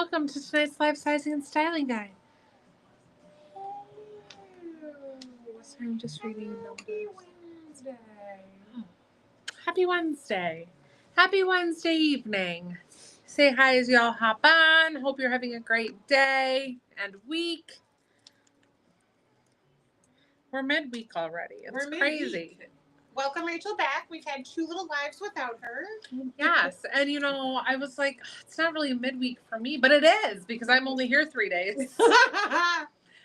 Welcome to tonight's live sizing and styling guide. Sorry, I'm just reading Happy Wednesday. Oh. Happy Wednesday. Happy Wednesday evening. Say hi as y'all hop on. Hope you're having a great day and week. We're midweek already. It's crazy. Welcome Rachel back. We've had 2 little lives without her. Yes. And I was like, it's not really midweek for me, but it is because I'm only here 3 days.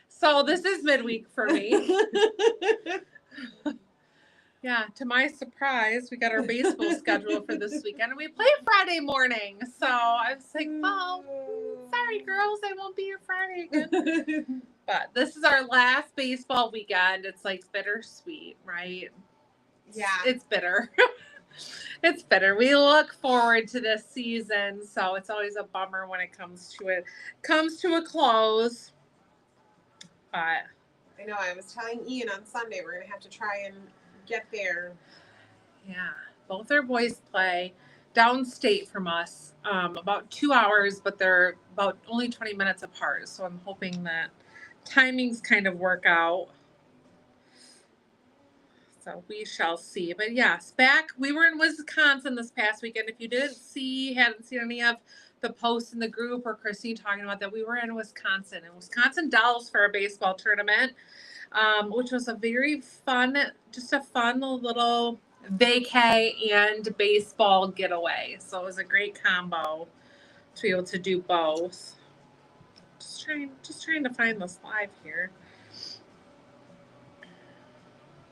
So this is midweek for me. Yeah, to my surprise, we got our baseball schedule for this weekend, and we play Friday morning. So I was like, well, sorry, girls, I won't be here Friday again. But this is our last baseball weekend. It's like bittersweet, right? Yeah. It's bitter. It's bitter. We look forward to this season, so it's always a bummer when it comes to a close. But I know. I was telling Ian on Sunday we're going to have to try and get there. Yeah, both our boys play downstate from us, about 2 hours, but they're about only 20 minutes apart. So I'm hoping that timings kind of work out. So we shall see. But yes, we were in Wisconsin this past weekend. If you hadn't seen any of the posts in the group or Christine talking about that, we were in Wisconsin Dells for a baseball tournament. Which was a very fun little vacay and baseball getaway. So it was a great combo to be able to do both. Just trying to find this live here.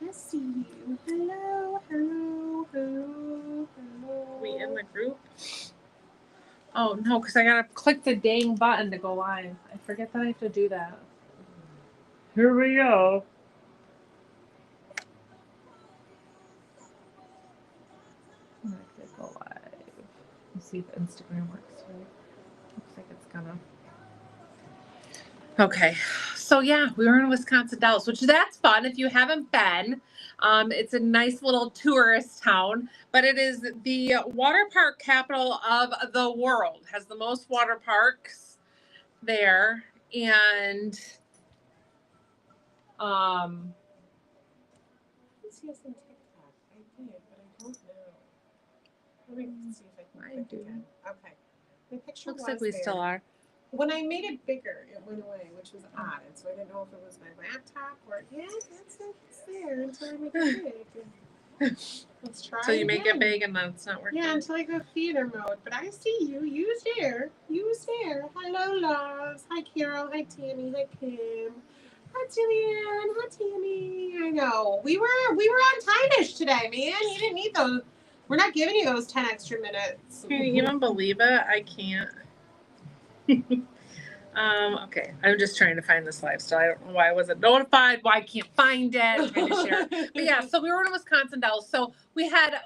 I see you. Hello. Are we in the group? Oh no, because I gotta click the dang button to go live. I forget that I have to do that. Here we go. I'm gonna click go live. Let's see if Instagram works right. Looks like it's gonna. Okay, so yeah, we were in Wisconsin Dells, which that's fun if you haven't been. It's a nice little tourist town, but it is the water park capital of the world. Has the most water parks there, and I see us on TikTok. I did, but I don't know. Let me see if I can click again. Okay. The picture looks like we still are. When I made it bigger, it went away, which was odd. And so I didn't know if it was my laptop or it's there until I make it big. Let's try. So you make it big and then it's not working. Yeah, until I go theater mode. But I see you. You's there. Hello, loves. Hi, Carol. Hi, Tammy. Hi, Kim. Hi, Jillian. Hi, Tammy. I know. We were on time-ish today, man. You didn't need those. We're not giving you those 10 extra minutes. Can you even believe it? I can't. Okay, I'm just trying to find this live, so I don't know why I wasn't notified, why I can't find it. I'm trying to share. But yeah, so we were in Wisconsin Dells. So we had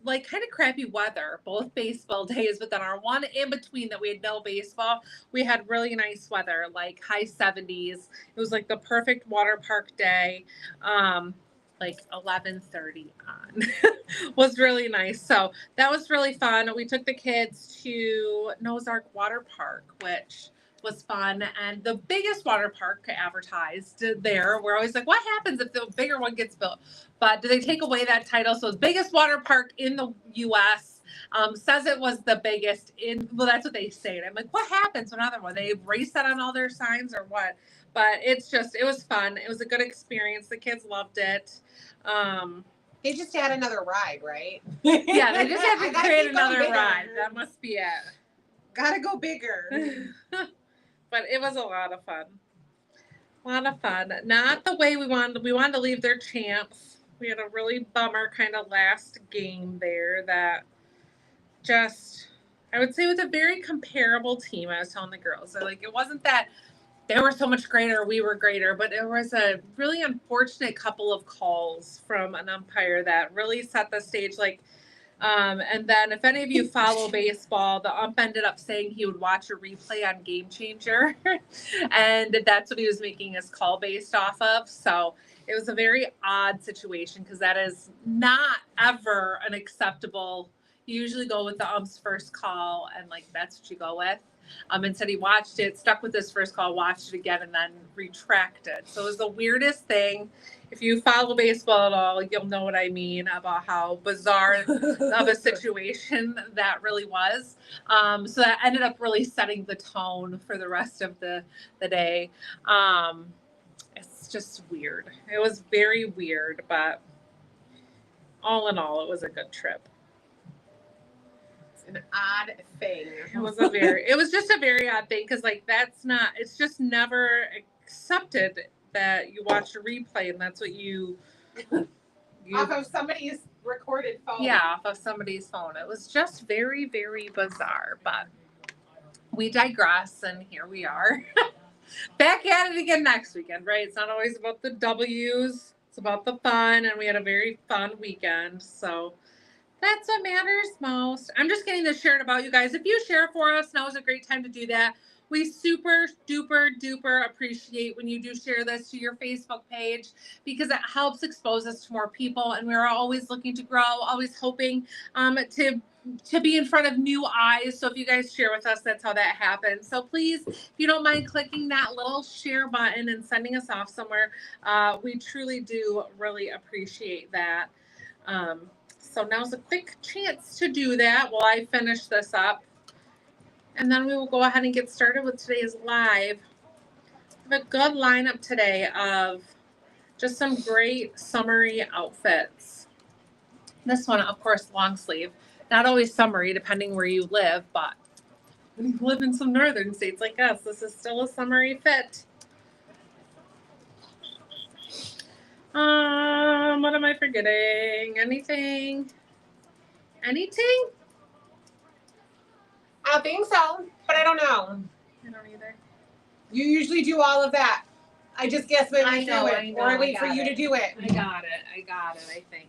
like kind of crappy weather, both baseball days, but then our one in between that we had no baseball, we had really nice weather, like high 70s. It was like the perfect water park day. Like 11:30 on was really nice. So that was really fun. We took the kids to Noah's Ark Water Park, which was fun. And the biggest water park advertised there, we're always like, what happens if the bigger one gets built? But do they take away that title? So it's biggest water park in the U.S. Says it was the biggest well, that's what they say. And I'm like, what happens when another one? They erase that on all their signs or what? But it was fun. It was a good experience. The kids loved it. They just add another ride, right? Yeah, they just have to create another ride. That must be it. Gotta go bigger. But it was a lot of fun. Not the way we wanted. We wanted to leave their champs. We had a really bummer kind of last game there that I would say was a very comparable team. I was telling the girls. So like it wasn't that they were so much greater, we were greater, but there was a really unfortunate couple of calls from an umpire that really set the stage. And then if any of you follow baseball, the ump ended up saying he would watch a replay on Game Changer, and that's what he was making his call based off of. So it was a very odd situation because that is not ever an acceptable you usually go with the ump's first call, and like that's what you go with. Instead he watched it, stuck with his first call, watched it again, and then retracted. So it was the weirdest thing. If you follow baseball at all, you'll know what I mean about how bizarre of a situation that really was. So that ended up really setting the tone for the rest of the day. It's just weird. It was very weird, but all in all, it was a good trip. It's an odd thing. It was just a very odd thing because like it's just never accepted that you watch a replay and that's what you off of somebody's recorded phone. Yeah, off of somebody's phone. It was just very, very bizarre, but we digress, and here we are. Back at it again next weekend, right? It's not always about the W's. It's about the fun, and we had a very fun weekend, so that's what matters most. I'm just getting this shared about you guys. If you share for us, now is a great time to do that. We super duper duper appreciate when you do share this to your Facebook page because it helps expose us to more people, and we're always looking to grow, always hoping to be in front of new eyes. So if you guys share with us, that's how that happens. So please, if you don't mind clicking that little share button and sending us off somewhere, we truly do really appreciate that. So now's a quick chance to do that while I finish this up. And then we will go ahead and get started with today's live. We have a good lineup today of just some great summery outfits. This one, of course, long sleeve. Not always summery, depending where you live, but when you live in some northern states like us, this is still a summery fit. What am I forgetting? Anything? Anything? I think so, but I don't know. I don't either. You usually do all of that. I just guess when I we know, do I it, know, or I I wait for got you it. to do it. I got it, I think.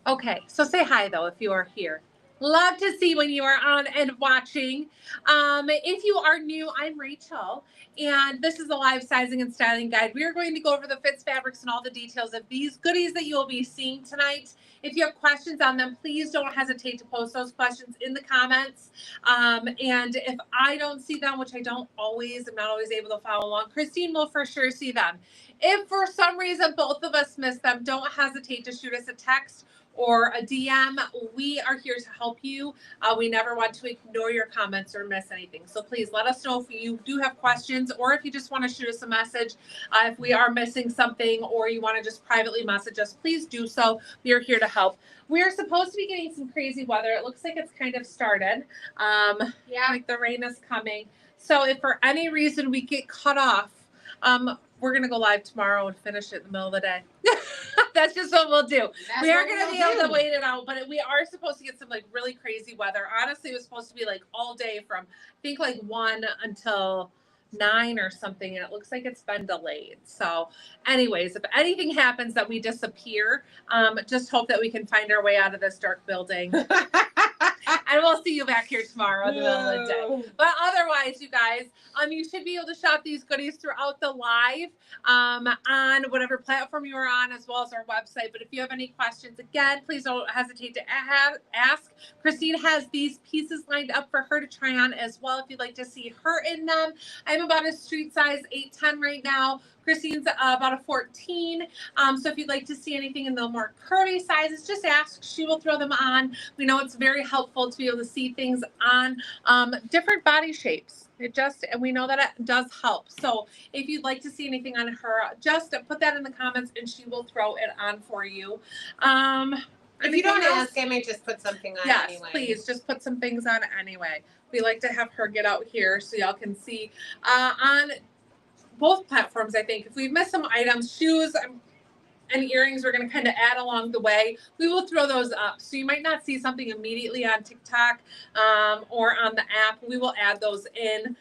Okay, so say hi, though, if you are here. Love to see when you are on and watching. If you are new, I'm Rachel, and this is the live sizing and styling guide. We are going to go over the fits, fabrics, and all the details of these goodies that you will be seeing tonight. If you have questions on them, please don't hesitate to post those questions in the comments. And if I don't see them, which I'm not always able to follow along, Christine will for sure see them. If for some reason both of us miss them, don't hesitate to shoot us a text or a DM. We are here to help you. We never want to ignore your comments or miss anything. So please let us know if you do have questions or if you just want to shoot us a message. If we are missing something or you want to just privately message us, please do so. We are here to help. We are supposed to be getting some crazy weather. It looks like it's kind of started. Yeah. Like the rain is coming. So if for any reason we get cut off, we're going to go live tomorrow and finish it in the middle of the day. That's just what we'll do. We are going to be able to wait it out, but we are supposed to get some like really crazy weather. Honestly, it was supposed to be like all day from I think like 1 until 9 or something, and it looks like it's been delayed. So anyways, if anything happens that we disappear, just hope that we can find our way out of this dark building. And we'll see you back here tomorrow in the middle of the day. But otherwise, you guys, you should be able to shop these goodies throughout the live on whatever platform you are on, as well as our website. But if you have any questions, again, please don't hesitate to ask. Christine has these pieces lined up for her to try on as well if you'd like to see her in them. I'm about a street size 8'10" right now. Christine's about a 14. So if you'd like to see anything in the more curvy sizes, just ask. She will throw them on. We know it's very helpful to be able to see things on different body shapes. And we know that it does help. So if you'd like to see anything on her, just put that in the comments and she will throw it on for you. If you don't ask, I might just put something on anyway. Yes, please, just put some things on anyway. We like to have her get out here so y'all can see on both platforms. I think if we miss some items, shoes and earrings, we're going to kind of add along the way. We will throw those up. So you might not see something immediately on TikTok or on the app. We will add those in,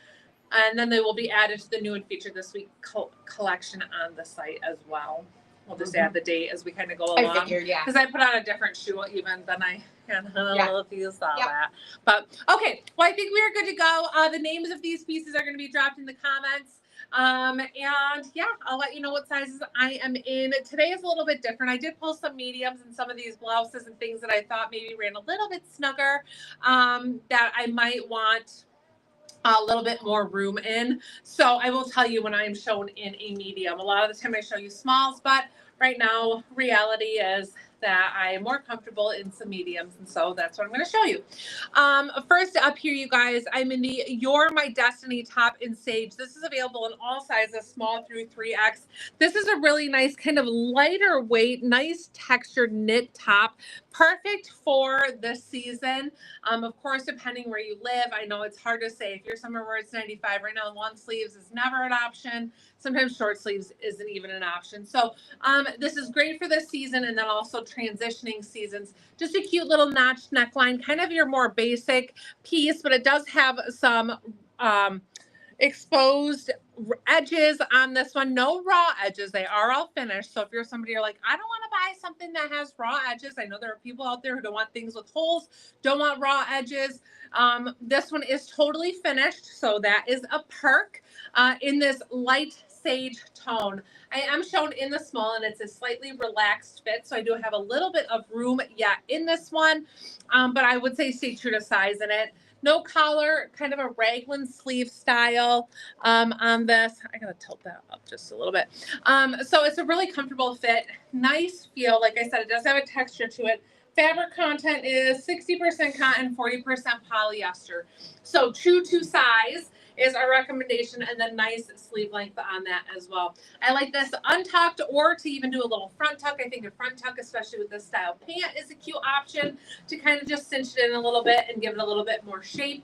and then they will be added to the new and featured this week collection on the site as well. We'll just add the date as we kind of go along. I figured, yeah. Because I put on a different shoe even than I don't know if you saw Yep. that. But okay, well, I think we are good to go. The names of these pieces are going to be dropped in the comments. And yeah, I'll let you know what sizes I am in. Today is a little bit different. I did pull some mediums and some of these blouses and things that I thought maybe ran a little bit snugger, that I might want a little bit more room in. So I will tell you when I am shown in a medium. A lot of the time I show you smalls, but right now reality is that I am more comfortable in some mediums, and so that's what I'm going to show you. First up here, you guys, I'm in the You're My Destiny top in sage. This is available in all sizes, small through 3X. This is a really nice kind of lighter weight, nice textured knit top, perfect for the season. Of course, depending where you live, I know it's hard to say. If you're somewhere where it's 95 right now, long sleeves is never an option. Sometimes short sleeves isn't even an option. So this is great for this season, and then also transitioning seasons. Just a cute little notched neckline, kind of your more basic piece, but it does have some exposed edges on this one. No raw edges. They are all finished. So if you're somebody you're like, I don't want to buy something that has raw edges. I know there are people out there who don't want things with holes, don't want raw edges. This one is totally finished. So that is a perk in this light sage tone. I am shown in the small, and it's a slightly relaxed fit. So I do have a little bit of room yet in this one. But I would say stay true to size in it. No collar, kind of a raglan sleeve style on this. I gotta tilt that up just a little bit. So it's a really comfortable fit, nice feel. Like I said, it does have a texture to it. Fabric content is 60% cotton, 40% polyester. So true to size is our recommendation, and then nice sleeve length on that as well. I like this untucked, or to even do a little front tuck. I think a front tuck, especially with this style pant, is a cute option to kind of just cinch it in a little bit and give it a little bit more shape.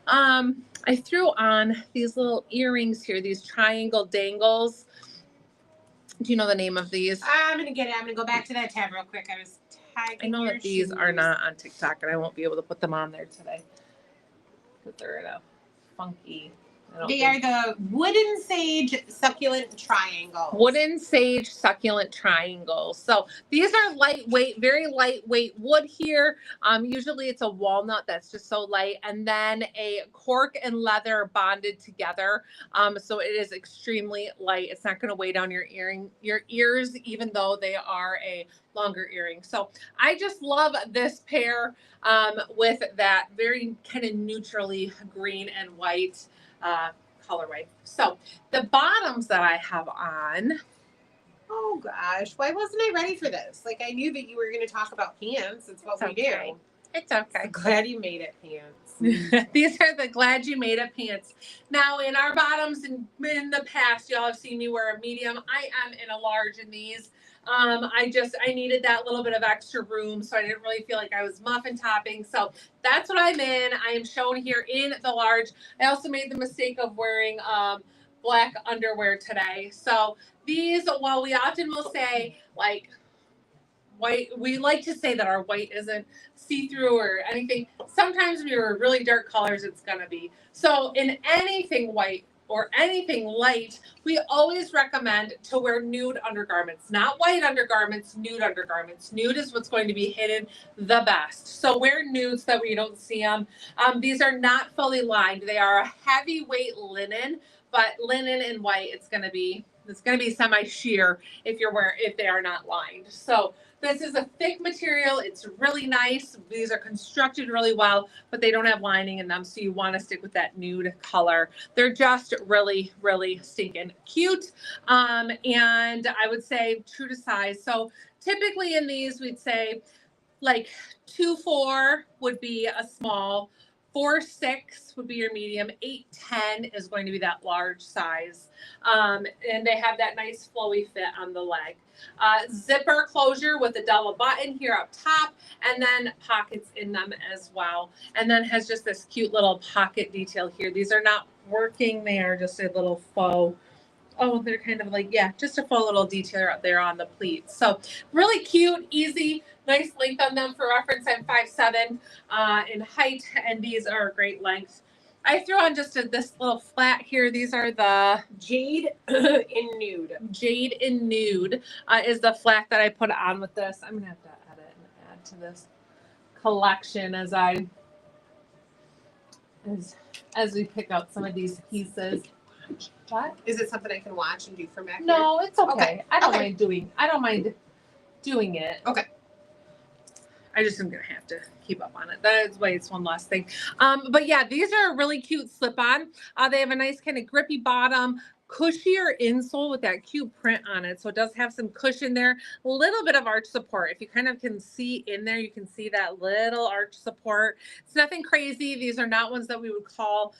I threw on these little earrings here, these triangle dangles. Do you know the name of these? I'm gonna get it. I'm gonna go back to that tab real quick. I was tagging. I know that these are not on TikTok, and I won't be able to put them on there today because they're in a funky. They are the wooden sage succulent triangles. Wooden sage succulent triangles. So these are lightweight, very lightweight wood here. Usually it's a walnut that's just so light, and then a cork and leather bonded together. So it is extremely light. It's not going to weigh down your ears, even though they are a longer earring. So I just love this pair with that very kind of neutrally green and white colorway. So the bottoms that I have on. Oh gosh, why wasn't I ready for this? Like, I knew that you were going to talk about pants. It's what we do. It's okay. So glad you made it pants. These are the glad you made it pants. Now in our bottoms in the past, y'all have seen me wear a medium. I am in a large in these. I needed that little bit of extra room, so I didn't really feel like I was muffin topping. So that's what I'm in. I am shown here in the large. I also made the mistake of wearing black underwear today. So these, while we often will say like white, we like to say that our white isn't see-through or anything. Sometimes when you're really dark colors, it's gonna be. So in anything white or anything light, we always recommend to wear nude undergarments, not white undergarments, nude undergarments. Nude is what's going to be hidden the best. So wear nudes that we don't see them. These are not fully lined. They are a heavyweight linen, but linen and white, it's gonna be semi-sheer if they are not lined. So this is a thick material. It's really nice. These are constructed really well, but they don't have lining in them, so you want to stick with that nude color. They're just really, really stinking cute. And I would say true to size. So typically in these, we'd say like 2-4 would be a small, 4-6 would be your medium, 8-10 is going to be that large size. And they have that nice flowy fit on the leg. Zipper closure with a double button here up top, and then pockets in them as well. And then has just this cute little pocket detail here. These are not working. They are just a little faux. Oh, they're kind of like, yeah, just a faux little detail out there on the pleats. So really cute, easy, nice length on them. For reference, I'm 5'7" in height, and these are a great length. I threw on just this little flat here. These are the Jade in Nude. Jade in Nude is the flat that I put on with this. I'm going to have to edit and add to this collection as we pick out some of these pieces. What? Is it something I can watch and do from back No, it's okay. Okay. I don't Okay. mind doing it. Okay. I just am gonna have to keep up on it. That's why it's one last thing. But yeah, these are a really cute slip-on. They have a nice kind of grippy bottom, cushier insole with that cute print on it. So it does have some cushion there, a little bit of arch support. If you kind of can see in there, you can see that little arch support. It's nothing crazy. These are not ones that we would call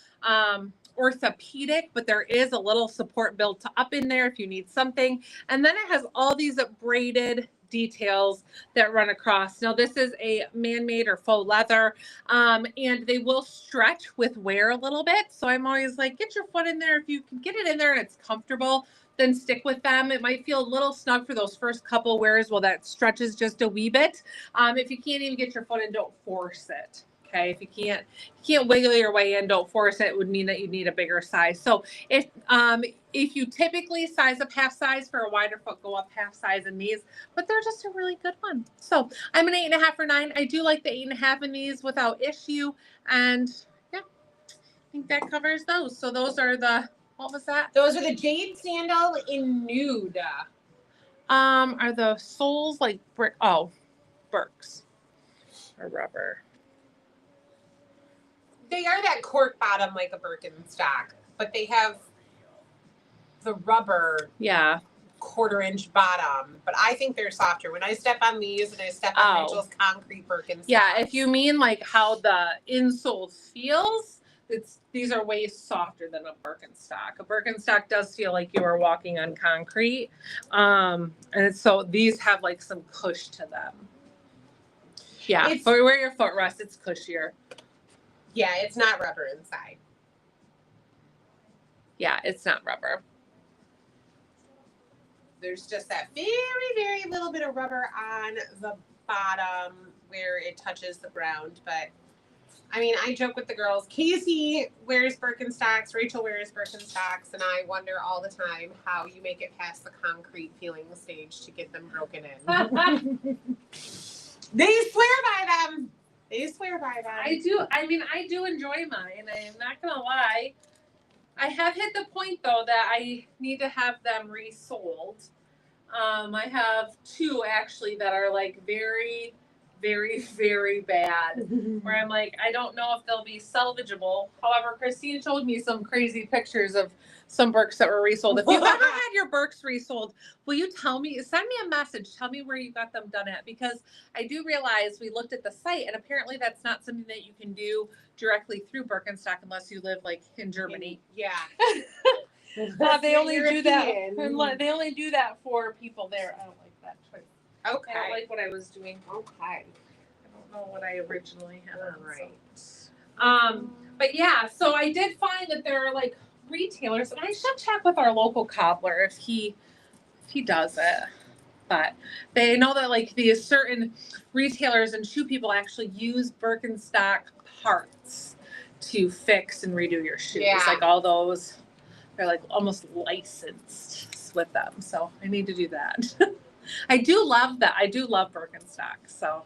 orthopedic, but there is a little support built up in there if you need something. And then it has all these braided details that run across. Now this is a man-made or faux leather, and they will stretch with wear a little bit. So I'm always like, get your foot in there. If you can get it in there and it's comfortable, then stick with them. It might feel a little snug for those first couple wears while that stretches just a wee bit. If you can't even get your foot in, don't force it. Okay, if you can't wiggle your way in, don't force it. It would mean that you need a bigger size. So if you typically size up half size for a wider foot, go up half size in these, but they're just a really good one. So I'm an 8.5 or 9. I do like the 8.5 in these without issue. And yeah, I think that covers those. So those are the, what was that? Those are the jade sandal in nude. Are the soles like brick? Oh, Birks or rubber. They are that cork bottom like a Birkenstock, but they have the rubber Yeah. 1/4-inch bottom. But I think they're softer. When I step on these and I step on Rachel's concrete Birkenstocks. Yeah, if you mean like how the insole feels, these are way softer than a Birkenstock. A Birkenstock does feel like you are walking on concrete, and so these have like some cush to them. Yeah, but where your foot rests, it's cushier. Yeah, it's not rubber inside. Yeah, it's not rubber. There's just that very, very little bit of rubber on the bottom where it touches the ground. But I mean, I joke with the girls. Casey wears Birkenstocks, Rachel wears Birkenstocks, and I wonder all the time how you make it past the concrete peeling stage to get them broken in. They swear by them. They swear by them. I do enjoy mine. I'm not gonna lie. I have hit the point though that I need to have them resold. I have 2 actually that are like very, very, very bad. Where I'm like, I don't know if they'll be salvageable. However, Christine showed me some crazy pictures of some Birks that were resold. If you've ever had your Birks resold, will you tell me? Send me a message. Tell me where you got them done at, because I do realize we looked at the site and apparently that's not something that you can do directly through Birkenstock unless you live like in Germany. Yeah. They only do that. They only do that for people there. I don't like that choice. Okay. I don't like what I was doing. Okay. I don't know what I originally had. All right. So. But yeah, so I did find that there are like retailers, and I should check with our local cobbler if he does it. But they know that like these certain retailers and shoe people actually use Birkenstock parts to fix and redo your shoes. Yeah. Like all those, they're like almost licensed with them. So I need to do that. I do love that. I do love Birkenstock. So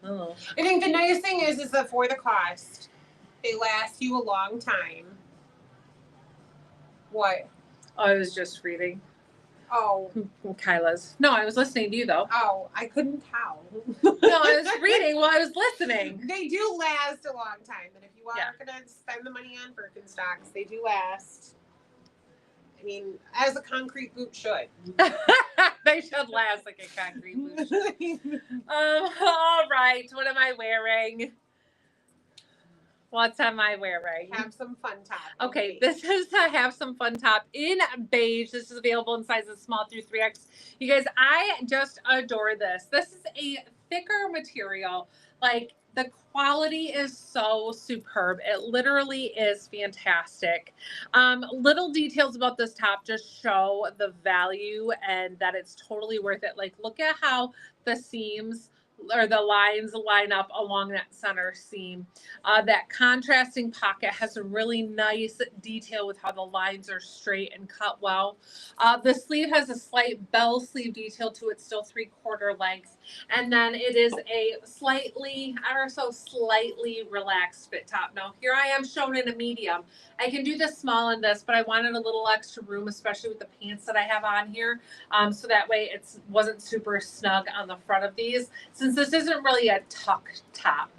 I think the nice thing is that for the cost, they last you a long time. What? I was just reading. Oh. Kyla's. No, I was listening to you though. Oh, I couldn't tell. No, I was reading while I was listening. They do last a long time, and if you are going to spend the money on Birkenstocks, they do last. I mean, as a concrete boot should. They should last like a concrete boot should. All right. What am I wearing? What am I wearing? Have some fun top. Okay, this is the Have Some Fun top in beige. This is available in sizes small through 3X. You guys, I just adore this. This is a thicker material. Like, the quality is so superb. It literally is fantastic. Little details about this top just show the value and that it's totally worth it. Like, look at how the seams or the lines line up along that center seam. That contrasting pocket has a really nice detail with how the lines are straight and cut well. The sleeve has a slight bell sleeve detail to it, still 3/4 length. And then it is a slightly, ever so slightly relaxed fit top. Now here I am shown in a medium. I can do this small in this, but I wanted a little extra room, especially with the pants that I have on here. So that way it wasn't super snug on the front of these. Since this isn't really a tuck top,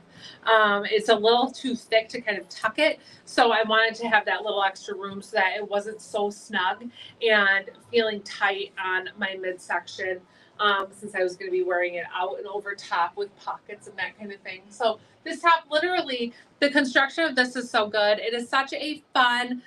it's a little too thick to kind of tuck it. So I wanted to have that little extra room so that it wasn't so snug and feeling tight on my midsection. Since I was going to be wearing it out and over top with pockets and that kind of thing. So this top, literally, the construction of this is so good. It is such a fun,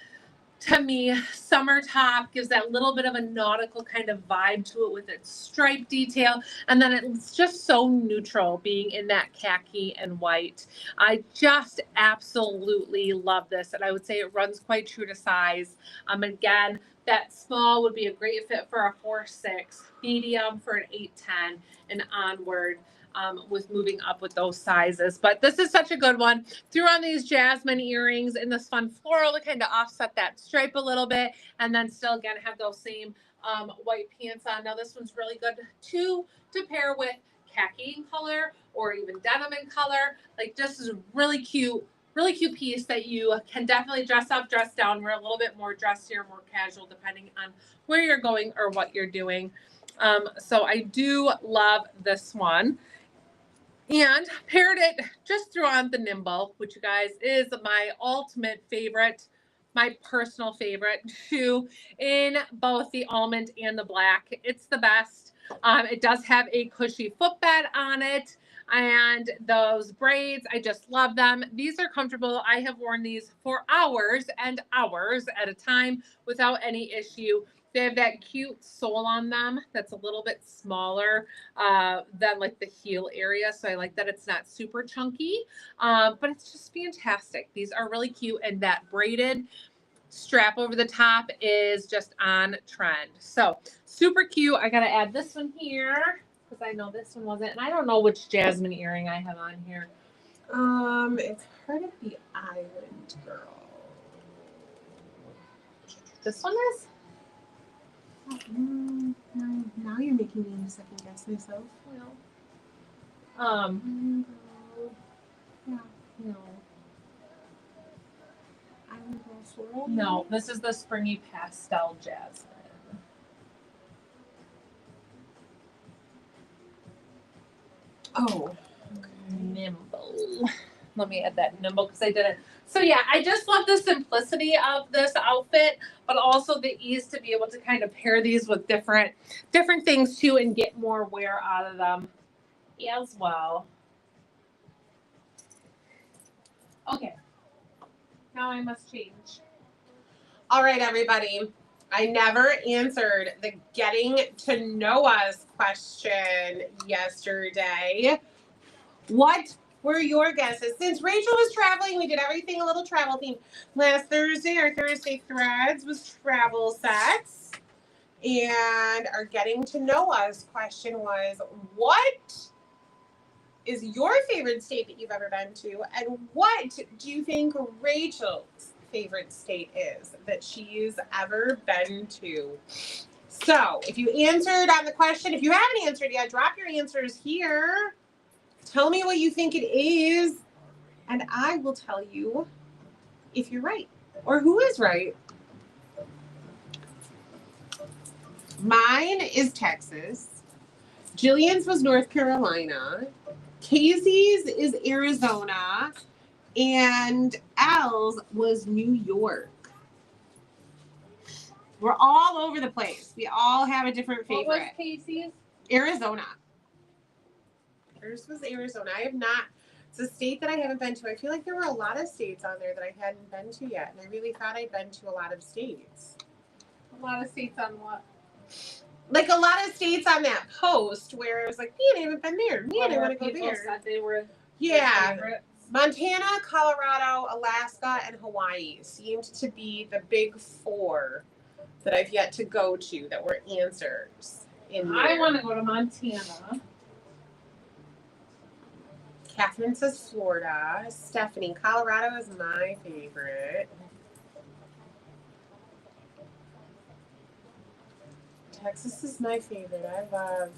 to me, summer top. Gives that little bit of a nautical kind of vibe to it with its stripe detail. And then it's just so neutral being in that khaki and white. I just absolutely love this. And I would say it runs quite true to size. Again, that small would be a great fit for a 4'6", medium for an 8'10", and onward. With moving up with those sizes. But this is such a good one. Threw on these jasmine earrings in this fun floral to kind of offset that stripe a little bit, and then still again have those same white pants on. Now this one's really good to pair with khaki in color or even denim in color. Like this is a really cute piece that you can definitely dress up, dress down. We're a little bit more dressier, more casual, depending on where you're going or what you're doing. So I do love this one. And paired it, just threw on the Nimble, which you guys is my ultimate favorite, my personal favorite shoe in both the almond and the black. It's the best. It does have a cushy footbed on it. And those braids, I just love them. These are comfortable. I have worn these for hours and hours at a time without any issue. They have that cute sole on them that's a little bit smaller than like the heel area. So I like that it's not super chunky, but it's just fantastic. These are really cute. And that braided strap over the top is just on trend. So super cute. I got to add this one here because I know this one wasn't. And I don't know which jasmine earring I have on here. It's part of the Island Girl. This one is? Now you're making me second guess myself. Well, yeah. no. Island Girl swirl? No, this is the springy pastel jasmine. Oh. Nimble. Let me add that nimble because I did it. So yeah, I just love the simplicity of this outfit, but also the ease to be able to kind of pair these with different things too and get more wear out of them as well. Okay. Now I must change. All right, everybody. I never answered the getting to know us question yesterday. What were your guesses? Since Rachel was traveling, we did everything a little travel themed. Last Thursday, our Thursday threads was travel sets. And our getting to know us question was, what is your favorite state that you've ever been to? And what do you think Rachel's favorite state is that she's ever been to? So if you answered on the question, if you haven't answered yet, drop your answers here. Tell me what you think it is, and I will tell you if you're right or who is right. Mine is Texas. Jillian's was North Carolina. Casey's is Arizona. And Al's was New York. We're all over the place. We all have a different favorite. What was Casey's? Arizona. Hers was Arizona. I have not. It's a state that I haven't been to. I feel like there were a lot of states on there that I hadn't been to yet. And I really thought I'd been to a lot of states. A lot of states on what? Like a lot of states on that post where it was like, man, I haven't been there. Man, I want to go there. Said they were yeah. Montana, Colorado, Alaska, and Hawaii seemed to be the big four that I've yet to go to that were answers in there. I want to go to Montana. Catherine says Florida. Stephanie, Colorado is my favorite. Texas is my favorite. I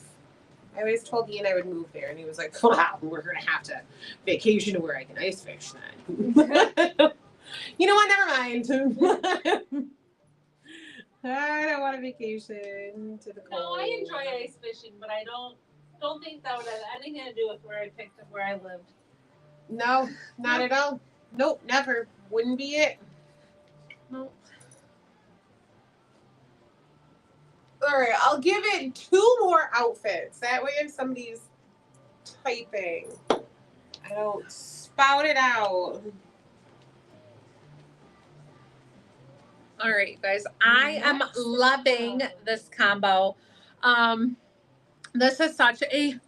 always told Ian I would move there, and he was like, wow, we're going to have to vacation to where I can ice fish then. You know what? Never mind. I don't want a vacation to the cold. No, I enjoy ice fishing, but I don't think that would have anything to do with where I picked up where I lived. No, not at all. Nope, never. Wouldn't be it. Nope. All right, I'll give it 2 more outfits. That way if somebody's typing, I don't spout it out. All right, guys, I am loving this combo. This is such a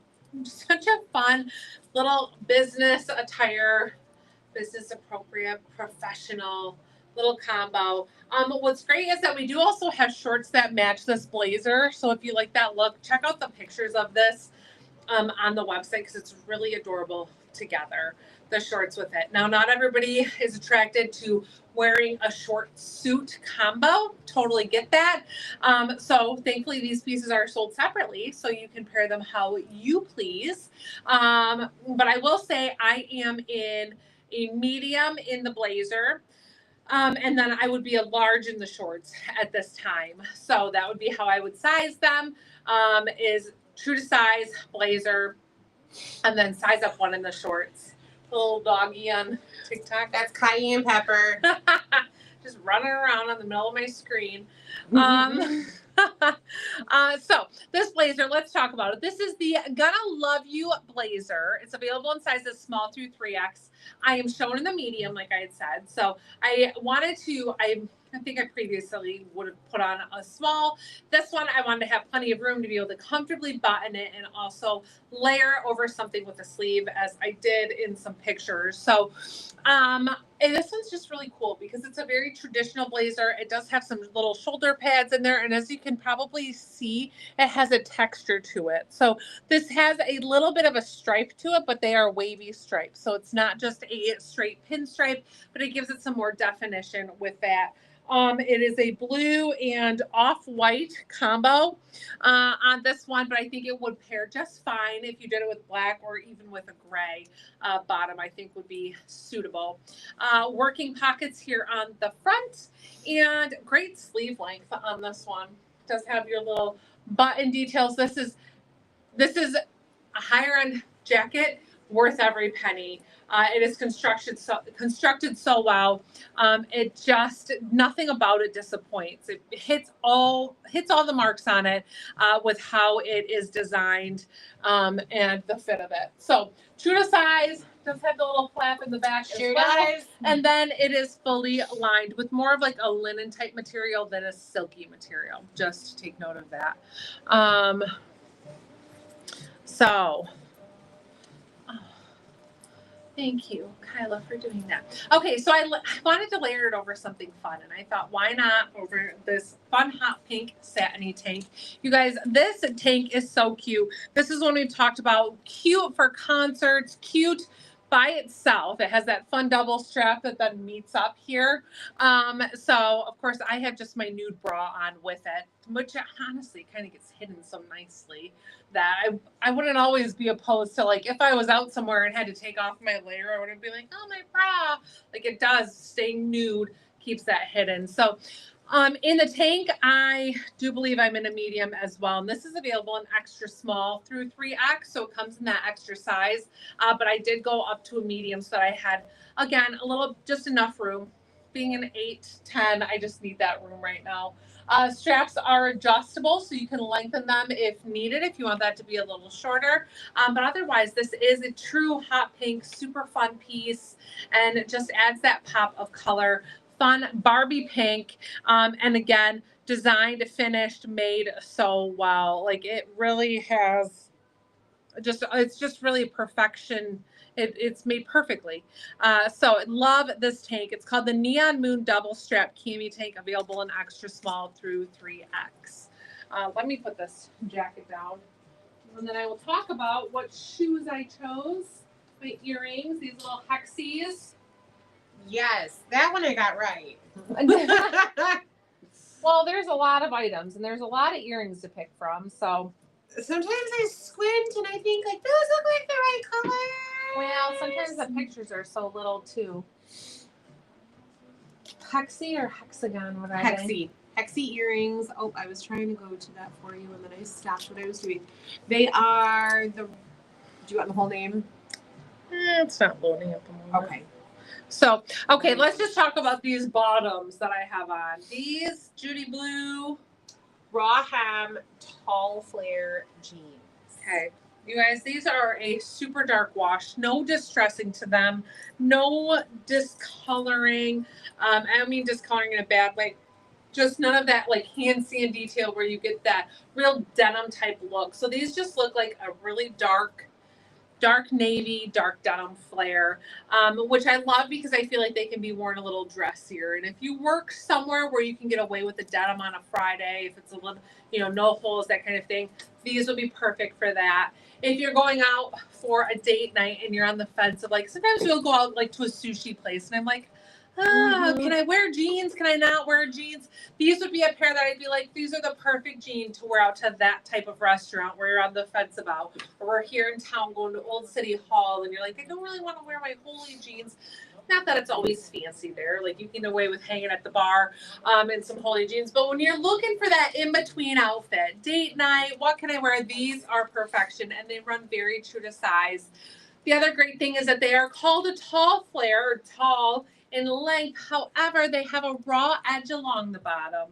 fun little business attire, business appropriate, professional little combo. What's great is that we do also have shorts that match this blazer. So if you like that look, check out the pictures of this on the website because it's really adorable together, the shorts with it. Now, not everybody is attracted to wearing a short suit combo. Totally get that. So thankfully these pieces are sold separately so you can pair them how you please. But I will say I am in a medium in the blazer. And then I would be a large in the shorts at this time. So that would be how I would size them, is true to size blazer, and then size up 1 in the shorts. Little doggy on TikTok. That's cayenne pepper. Just running around on the middle of my screen. So this blazer, let's talk about it. This is the Gonna Love You blazer. It's available in sizes small through 3X. I am shown in the medium, like I had said. So I think I previously would have put on a small. This one, I wanted to have plenty of room to be able to comfortably button it and also layer over something with a sleeve, as I did in some pictures. So, and this one's just really cool because it's a very traditional blazer. It does have some little shoulder pads in there. And as you can probably see, it has a texture to it. So this has a little bit of a stripe to it, but they are wavy stripes. So it's not just a straight pinstripe, but it gives it some more definition with that. It is a blue and off-white combo on this one, but I think it would pair just fine if you did it with black or even with a gray bottom. I think would be suitable. Working pockets here on the front and great sleeve length on this one. It does have your little button details. This is a higher end jacket, worth every penny. It is constructed so well. It just, nothing about it disappoints. It hits all the marks on it with how it is designed and the fit of it. So true to size, does have the little flap in the back Sure as well. does. And And then it is fully lined with more of like a linen type material than a silky material. Just take note of that. Thank you, Kyla, for doing that. Okay, so I wanted to layer it over something fun, and I thought, why not over this fun hot pink satiny tank? You guys, this tank is so cute. This is one we've talked about. Cute for concerts, cute by itself. It has that fun double strap that then meets up here. So, of course, I have just my nude bra on with it, which honestly kind of gets hidden so nicely that I wouldn't always be opposed to, like, if I was out somewhere and had to take off my layer, I wouldn't be like, oh, my bra. Like, it does. Staying nude keeps that hidden. So in the tank, I do believe I'm in a medium as well. And this is available in extra small through 3X. So it comes in that extra size. But I did go up to a medium so that I had, again, just enough room. Being an 8'10", I just need that room right now. Straps are adjustable, so you can lengthen them if needed, if you want that to be a little shorter. But otherwise, this is a true hot pink, super fun piece, and it just adds that pop of color. Fun Barbie pink, and again, designed, finished, made so well. Like, it really has it's just really perfection. It's made perfectly. So love this tank. It's called the Neon Moon Double Strap Cami Tank, available in extra small through 3X. Let me put this jacket down, and then I will talk about what shoes I chose. my earrings, these little hexies. Yes, that one I got right. Well, there's a lot of items and there's a lot of earrings to pick from. So sometimes I squint and I think like those look like the right color. well, sometimes the pictures are so little too. Hexy or hexagon? What are they? Hexy earrings. Oh, I was trying to go to that for you and then I stopped what I was doing. They are the. Do you want the whole name? It's not loading at the moment. Okay. So, okay, let's just talk about these bottoms that I have on. These Judy Blue Raw hem tall flare jeans. Okay. You guys, these are a super dark wash. No distressing to them. No discoloring. I don't mean discoloring in a bad way. Just none of that like hand sand detail where you get that real denim type look. So these just look like a really dark navy, dark denim flare, which I love because I feel like they can be worn a little dressier. And if you work somewhere where you can get away with the denim on a Friday, if it's a little, no holes, that kind of thing, these will be perfect for that. If you're going out for a date night and you're on the fence of like, sometimes we'll go out like to a sushi place and I'm like, can I wear jeans? Can I not wear jeans? These would be a pair that I'd be like, these are the perfect jeans to wear out to that type of restaurant where you're on the fence about. Or we're here in town going to Old City Hall and you're like, I don't really want to wear my Holy jeans. Not that it's always fancy there. Like you can get away with hanging at the bar in some Holy jeans. But when you're looking for that in-between outfit, date night, what can I wear? These are perfection and they run very true to size. The other great thing is that they are called a tall flare, or tall in length. However, they have a raw edge along the bottom.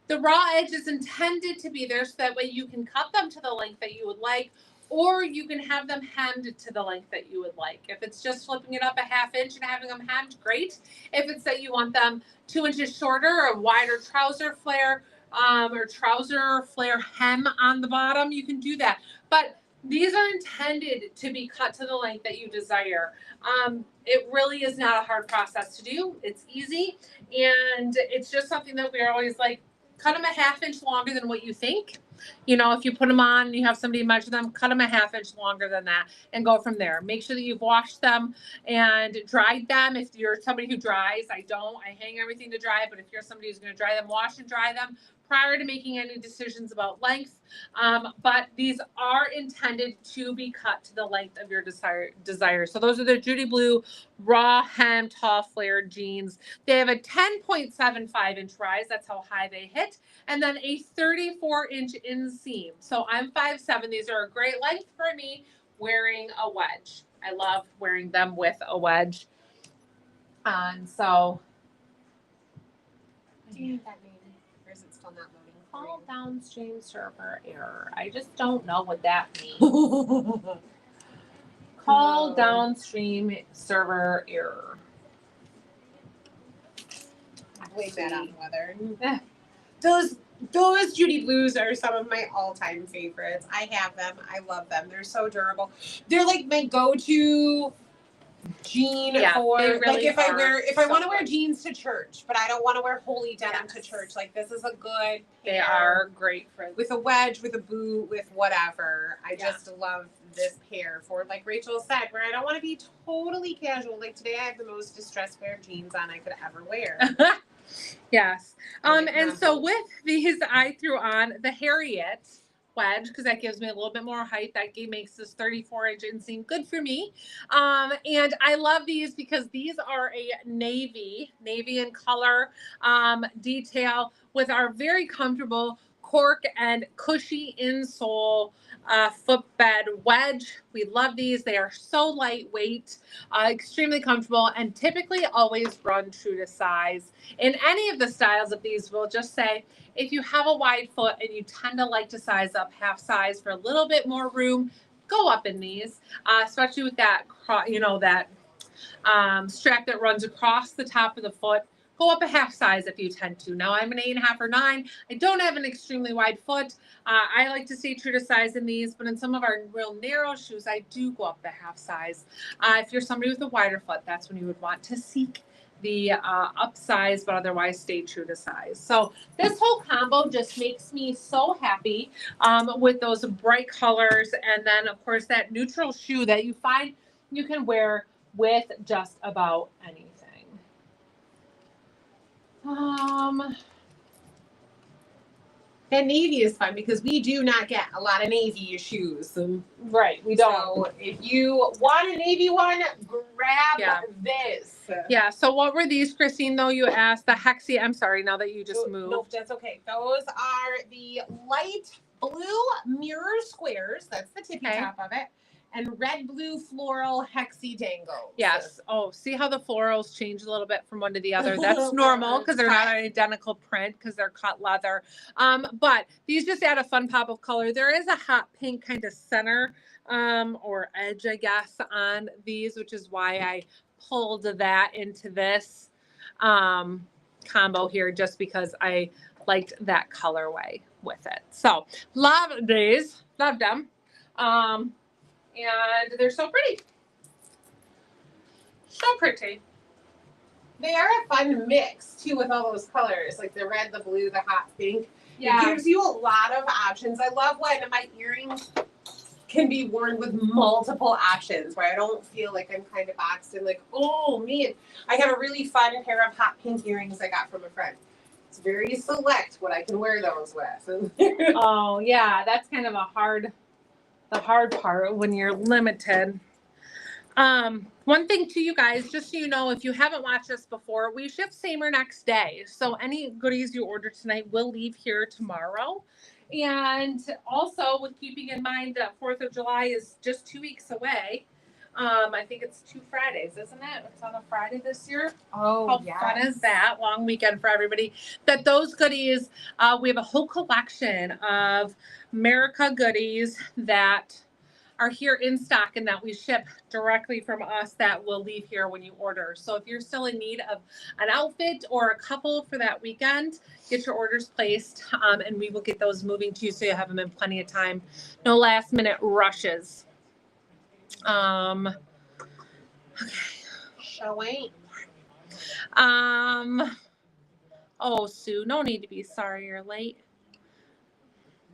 The raw edge is intended to be there so that way you can cut them to the length that you would like, or you can have them hemmed to the length that you would like. If it's just flipping it up a half inch and having them hemmed, great. If it's that you want them 2 inches shorter, or a wider trouser flare, or trouser flare hem on the bottom, you can do that. But these are intended to be cut to the length that you desire. It really is not a hard process to do. It's easy, and it's just something that we're always like, cut them a half inch longer than what you think. If you put them on, you have somebody measure them, cut them a half inch longer than that and go from there. Make sure that you've washed them and dried them. If you're somebody who dries, I don't. I hang everything to dry, but if you're somebody who's going to dry them, wash and dry them prior to making any decisions about length. But these are intended to be cut to the length of your desire. So those are the Judy Blue raw hem tall flare jeans. They have a 10.75 inch rise. That's how high they hit. And then a 34-inch inseam. So I'm 5'7". These are a great length for me wearing a wedge. I love wearing them with a wedge. And so. Do you have that name? Or is it still not loading? Call downstream server error. I just don't know what that means. Call downstream server error. Blame that on weather. Those Judy Blues are some of my all-time favorites. I have them. I love them. They're so durable. They're like my go-to jean for really like if I want to wear jeans to church, but I don't want to wear Holy denim to church. Like this is a good They are great for with a wedge, with a boot, with whatever. I just love this pair for, like Rachel said, where I don't want to be totally casual. Like today I have the most distressed pair of jeans on I could ever wear. Yes. And so with these, I threw on the Harriet wedge because that gives me a little bit more height. That makes this 34-inch inseam good for me. And I love these because these are a navy in color detail with our very comfortable cork and cushy insole footbed wedge. We love these. They are so lightweight, extremely comfortable, and typically always run true to size. In any of the styles of these, we'll just say, if you have a wide foot and you tend to like to size up half size for a little bit more room, go up in these, especially with that, strap that runs across the top of the foot. Go up a half size if you tend to. Now I'm an 8.5 or 9. I don't have an extremely wide foot. I like to stay true to size in these, but in some of our real narrow shoes, I do go up the half size. If you're somebody with a wider foot, that's when you would want to seek the upsize, but otherwise stay true to size. So this whole combo just makes me so happy with those bright colors. And then of course that neutral shoe that you find you can wear with just about anything. That navy is fun because we do not get a lot of navy shoes. Right, we don't. So if you want a navy one, grab this. Yeah, so what were these, Christine, though? You asked the Hexie. I'm sorry, now that you just moved. Nope, that's okay. Those are the light blue mirror squares. That's the tippy top of it. And red, blue, floral Hexie dangles. Yes. Oh, see how the florals change a little bit from one to the other? That's normal because they're not an identical print because they're cut leather. But these just add a fun pop of color. There is a hot pink kind of center or edge, I guess, on these, which is why I pulled that into this combo here, just because I liked that colorway with it. So love these. Love them. And they're so pretty. So pretty. They are a fun mix, too, with all those colors. Like the red, the blue, the hot pink. Yeah. It gives you a lot of options. I love when my earrings can be worn with multiple options, where I don't feel like I'm kind of boxed in, like, oh, man. I have a really fun pair of hot pink earrings I got from a friend. It's very select what I can wear those with. Oh, yeah. That's kind of the hard part when you're limited. One thing to you guys, just so you know, if you haven't watched this before, we ship same or next day. So any goodies you order tonight will leave here tomorrow. And also with keeping in mind that 4th of July is just 2 weeks away. I think it's 2 Fridays, isn't it? It's on a Friday this year. Oh, how fun is that? Long weekend for everybody. That those goodies, we have a whole collection of America goodies that are here in stock and that we ship directly from us that will leave here when you order. So if you're still in need of an outfit or a couple for that weekend, get your orders placed and we will get those moving to you so you have them in plenty of time. No last minute rushes. Okay. Showing. Oh, Sue, no need to be sorry you're late.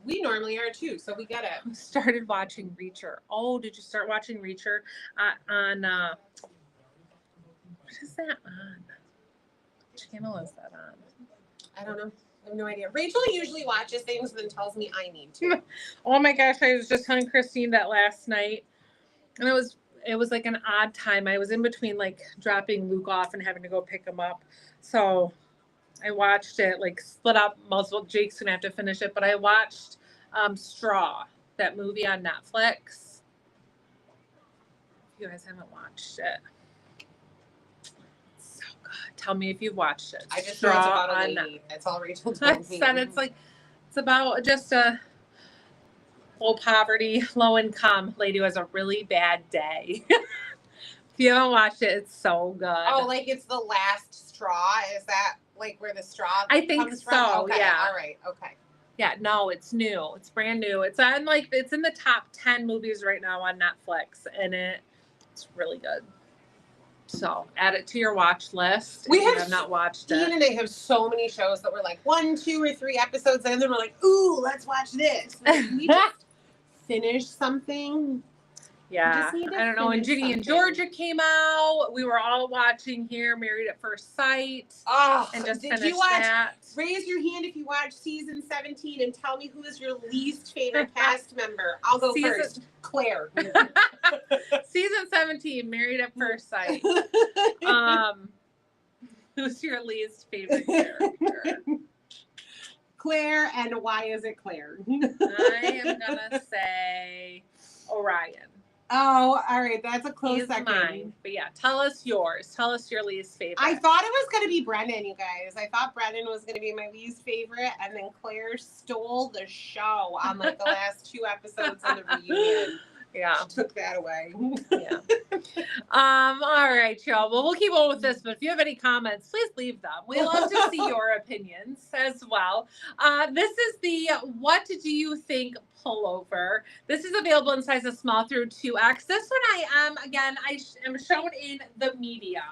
We normally are too, so we get it. I started watching Reacher. Oh, did you start watching Reacher on what is that on? Which channel is that on? I don't know. I have no idea. Rachel usually watches things and then tells me I need to. Oh my gosh, I was just telling Christine that last night. And it was like an odd time. I was in between like dropping Luke off and having to go pick him up. So I watched it like split up multiple. Jake's gonna have to finish it, but I watched Straw, that movie on Netflix. If you guys haven't watched it, it's so good. Tell me if you've watched it. I just know it's about a lady. That's all Rachel told me. It's about just a low poverty, low income lady who has a really bad day. If you haven't watched it, it's so good. Oh, like it's the last straw? Is that like where the straw I think comes so, from? Okay, yeah. all right, okay. Yeah, no, it's new. It's brand new. It's in the top 10 movies right now on Netflix, and it's really good. So add it to your watch list. We if you have not watched it. Ian and I have so many shows that we're like 1, 2, or 3 episodes, and then we're like, ooh, let's watch this. We just finish something. Yeah, I don't know. When Ginny and Georgia came out, we were all watching here, Married at First Sight. Oh, and just did finished you watch? that. Raise your hand if you watched season 17 and tell me who is your least favorite cast member. I'll go first. Claire. Season 17, Married at First Sight. Who's your least favorite character? Claire, and why is it Claire? I am gonna say Orion. Oh, all right. That's a close He's second. mine. But yeah, tell us yours. Tell us your least favorite. I thought it was going to be Brendan, you guys. I thought Brendan was going to be my least favorite, and then Claire stole the show on like the last 2 episodes of the reunion. Yeah. She took that away. Yeah. All right, y'all. Well, we'll keep on with this, but if you have any comments, please leave them. We love to see your opinions as well. This is the What Do You Think pullover. This is available in sizes small through 2X. This one I am shown in the medium,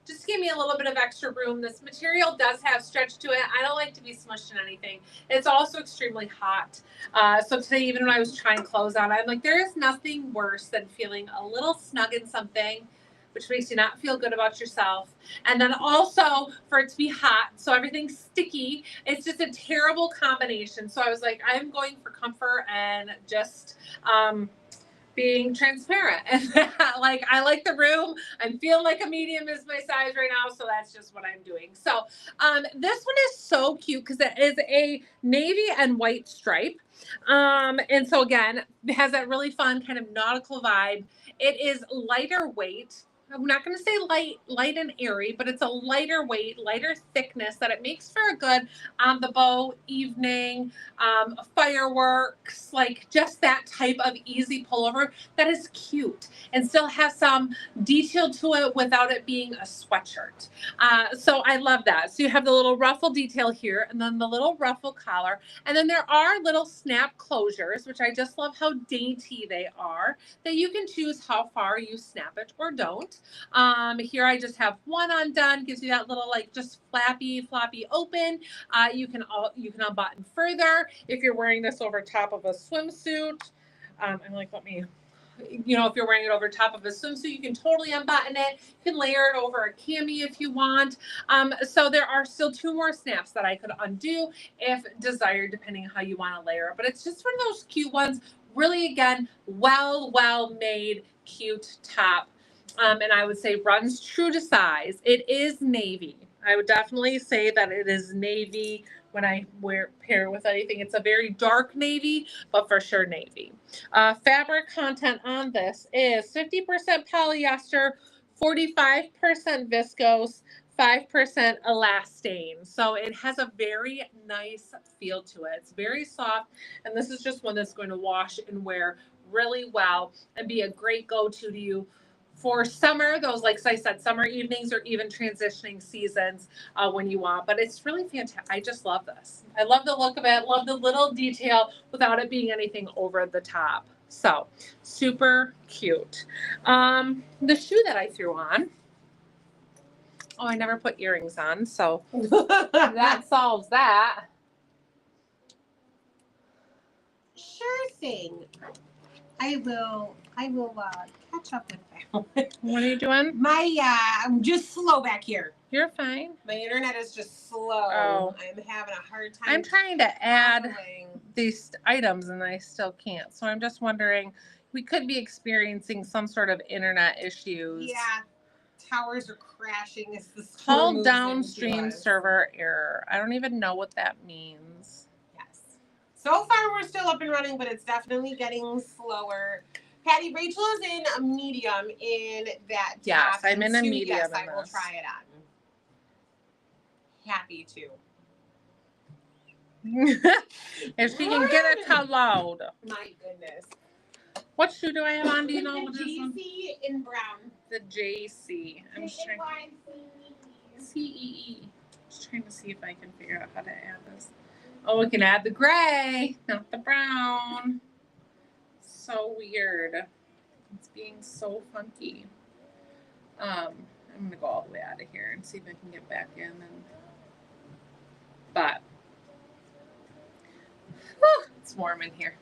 just give me a little bit of extra room. This material does have stretch to it. I don't like to be smushed in anything. It's also extremely hot. So today, even when I was trying clothes on, I'm like, there is nothing worse than feeling a little snug in something, which makes you not feel good about yourself. And then also for it to be hot, so everything's sticky. It's just a terrible combination. So I was like, I'm going for comfort and just being transparent. And like, I like the room. I'm feeling like a medium is my size right now. So that's just what I'm doing. So this one is so cute because it is a navy and white stripe. And so again, it has that really fun kind of nautical vibe. It is lighter weight. I'm not going to say light and airy, but it's a lighter weight, lighter thickness that it makes for a good on the boat evening, fireworks, like just that type of easy pullover that is cute and still has some detail to it without it being a sweatshirt. So I love that. So you have the little ruffle detail here and then the little ruffle collar. And then there are little snap closures, which I just love how dainty they are, that you can choose how far you snap it or don't. Here I just have one undone, gives you that little like just floppy open. You can unbutton further if you're wearing this over top of a swimsuit. I'm like, if you're wearing it over top of a swimsuit, you can totally unbutton it. You can layer it over a cami if you want. So there are still 2 more snaps that I could undo if desired, depending on how you want to layer it. But it's just one of those cute ones. Really, again, well made, cute top. And I would say runs true to size. It is navy. I would definitely say that it is navy when I pair it with anything. It's a very dark navy, but for sure navy. Fabric content on this is 50% polyester, 45% viscose, 5% elastane. So it has a very nice feel to it. It's very soft, and this is just one that's going to wash and wear really well and be a great go-to to you for summer, those, like I said, summer evenings or even transitioning seasons when you want. But it's really fantastic. I just love this. I love the look of it. Love the little detail without it being anything over the top. So super cute. The shoe that I threw on. Oh, I never put earrings on, so that solves that. Sure thing. I will catch up with that. What are you doing? I'm just slow back here. You're fine. My internet is just slow. Oh. I'm having a hard time. I'm trying to add following these items and I still can't. So I'm just wondering, we could be experiencing some sort of internet issues. Yeah, towers are crashing. It's the Call downstream server error. I don't even know what that means. Yes. So far, we're still up and running, but it's definitely getting slower. Patty, Rachel is in a medium in that top. Yes, I'm in a medium. Yes, I will try it on. Happy to. If she can get it to load. My goodness. What shoe do I have on? Do you know The what this one? JC in brown. The JC. I'm just trying. CEE. Just trying to see if I can figure out how to add this. Oh, we can add the gray, not the brown. So weird. It's being so funky. I'm gonna go all the way out of here and see if I can get back in. But it's warm in here.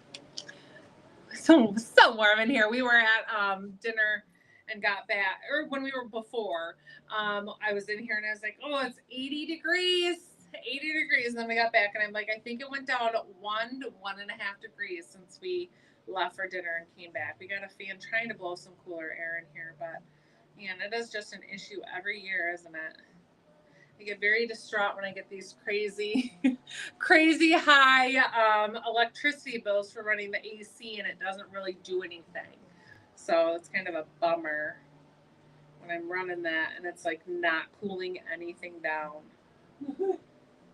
So warm in here. We were at dinner and got back, or when we were before, I was in here and I was like, oh, it's 80 degrees. 80 degrees. And then we got back and I'm like, I think it went down 1 to 1.5 degrees since we left for dinner and came back. We got a fan trying to blow some cooler air in here, but man, it is just an issue every year, isn't it? I get very distraught when I get these crazy high electricity bills for running the AC and it doesn't really do anything. So it's kind of a bummer when I'm running that and it's like not cooling anything down.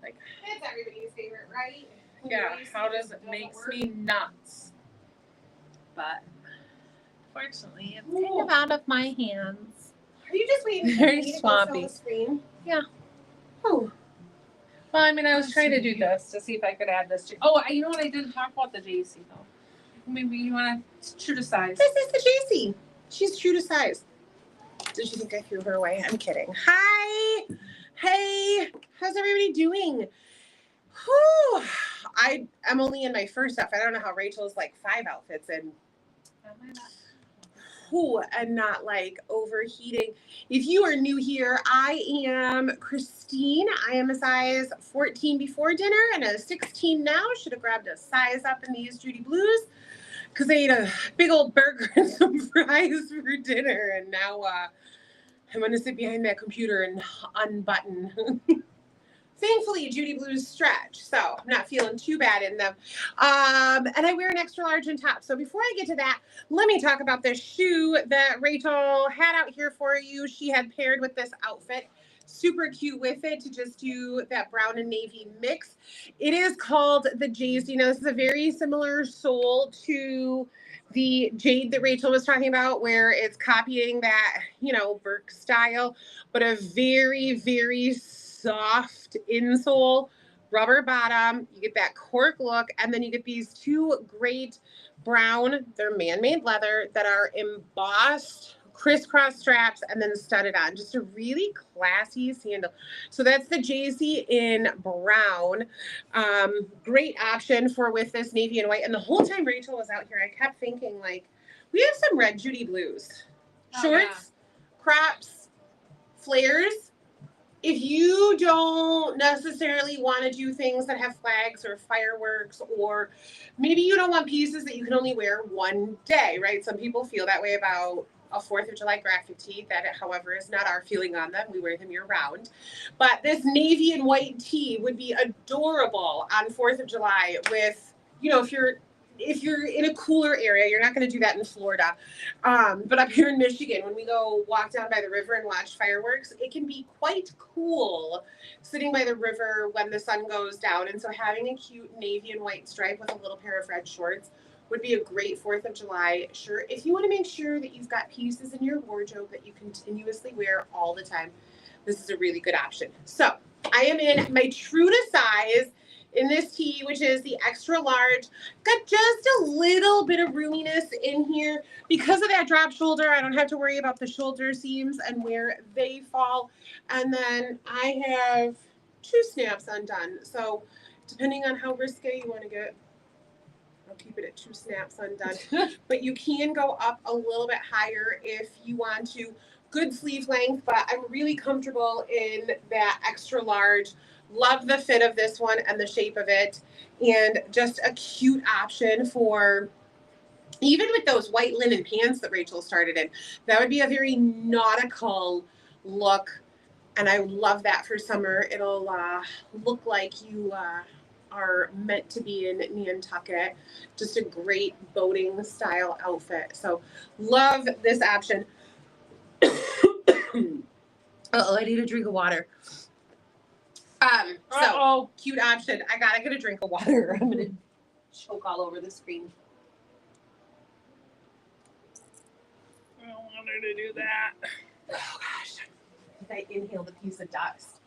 Like, it's everybody's favorite, right? Yeah, how does it makes me nuts. But fortunately, it's kind of out of my hands. Are you just waiting for Very me to swampy. go fill the screen? Yeah. Oh. Well, I mean, I was trying to do this to see if I could add this to. Oh, you know what? I didn't talk about the JC though. Maybe you want to true to size. This is the JC. She's true to size. Did you think I threw her away? I'm kidding. Hi. Hey. How's everybody doing? Whew. I am only in my first outfit. I don't know how Rachel's like 5 outfits in. And not like overheating. If you are new here, I am Christine. I am a size 14 before dinner and a 16 now. Should have grabbed a size up in these Judy Blues because I ate a big old burger and some fries for dinner. And now I'm going to sit behind that computer and unbutton. Thankfully, Judy Blues stretch, so I'm not feeling too bad in them. And I wear an extra large in top. So before I get to that, let me talk about this shoe that Rachel had out here for you. She had paired with this outfit. Super cute with it to just do that brown and navy mix. It is called the Jade. Now, this is a very similar sole to the Jade that Rachel was talking about, where it's copying that, Burke style, but a very, very soft insole, rubber bottom. You get that cork look, and then you get these 2 great brown, they're man-made leather that are embossed crisscross straps and then studded on. Just a really classy sandal. So that's the JC in brown. Great option for with this navy and white. And the whole time Rachel was out here, I kept thinking, like, we have some red Judy Blues. Shorts, crops, flares. If you don't necessarily want to do things that have flags or fireworks, or maybe you don't want pieces that you can only wear one day, right? Some people feel that way about a 4th of July graphic tee. That, however, is not our feeling on them. We wear them year round. But this navy and white tee would be adorable on 4th of July with, if you're in a cooler area. You're not going to do that in Florida. But up here in Michigan, when we go walk down by the river and watch fireworks, it can be quite cool sitting by the river when the sun goes down. And so having a cute navy and white stripe with a little pair of red shorts would be a great 4th of July shirt. If you want to make sure that you've got pieces in your wardrobe that you continuously wear all the time, this is a really good option. So I am in my true to size in this tee, which is the extra large. Got just a little bit of roominess in here. Because of that drop shoulder, I don't have to worry about the shoulder seams and where they fall. And then I have 2 snaps undone. So depending on how risque you want to get, I'll keep it at 2 snaps undone. But you can go up a little bit higher if you want to. Good sleeve length, but I'm really comfortable in that extra large. Love the fit of this one and the shape of it, and just a cute option for even with those white linen pants that Rachel started in. That would be a very nautical look, and I love that for summer. It'll look like you are meant to be in Nantucket. Just a great boating style outfit. So love this option. I need a drink of water. So cute option. I gotta get a drink of water. I'm gonna choke all over the screen. I don't want her to do that. Oh gosh. I inhaled a piece of dust.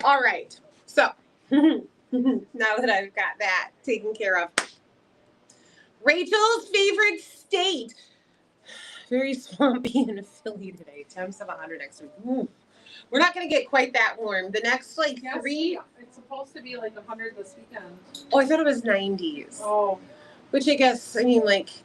All right. So now that I've got that taken care of. Rachel's favorite state. Very swampy in Philly today. Temps of 100 next week. Ooh. We're not going to get quite that warm. The next, 3... It's supposed to be 100 this weekend. Oh, I thought it was 90s. Oh. Which I guess,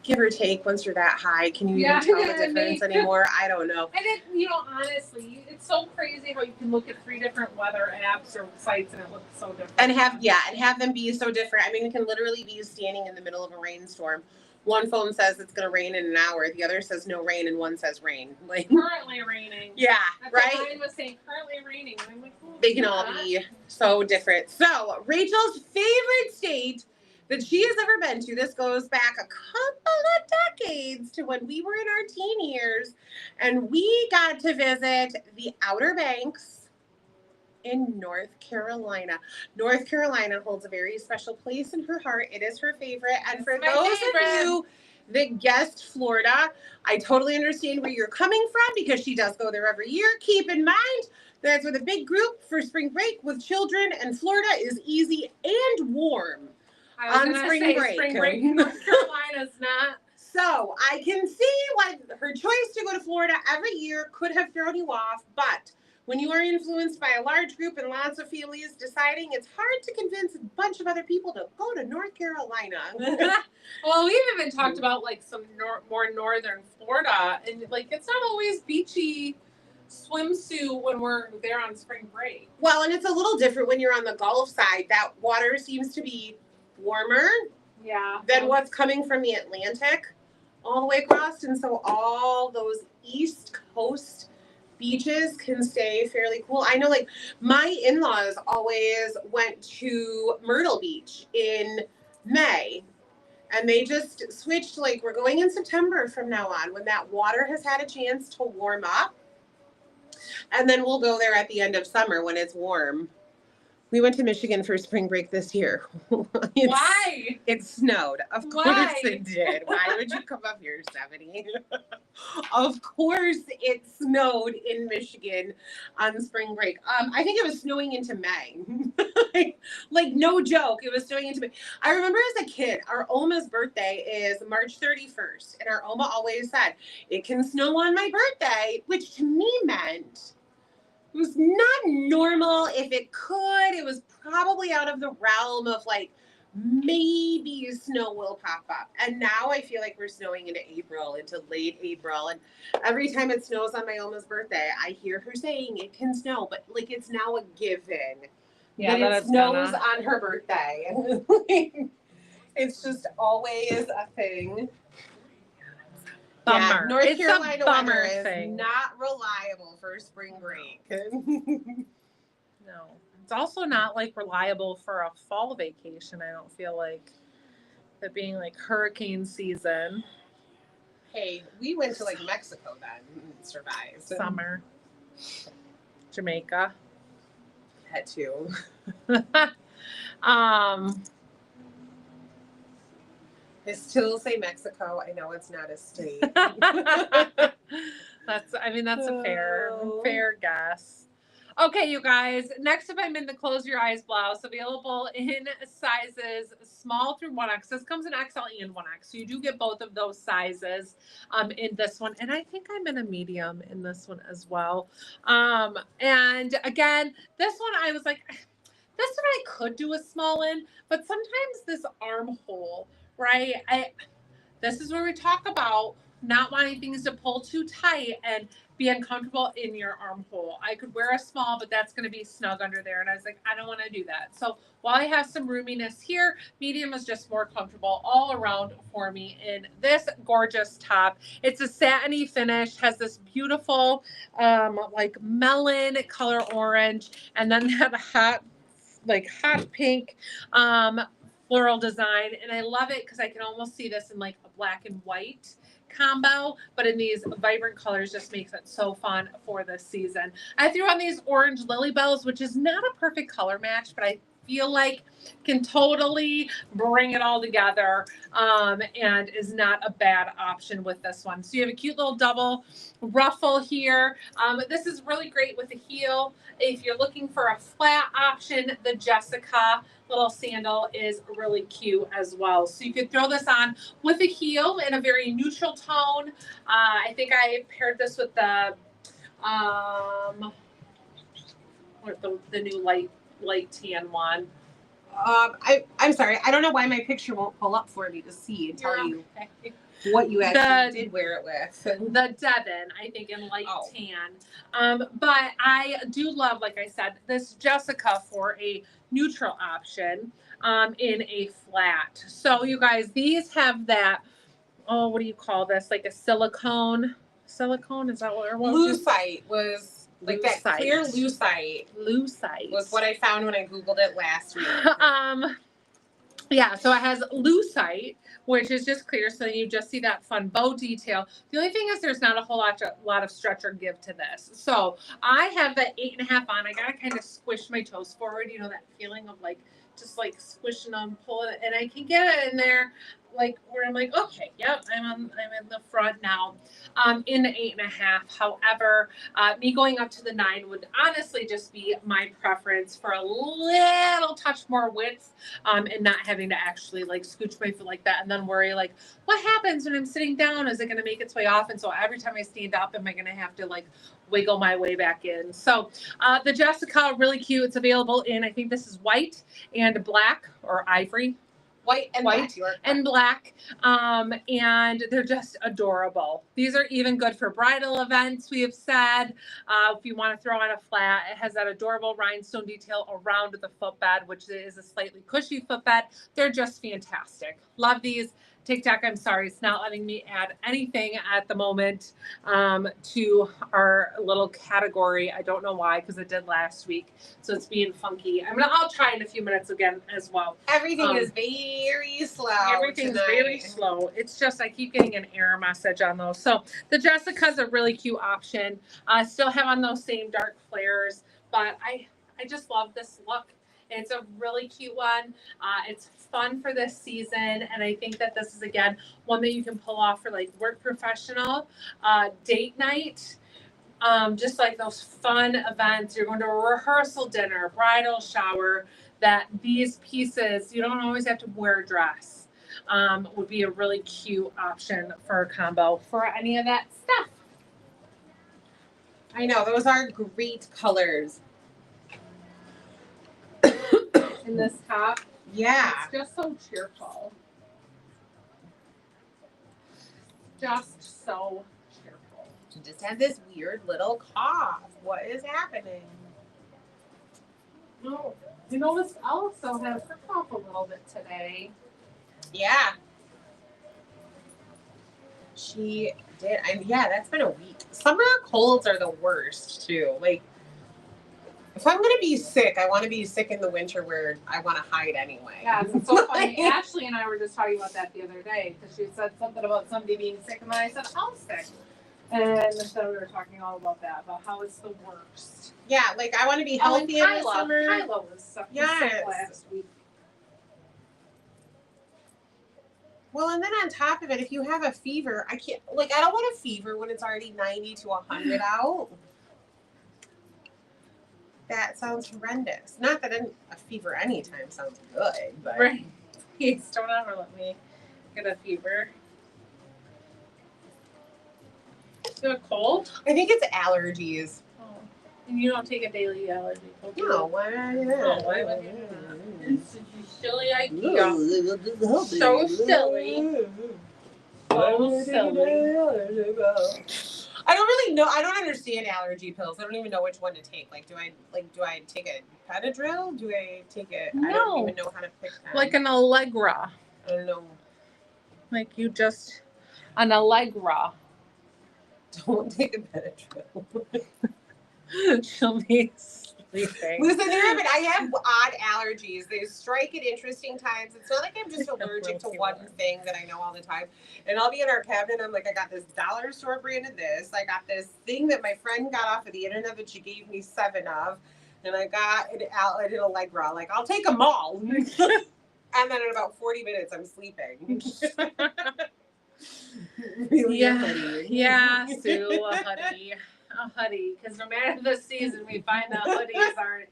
give or take, once you're that high, can you even tell the difference anymore? I don't know. And honestly, it's so crazy how you can look at 3 different weather apps or sites and it looks so different. And have them be so different. We can literally be standing in the middle of a rainstorm. One phone says it's going to rain in an hour. The other says no rain, and one says rain. Currently raining. Yeah, that's right? what mine was saying, currently raining. And I'm like, they can all be so different. So, Rachel's favorite state that she has ever been to, this goes back a couple of decades to when we were in our teen years, and we got to visit the Outer Banks in North Carolina. North Carolina holds a very special place in her heart. It is her favorite. And for those of you that guessed Florida, I totally understand where you're coming from because she does go there every year. Keep in mind, that's with a big group for spring break with children, and Florida is easy and warm on spring break. North Carolina's not So I can see why her choice to go to Florida every year could have thrown you off, but when you are influenced by a large group and lots of families deciding, it's hard to convince a bunch of other people to go to North Carolina. Well, we've even talked about like some more northern Florida, and like it's not always beachy swimsuit when we're there on spring break. Well, and it's a little different when you're on the Gulf side. That water seems to be warmer than what's coming from the Atlantic all the way across, and so all those East Coast beaches can stay fairly cool. I know, like, my in-laws always went to Myrtle Beach in May, and they just switched, like, we're going in September from now on when that water has had a chance to warm up, and then we'll go there at the end of summer when it's warm. We went to Michigan for spring break this year. Why? It snowed. Of course it did. Why would you come up here, Stephanie? Of course it snowed in Michigan on spring break. I think it was snowing into May. like no joke, it was snowing into May. I remember as a kid, our Oma's birthday is March 31st. And our Oma always said, it can snow on my birthday, which to me meant it was not normal. If it could, it was probably out of the realm of like, maybe snow will pop up. And now I feel like we're snowing into April, into late April. And every time it snows on my Oma's birthday, I hear her saying it can snow, but like it's now a given that it snows on her birthday. It's just always a thing. Bummer. Yeah, North It's Carolina a bummer weather is thing. not reliable for spring break. No. It's also not like reliable for a fall vacation. I don't feel like it being like hurricane season. Hey, we went to like Mexico then and survived. Summer. Jamaica. That too. I still say Mexico. I know it's not a state. That's a fair guess. Okay, you guys. Next up, I'm in the Close Your Eyes blouse, available in sizes small through 1X. This comes in XL and 1X, so you do get both of those sizes in this one. And I think I'm in a medium in this one as well. And again, this one I was like, this one I could do a small in, but sometimes this armhole, right? This is where we talk about not wanting things to pull too tight and be uncomfortable in your armhole. I could wear a small, but that's going to be snug under there. And I was like, I don't want to do that. So while I have some roominess here, medium is just more comfortable all around for me in this gorgeous top. It's a satiny finish, has this beautiful like melon color orange, and then that hot pink floral design. And I love it because I can almost see this in like a black and white combo, but in these vibrant colors just makes it so fun for this season. I threw on these orange Lily Bells, which is not a perfect color match, but I feel like can totally bring it all together and is not a bad option with this one. So you have a cute little double ruffle here. This is really great with a heel. If you're looking for a flat option, the Jessica little sandal is really cute as well. So you could throw this on with a heel in a very neutral tone. I think I paired this with the new light tan one. I'm sorry. I don't know why my picture won't pull up for me to see and tell you what you actually did wear it with. The Devon, I think, in light tan. But I do love, like I said, this Jessica for a neutral option in a flat. So you guys, these have that, what do you call this? Like a silicone? Silicone? Is that what it was? Lucite was like that clear lucite. Lucite was what I found when I Googled it last week. Yeah, so it has lucite, which is just clear, so you just see that fun bow detail. The only thing is there's not a whole lot of stretch or give to this. So I have that 8.5 on. I gotta kind of squish my toes forward, you know, that feeling of like just like squishing them, pulling it, and I can get it in there. like where I'm like, okay, yep, I'm in the front now, in the 8.5. However, me going up to the 9 would honestly just be my preference for a little touch more width, and not having to actually like scooch my foot like that and then worry like, what happens when I'm sitting down? Is it going to make its way off? And so every time I stand up, am I going to have to like wiggle my way back in? So the Jessica, really cute. It's available in, I think this is white and black or ivory. White and black. And they're just adorable. These are even good for bridal events, we have said. If you want to throw on a flat, it has that adorable rhinestone detail around the footbed, which is a slightly cushy footbed. They're just fantastic. Love these. TikTok, I'm sorry, it's not letting me add anything at the moment to our little category. I don't know why, because it did last week. So it's being funky. I'll try in a few minutes again as well. Everything is very slow. Everything's very slow. It's just I keep getting an error message on those. So the Jessica's a really cute option. Still have on those same dark flares, but I just love this look. It's a really cute one. It's fun for this season, and I think that this is again one that you can pull off for like work professional, date night. Just like those fun events, you're going to a rehearsal dinner, bridal shower, that these pieces, you don't always have to wear a dress, would be a really cute option for a combo for any of that stuff. I know, those are great colors. In this top. Yeah. It's just so cheerful. Just so cheerful. She just had this weird little cough. What is happening? No, you notice also has her cough a little bit today. Yeah. She did. Yeah, that's been a week. Summer colds are the worst too. Like, if I'm gonna be sick, I want to be sick in the winter where I want to hide anyway. Yeah, it's so funny. Ashley and I were just talking about that the other day because she said something about somebody being sick, and then I said, "I'm sick," and so we were talking all about that, about how it's the worst. Yeah, like I want to be healthy in the summer. Kyla was sick last week. Well, and then on top of it, if you have a fever, I don't want a fever when it's already 90 to 100 out. That sounds horrendous. Not that a fever anytime sounds good, but right. Please don't ever let me get a fever. Is it a cold? I think it's allergies. Oh, and you don't take a daily allergy pill? No, why would I do that? Oh, why would you do that? It's such a silly idea. So silly. So silly. I don't really know. I don't understand allergy pills. I don't even know which one to take. Do I take a Benadryl? Do I take it? No. I don't even know how to pick them. Like an Allegra. I don't know. Like you just an Allegra. Don't take a Benadryl. She'll be sleeping. Listen here, but I have odd allergies. They strike at interesting times. It's not like I'm just allergic to one thing that I know all the time. And I'll be in our cabinet. I'm like, I got this dollar store brand of this. I got this thing that my friend got off of the internet that she gave me 7 of. And I got an Allegra. Like, I'll take them all. And then in about 40 minutes, I'm sleeping. Really, yeah, Sue, a hoodie, because no matter the season, we find that hoodies are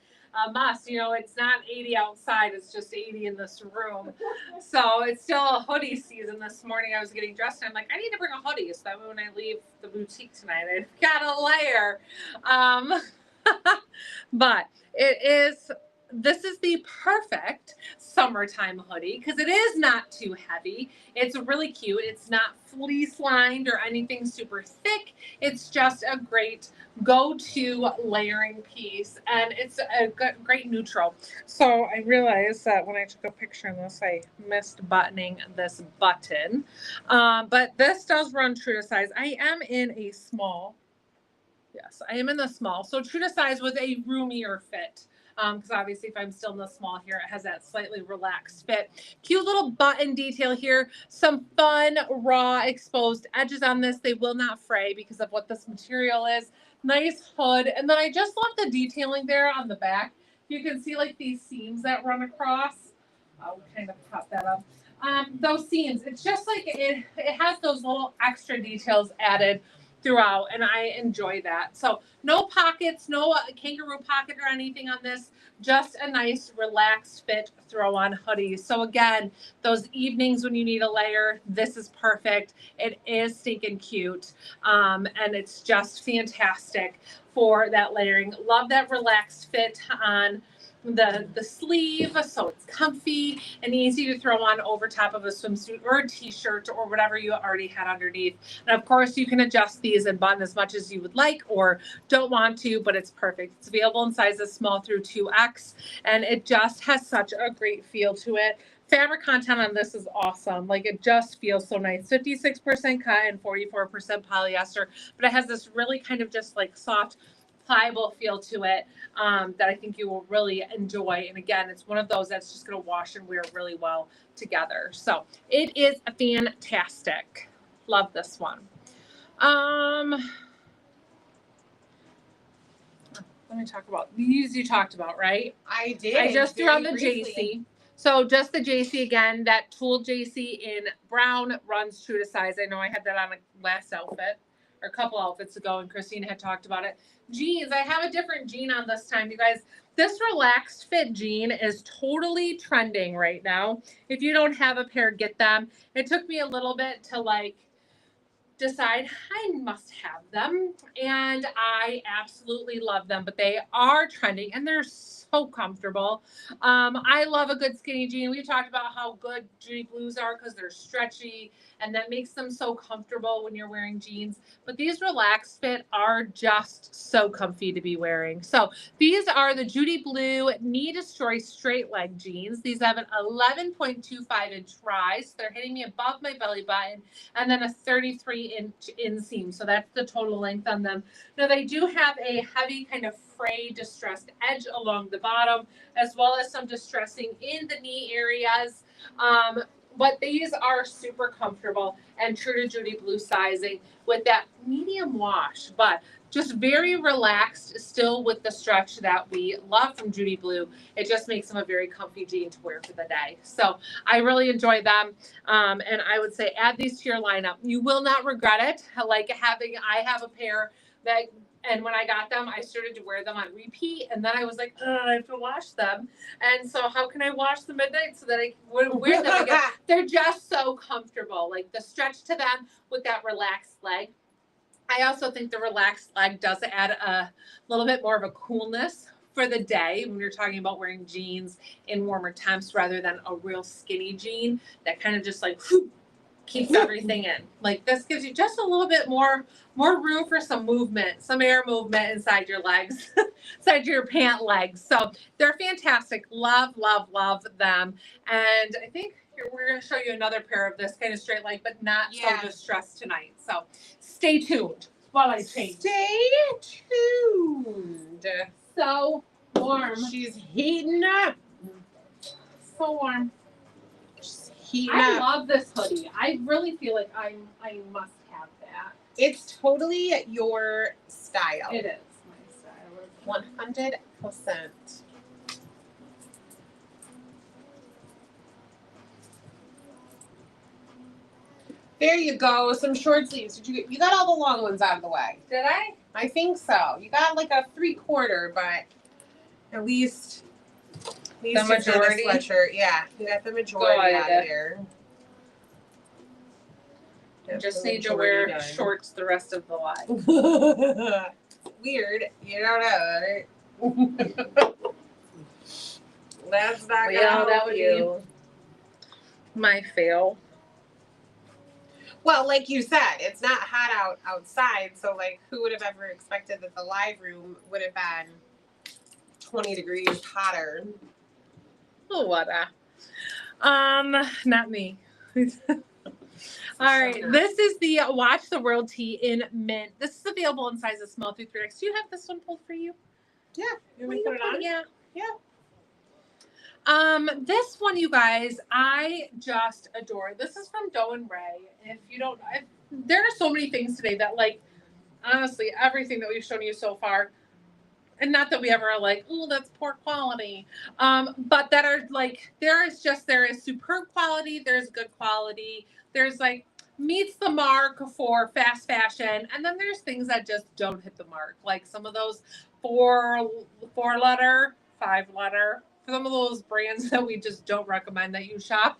a must. You know, it's not 80 outside; it's just 80 in this room. So it's still a hoodie season. This morning, I was getting dressed, and I'm like, I need to bring a hoodie so that way when I leave the boutique tonight, I've got a layer. But it is. This is the perfect summertime hoodie because it is not too heavy. It's really cute. It's not fleece lined or anything super thick. It's just a great go-to layering piece, and it's a great neutral. So I realized that when I took a picture of this, I missed buttoning this button. But this does run true to size. I am in a small. Yes, I am in the small. So true to size with a roomier fit. Because obviously if I'm still in the small here, it has that slightly relaxed fit. Cute little button detail here. Some fun, raw, exposed edges on this. They will not fray because of what this material is. Nice hood. And then I just love the detailing there on the back. You can see like these seams that run across. I'll kind of pop that up. those seams. It's just like it has those little extra details added throughout, and I enjoy that. So no pockets, no kangaroo pocket or anything on this. Just a nice relaxed fit throw on hoodie. So again, those evenings when you need a layer, this is perfect. It is stinking cute, and it's just fantastic for that layering. Love that relaxed fit on the sleeve, so it's comfy and easy to throw on over top of a swimsuit or a t-shirt or whatever you already had underneath. And of course you can adjust these and button as much as you would like or don't want to, but it's perfect. It's available in sizes small through 2X, and it just has such a great feel to it. Fabric content on this is awesome. Like, it just feels so nice. 56% cotton, 44% polyester, but it has this really kind of just like soft, pliable feel to it that I think you will really enjoy. And again, it's one of those that's just going to wash and wear really well together. So it is fantastic. Love this one. Let me talk about these you talked about, right? I did. I just threw on the briefly. JC. So just the JC again, that tool JC in brown runs true to size. I know I had that on a last outfit or a couple outfits ago, and Christina had talked about it. Jeans, I have a different jean on this time, you guys. This relaxed fit jean is totally trending right now. If you don't have a pair, get them. It took me a little bit to like decide I must have them, and I absolutely love them, but they are trending and they're so comfortable. I love a good skinny jean. We talked about how good Judy Blues are because they're stretchy and that makes them so comfortable when you're wearing jeans, but these relaxed fit are just so comfy to be wearing. So these are the Judy Blue Knee Destroy straight leg jeans. These have an 11.25 inch rise. They're hitting me above my belly button, and then a 33-inch inseam. So that's the total length on them. Now they do have a heavy kind of frayed distressed edge along the bottom, as well as some distressing in the knee areas. But these are super comfortable and true to Judy Blue sizing with that medium wash, but just very relaxed still with the stretch that we love from Judy Blue. It just makes them a very comfy jean to wear for the day. So I really enjoy them. And I would say add these to your lineup. You will not regret it. I have a pair that, and when I got them, I started to wear them on repeat. And then I was like, I have to wash them. And so how can I wash them at night so that I would wear them again? They're just so comfortable. Like the stretch to them with that relaxed leg. I also think the relaxed leg does add a little bit more of a coolness for the day when you're talking about wearing jeans in warmer temps rather than a real skinny jean that kind of just like keeps everything in. Like this gives you just a little bit more room for some movement, some air movement inside your legs, inside your pant legs. So they're fantastic. Love, love, love them. And I think we're going to show you another pair of this kind of straight leg, but not so distressed tonight. So stay tuned while I change. Stay tuned. So warm. She's heating up. So warm. She's heating I up. love this hoodie. I really feel like I must have that. It's totally your style. It is my style. 100%. There you go. Some short sleeves. You got all the long ones out of the way. Did I? I think so. You got like a 3/4, but at least the majority. Sweatshirt. Yeah, you got the majority out of there. You just need to wear shorts the rest of the life. Weird. You don't know it. That's not gonna help that would you. be my fail. Well, like you said, it's not hot outside, so like who would have ever expected that the live room would have been 20 degrees hotter? Oh, what not me. All right, this is the Watch the World tee in mint. This is available in sizes small through 3X. Do you have this one pulled for you? Yeah. You want me to put it on? Yeah. Yeah. This one, you guys, I just adore. This is from Doe and Ray. If you don't, there are so many things today that, like, honestly, everything that we've shown you so far, and not that we ever are like, oh, that's poor quality, but that are like, there is superb quality, there's good quality, there's like meets the mark for fast fashion, and then there's things that just don't hit the mark, like some of those four letter, 5 letter, some of those brands that we just don't recommend that you shop.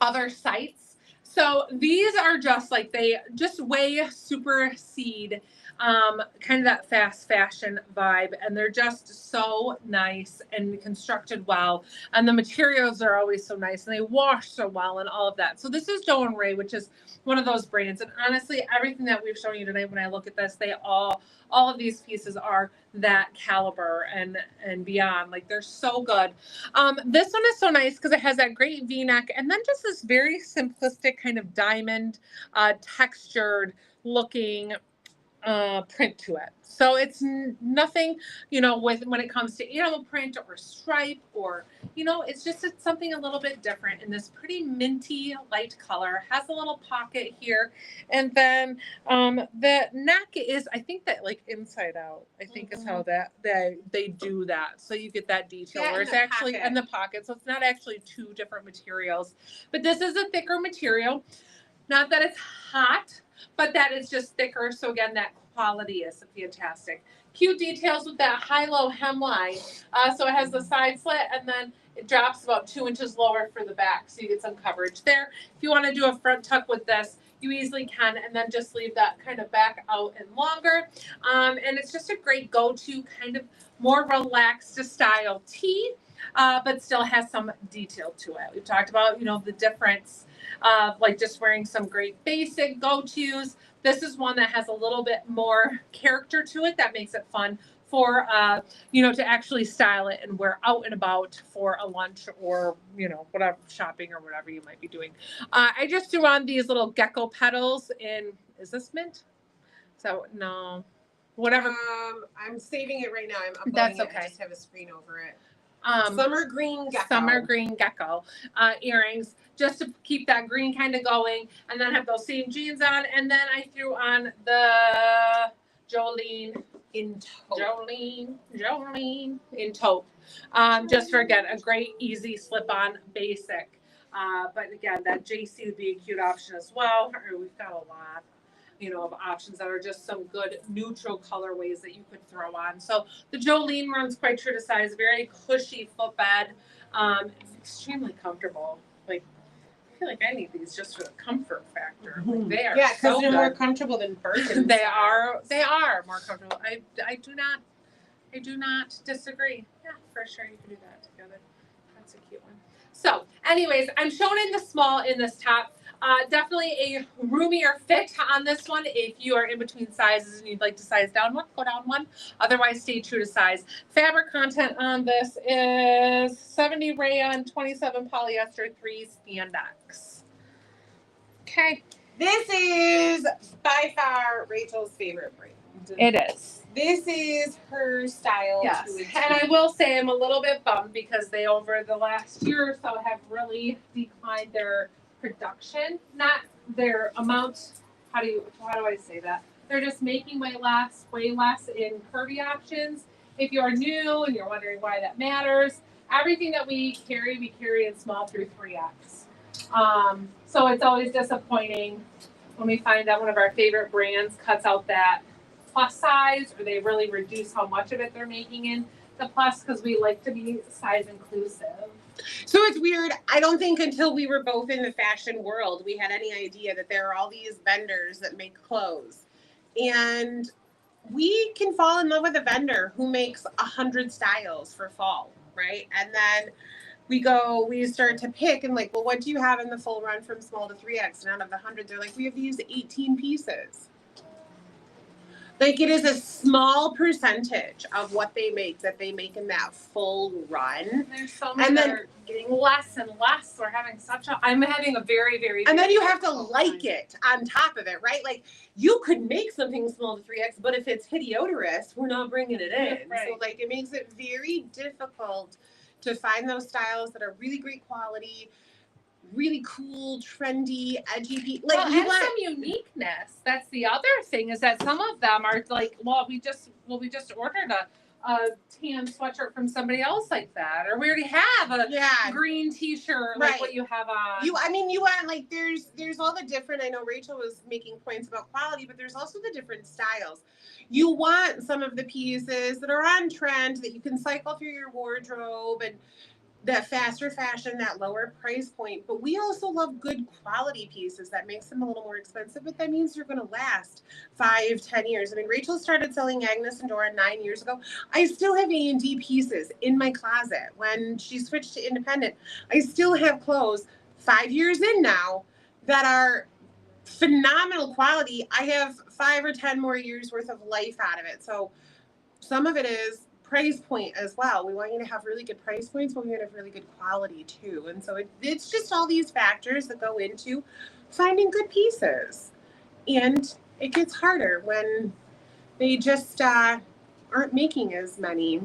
Other sites. So these are just like, they just way supersede kind of that fast fashion vibe, and they're just so nice and constructed well, and the materials are always so nice, and they wash so well, and all of that. So this is Joe and Ray, which is one of those brands, and honestly, everything that we've shown you today, when I look at this, they all of these pieces are that caliber and beyond. Like, they're so good. This one is so nice because it has that great V-neck, and then just this very simplistic kind of diamond textured looking print to it. So it's nothing, with when it comes to animal print or stripe, or it's something a little bit different in this pretty minty light color. Has a little pocket here, and then the neck is, I think, that like inside out, I think is how that they do that, so you get that detail where it's actually in the pocket, so it's not actually two different materials, but this is a thicker material. Not that it's hot, but that it's just thicker. So again, that quality is fantastic. Cute details with that high-low hemline. So it has the side slit, and then it drops about 2 inches lower for the back, so you get some coverage there. If you want to do a front tuck with this, you easily can, and then just leave that kind of back out and longer. And it's just a great go-to kind of more relaxed style tee, but still has some detail to it. We've talked about, the difference of like just wearing some great basic go-tos. This is one that has a little bit more character to it that makes it fun for to actually style it and wear out and about for a lunch, or whatever, shopping or whatever you might be doing. I just threw on these little gecko petals in, is this mint? So no, whatever. I'm saving it right now. I'm uploading That's it. okay. I just have a screen over it. Summer green gecko earrings, just to keep that green kind of going, and then have those same jeans on, and then I threw on the Jolene in taupe, just for, again, a great easy slip-on basic, but again, that JC would be a cute option as well. We've got a lot of options that are just some good neutral colorways that you could throw on. So the Jolene runs quite true to size, very cushy footbed, extremely comfortable. Like, I feel like I need these just for the comfort factor. Like, they are because they're more comfortable than Birkenstocks. They are more comfortable. I do not disagree. Yeah, for sure you can do that together. That's a cute one. So anyways, I'm showing in the small in this top. Definitely a roomier fit on this one. If you are in between sizes and you'd like to size down one, go down one. Otherwise, stay true to size. Fabric content on this is 70 rayon, 27 polyester, 3 spandex. Okay. This is by far Rachel's favorite brand. It is. This is her style. Yes. And I will say I'm a little bit bummed because they, over the last year or so, have really declined their production, not their amount. How do I say that? They're just making way less in curvy options. If you're new and you're wondering why that matters, everything that we carry in small through 3X. So it's always disappointing when we find that one of our favorite brands cuts out that plus size, or they really reduce how much of it they're making in the plus, because we like to be size inclusive. So it's weird. I don't think until we were both in the fashion world, we had any idea that there are all these vendors that make clothes. And we can fall in love with a vendor who makes 100 styles for fall, right? And then we start to pick and like, well, what do you have in the full run from small to 3X? And out of the 100, they're like, we have these 18 pieces. Like, it is a small percentage of what they make that they make in that full run. There's so many that are getting less and less. I'm having a very, very. And then you have to like it on top of it, right? Like, you could make something small to 3X, but if it's hideoterous, we're not bringing it in. Right. So, like, it makes it very difficult to find those styles that are really great quality. really cool, trendy, edgy people. Well, Like you and want some uniqueness. That's the other thing, is that some of them are like, we just ordered a tan sweatshirt from somebody else like that, or we already have a green T-shirt like what you have on. You want, like, there's all the different. I know Rachel was making points about quality, but there's also the different styles. You want some of the pieces that are on trend that you can cycle through your wardrobe, and that faster fashion, that lower price point. But we also love good quality pieces. That makes them a little more expensive, but that means they're going to last 5-10 years. I mean, Rachel started selling Agnes and Dora 9 years ago. I still have A&D pieces in my closet. When she switched to independent, I still have clothes 5 years in now that are phenomenal quality. I have 5 or 10 more years worth of life out of it. So some of it is price point as well. We want you to have really good price points, but we want to have really good quality too. And so it's just all these factors that go into finding good pieces. And it gets harder when they just aren't making as many.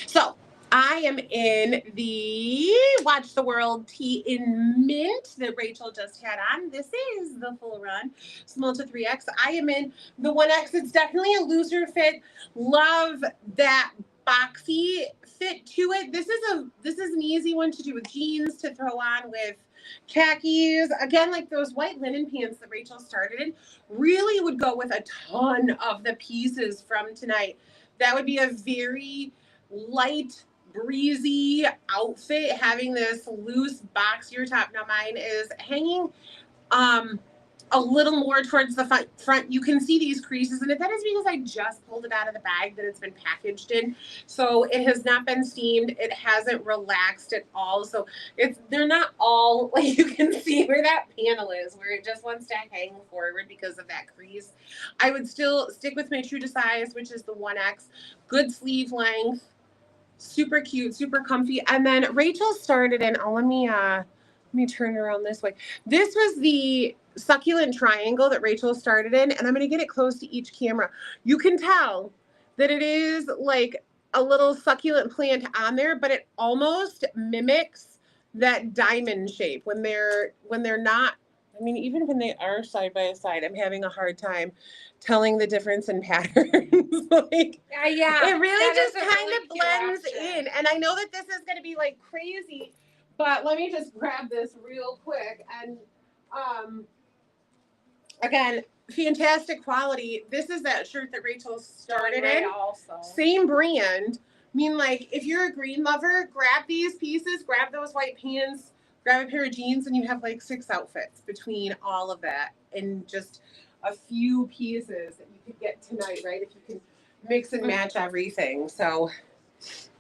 So I am in the Watch the World Tee in Mint that Rachel just had on. This is the full run, small to 3X. I am in the 1X. It's definitely a looser fit. Love that boxy fit to it. This is an easy one to do with jeans, to throw on with khakis. Again, like those white linen pants that Rachel started in really would go with a ton of the pieces from tonight. That would be a very light, breezy outfit, having this loose boxier top. Now mine is hanging a little more towards the front. You can see these creases in it. That is because I just pulled it out of the bag that it's been packaged in. So it has not been steamed. It hasn't relaxed at all. So they're not all, like, you can see where that panel is, where it just wants to hang forward because of that crease. I would still stick with my true to size, which is the 1X. Good sleeve length. Super cute, super comfy. And then Rachel started in, let me turn it around this way. This was the succulent triangle that Rachel started in, and I'm going to get it close to each camera. You can tell that it is like a little succulent plant on there, but it almost mimics that diamond shape when they're not. I mean, even when they are side by side, I'm having a hard time telling the difference in patterns. Like, it really just kind of blends in. And I know that this is going to be like crazy, but let me just grab this real quick. And again, fantastic quality. This is that shirt that Rachel started in. Also. Same brand. I mean, like, if you're a green lover, grab these pieces, grab those white pants, grab a pair of jeans, and you have like 6 outfits between all of that, and just a few pieces that you could get tonight, right? If you can mix and match everything. So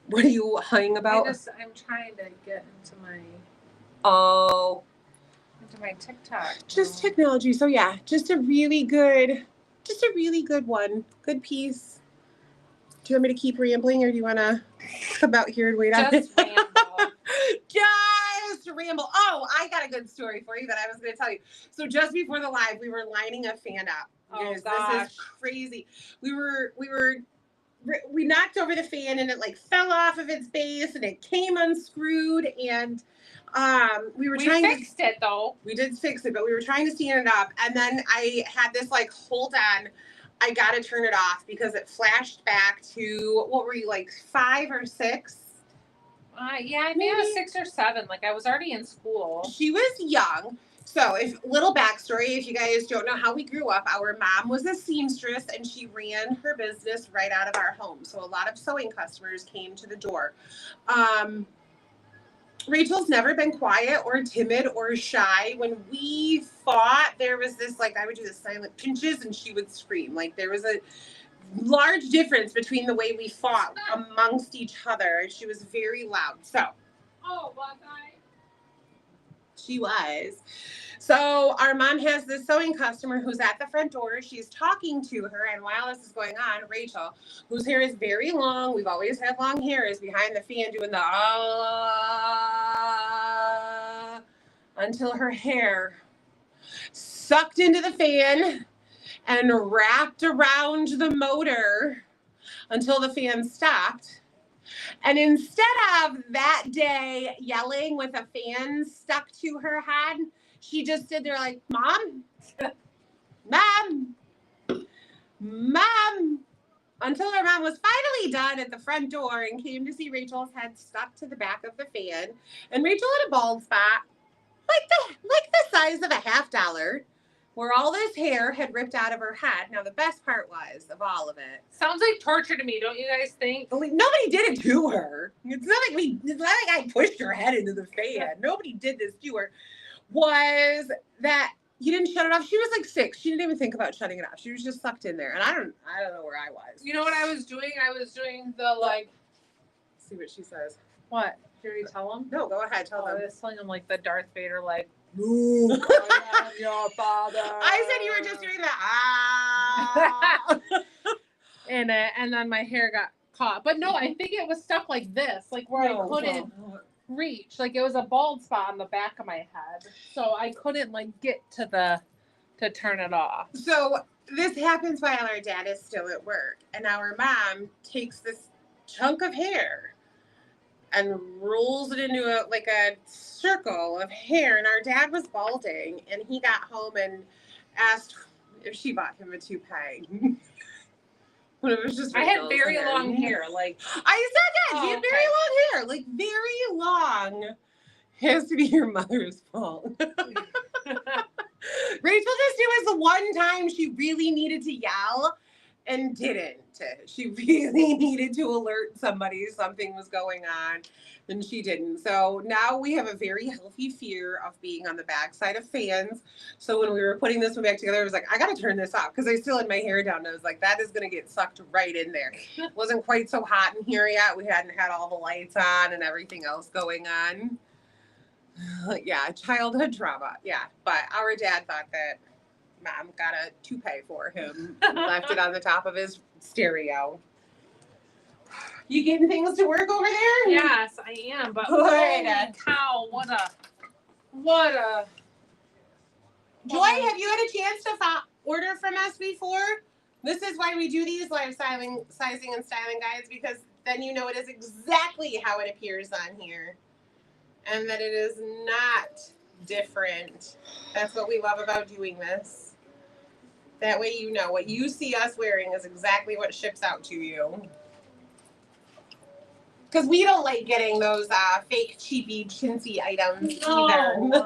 what are you humming about? I'm trying to get into my TikTok. Just technology. So yeah, just a really good one. Good piece. Do you want me to keep rambling, or do you want to come out here and wait on it? Just ramble. Just ramble. Oh, I got a good story for you that I was going to tell you. So just before the live, we were lining a fan up. Oh, This gosh. is crazy. We knocked over the fan, and it like fell off of its base, and it came unscrewed, and we fixed it though. We did fix it, but we were trying to stand it up, and then I had this like, hold on, I gotta turn it off because it flashed back to, what were you, like 5 or 6? Yeah, I think I was 6 or 7. Like, I was already in school. She was young. So, little backstory, if you guys don't know how we grew up, our mom was a seamstress, and she ran her business right out of our home. So a lot of sewing customers came to the door. Rachel's never been quiet or timid or shy. When we fought, there was this, like, I would do the silent pinches and she would scream. Like, there was a large difference between the way we fought amongst each other. She was very loud. So, she was. So our mom has this sewing customer who's at the front door. She's talking to her, and while this is going on, Rachel, whose hair is very long, we've always had long hair, is behind the fan doing the until her hair sucked into the fan and wrapped around the motor until the fan stopped. And instead of that day yelling with a fan stuck to her head, she just stood there like, Mom, Mom, Mom, until her mom was finally done at the front door and came to see Rachel's head stuck to the back of the fan. And Rachel had a bald spot, like the size of $50, where all this hair had ripped out of her head. Now, the best part was, of all of it, Sounds like torture to me, don't you guys think? nobody did it to her. It's not like I pushed her head into the fan. Nobody did this to her. Was that you didn't shut it off? She was like 6. She didn't even think about shutting it off. She was just sucked in there. And I don't know where I was. You know what I was doing? I was doing the like. Let's see what she says. What? Did you tell him? No, go ahead. Tell I them. was telling him like the Darth Vader like. Luke, I am your father. I said you were just doing that. And then my hair got caught. But no, I think it was stuff like this, like where I couldn't reach. Like it was a bald spot on the back of my head, so I couldn't like get to turn it off. So this happens while our dad is still at work, and our mom takes this chunk of hair and rolls it into a circle of hair. And our dad was balding, and he got home and asked if she bought him a toupee. When it was just I had Rachel's very hair. long hair, like I said that. She Oh, had very long hair, like very long. It has to be your mother's fault. Rachel just, it was the one time she really needed to yell and didn't. She really needed to alert somebody something was going on, and she didn't. So now we have a very healthy fear of being on the backside of fans. So when we were putting this one back together, I was like, I got to turn this off because I still had my hair down. And I was like, that is going to get sucked right in there. It wasn't quite so hot in here yet. We hadn't had all the lights on and everything else going on. Yeah, childhood trauma. Yeah, but our dad thought that Mom got a toupee for him, left it on the top of his stereo. You getting things to work over there? yes, I am. But Good. holy cow, what a. Joy, have you had a chance to order from us before? This is why we do these live sizing and styling guides, because then you know it is exactly how it appears on here. And that it is not different. That's what we love about doing this. That way you know what you see us wearing is exactly what ships out to you. Because we don't like getting those fake, cheapy, chintzy items either.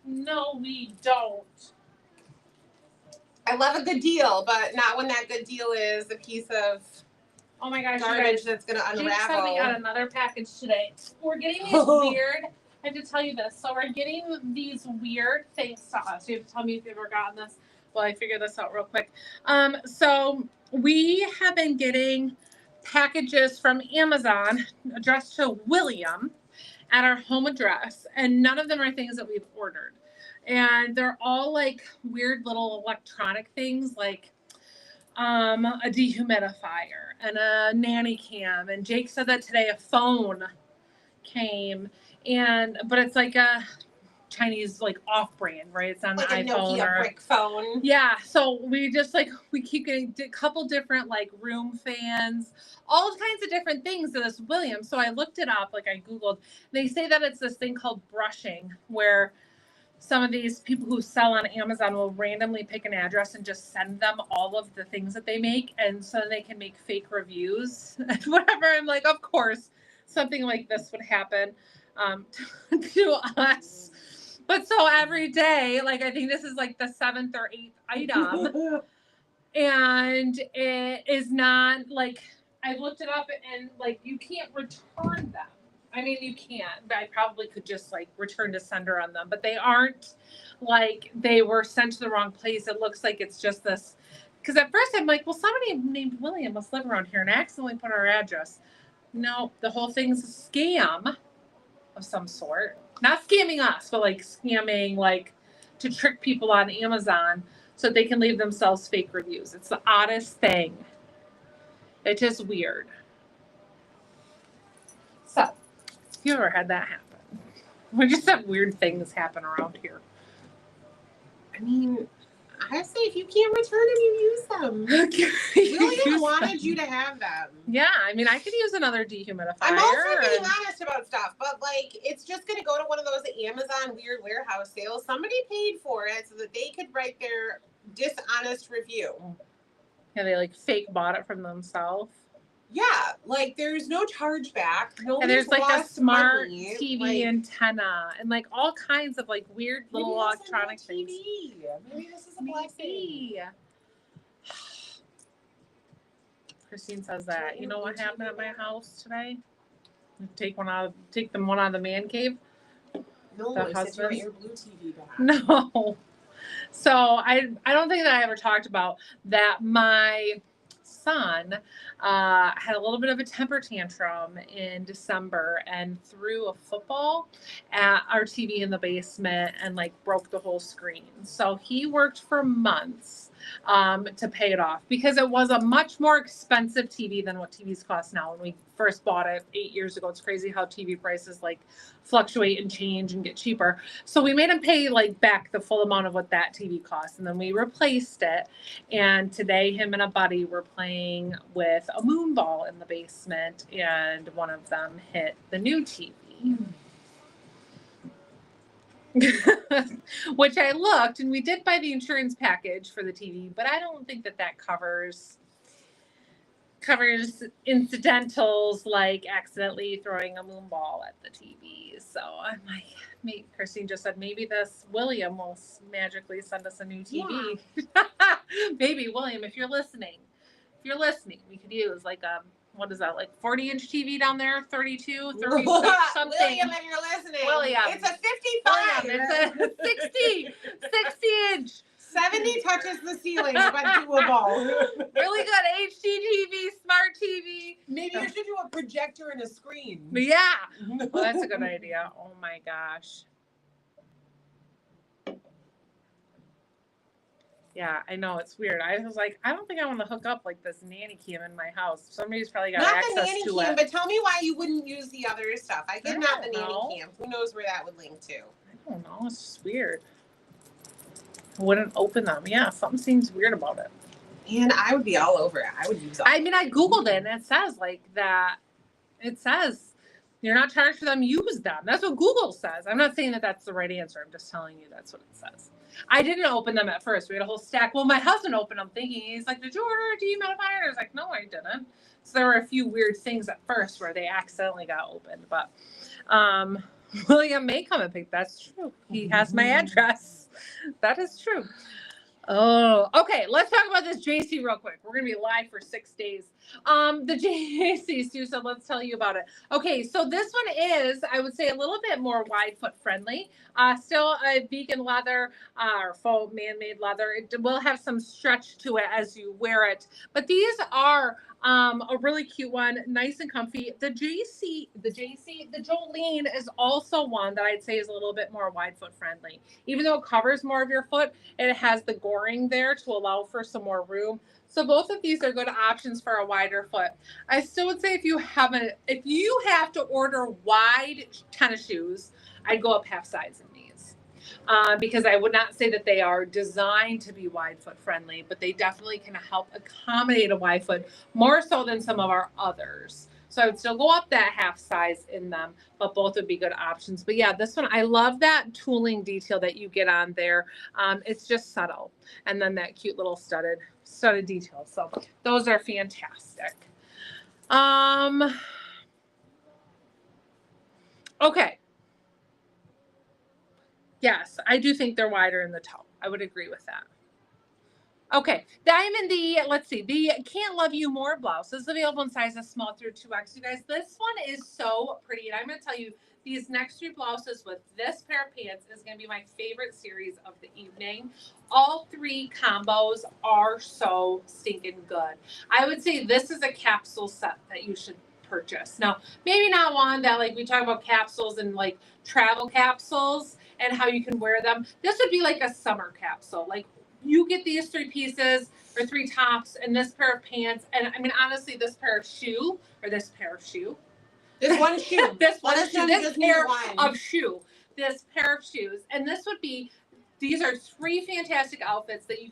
No, we don't. I love a good deal, but not when that good deal is a piece of Oh my gosh, you garbage guys. that's going to Jake sent me unravel. out another package today. We're getting these weird. I have to tell you this. So we're getting these weird things to us. You have to tell me if you've ever gotten this. Well, I figured this out real quick. So we have been getting packages from Amazon addressed to William at our home address, and none of them are things that we've ordered. And they're all like weird little electronic things, like a dehumidifier and a nanny cam. And Jake said that today a phone came, but it's like a Chinese like off-brand, right? It's on Like the a iPhone Nokia or brick phone. yeah. So we just we keep getting a couple different like room fans, all kinds of different things to this William. So I looked it up, like I Googled. They say that it's this thing called brushing, where some of these people who sell on Amazon will randomly pick an address and just send them all of the things that they make, and so they can make fake reviews and whatever. I'm like, of course, something like this would happen to us. But so every day, like I think this is like the 7th or 8th item, and it is not like I looked it up and like you can't return them. I mean, you can, but I probably could just like return to sender on them, but they aren't like they were sent to the wrong place. It looks like it's just this. Because at first I'm like, well, somebody named William must live around here, and I accidentally put our address. No, the whole thing's a scam of some sort. Not scamming us, but like scamming, like to trick people on Amazon so they can leave themselves fake reviews. It's the oddest thing. It's just weird. So, you ever had that happen? We just have weird things happen around here. I mean, I say if you can't return them, you use them. William wanted you to have them. Yeah, I mean, I could use another dehumidifier. I'm also being honest about stuff, but like, it's just going to go to one of those Amazon weird warehouse sales. Somebody paid for it so that they could write their dishonest review. Yeah, they like fake bought it from themselves. Yeah, like there's no chargeback. And there's like a smart TV antenna and like all kinds of like weird little electronic things. Maybe this is a blessing. Christine says that. You know what happened at my house today? Take them out of the man cave. No, the I said you want your blue TV back. No. So I don't think that I ever talked about that. My son had a little bit of a temper tantrum in December and threw a football at our TV in the basement and like broke the whole screen. So he worked for months to pay it off because it was a much more expensive TV than what TVs cost now. When we first bought it 8 years ago, it's crazy how TV prices like fluctuate and change and get cheaper. So we made him pay like back the full amount of what that TV cost, and then we replaced it. And today him and a buddy were playing with a moon ball in the basement, and one of them hit the new TV. Which I looked, and we did buy the insurance package for the TV, but I don't think that covers incidentals like accidentally throwing a moon ball at the TV. So I'm like, Christine just said maybe this William will magically send us a new TV. Yeah. Maybe William, if you're listening, we could use like what is that, like 40-inch TV down there, 32, 36, something. William, if you're listening, William, it's a 55. William, it's a 60 inch. 70 touches the ceiling, but doable. Really good HD TV, smart TV. Maybe you should do a projector and a screen. Yeah. Well, that's a good idea. Oh my gosh. Yeah, I know, it's weird. I was like, I don't think I want to hook up like this nanny cam in my house. Somebody's probably got not access the nanny to cam, it. But tell me why you wouldn't use the other stuff. I get not the nanny know. cam. Who knows where that would link to? I don't know. It's just weird. I wouldn't open them. Yeah, something seems weird about it. And I would be all over it. I would use it. I mean, I Googled it and it says like that. It says you're not charged for them. Use them. That's what Google says. I'm not saying that that's the right answer. I'm just telling you that's what it says. I didn't open them at first. We had a whole stack. Well, my husband opened them thinking, he's like, did you order a dehumidifier? I was like, no, I didn't. So there were a few weird things at first where they accidentally got opened. But William may come and pick. That's true. He has my address. That is true. Oh, okay. Let's talk about this JC real quick. We're going to be live for 6 days. The JC, Sue said, let's tell you about it. Okay, so this one is, I would say, a little bit more wide foot friendly. Still a vegan leather or faux man-made leather. It will have some stretch to it as you wear it. But these are a really cute one, nice and comfy. The Jolene is also one that I'd say is a little bit more wide foot friendly. Even though it covers more of your foot, it has the goring there to allow for some more room. So both of these are good options for a wider foot. I still would say if you have to order wide tennis shoes, I'd go up half size in these. Because I would not say that they are designed to be wide foot friendly, but they definitely can help accommodate a wide foot more so than some of our others. So I would still go up that half size in them, but both would be good options. But yeah, this one, I love that tooling detail that you get on there. It's just subtle. And then that cute little studded detail. So those are fantastic. Okay. Yes, I do think they're wider in the toe. I would agree with that. Okay, I'm in the, let's see, the Can't Love You More blouse is available in sizes small through 2X. You guys, this one is so pretty. And I'm going to tell you, these next 3 blouses with this pair of pants is going to be my favorite series of the evening. All 3 combos are so stinking good. I would say this is a capsule set that you should purchase. Now, maybe not one that, like, we talk about capsules and like travel capsules and how you can wear them. This would be like a summer capsule. Like, you get these 3 pieces or 3 tops and this pair of pants. And I mean, honestly, this pair of shoe. This one shoe. This pair of shoe. And this would be these are 3 fantastic outfits that you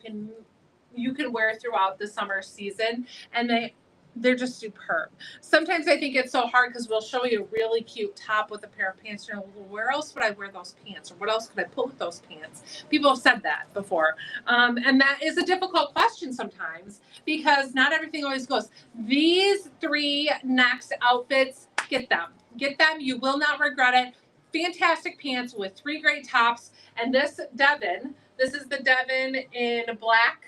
can wear throughout the summer season, and they're just superb. Sometimes I think it's so hard because we'll show you a really cute top with a pair of pants. You're like, well, where else would I wear those pants? Or what else could I put with those pants? People have said that before. And that is a difficult question sometimes because not everything always goes. These 3 next outfits, get them. Get them. You will not regret it. Fantastic pants with 3 great tops. And this is the Devon in black.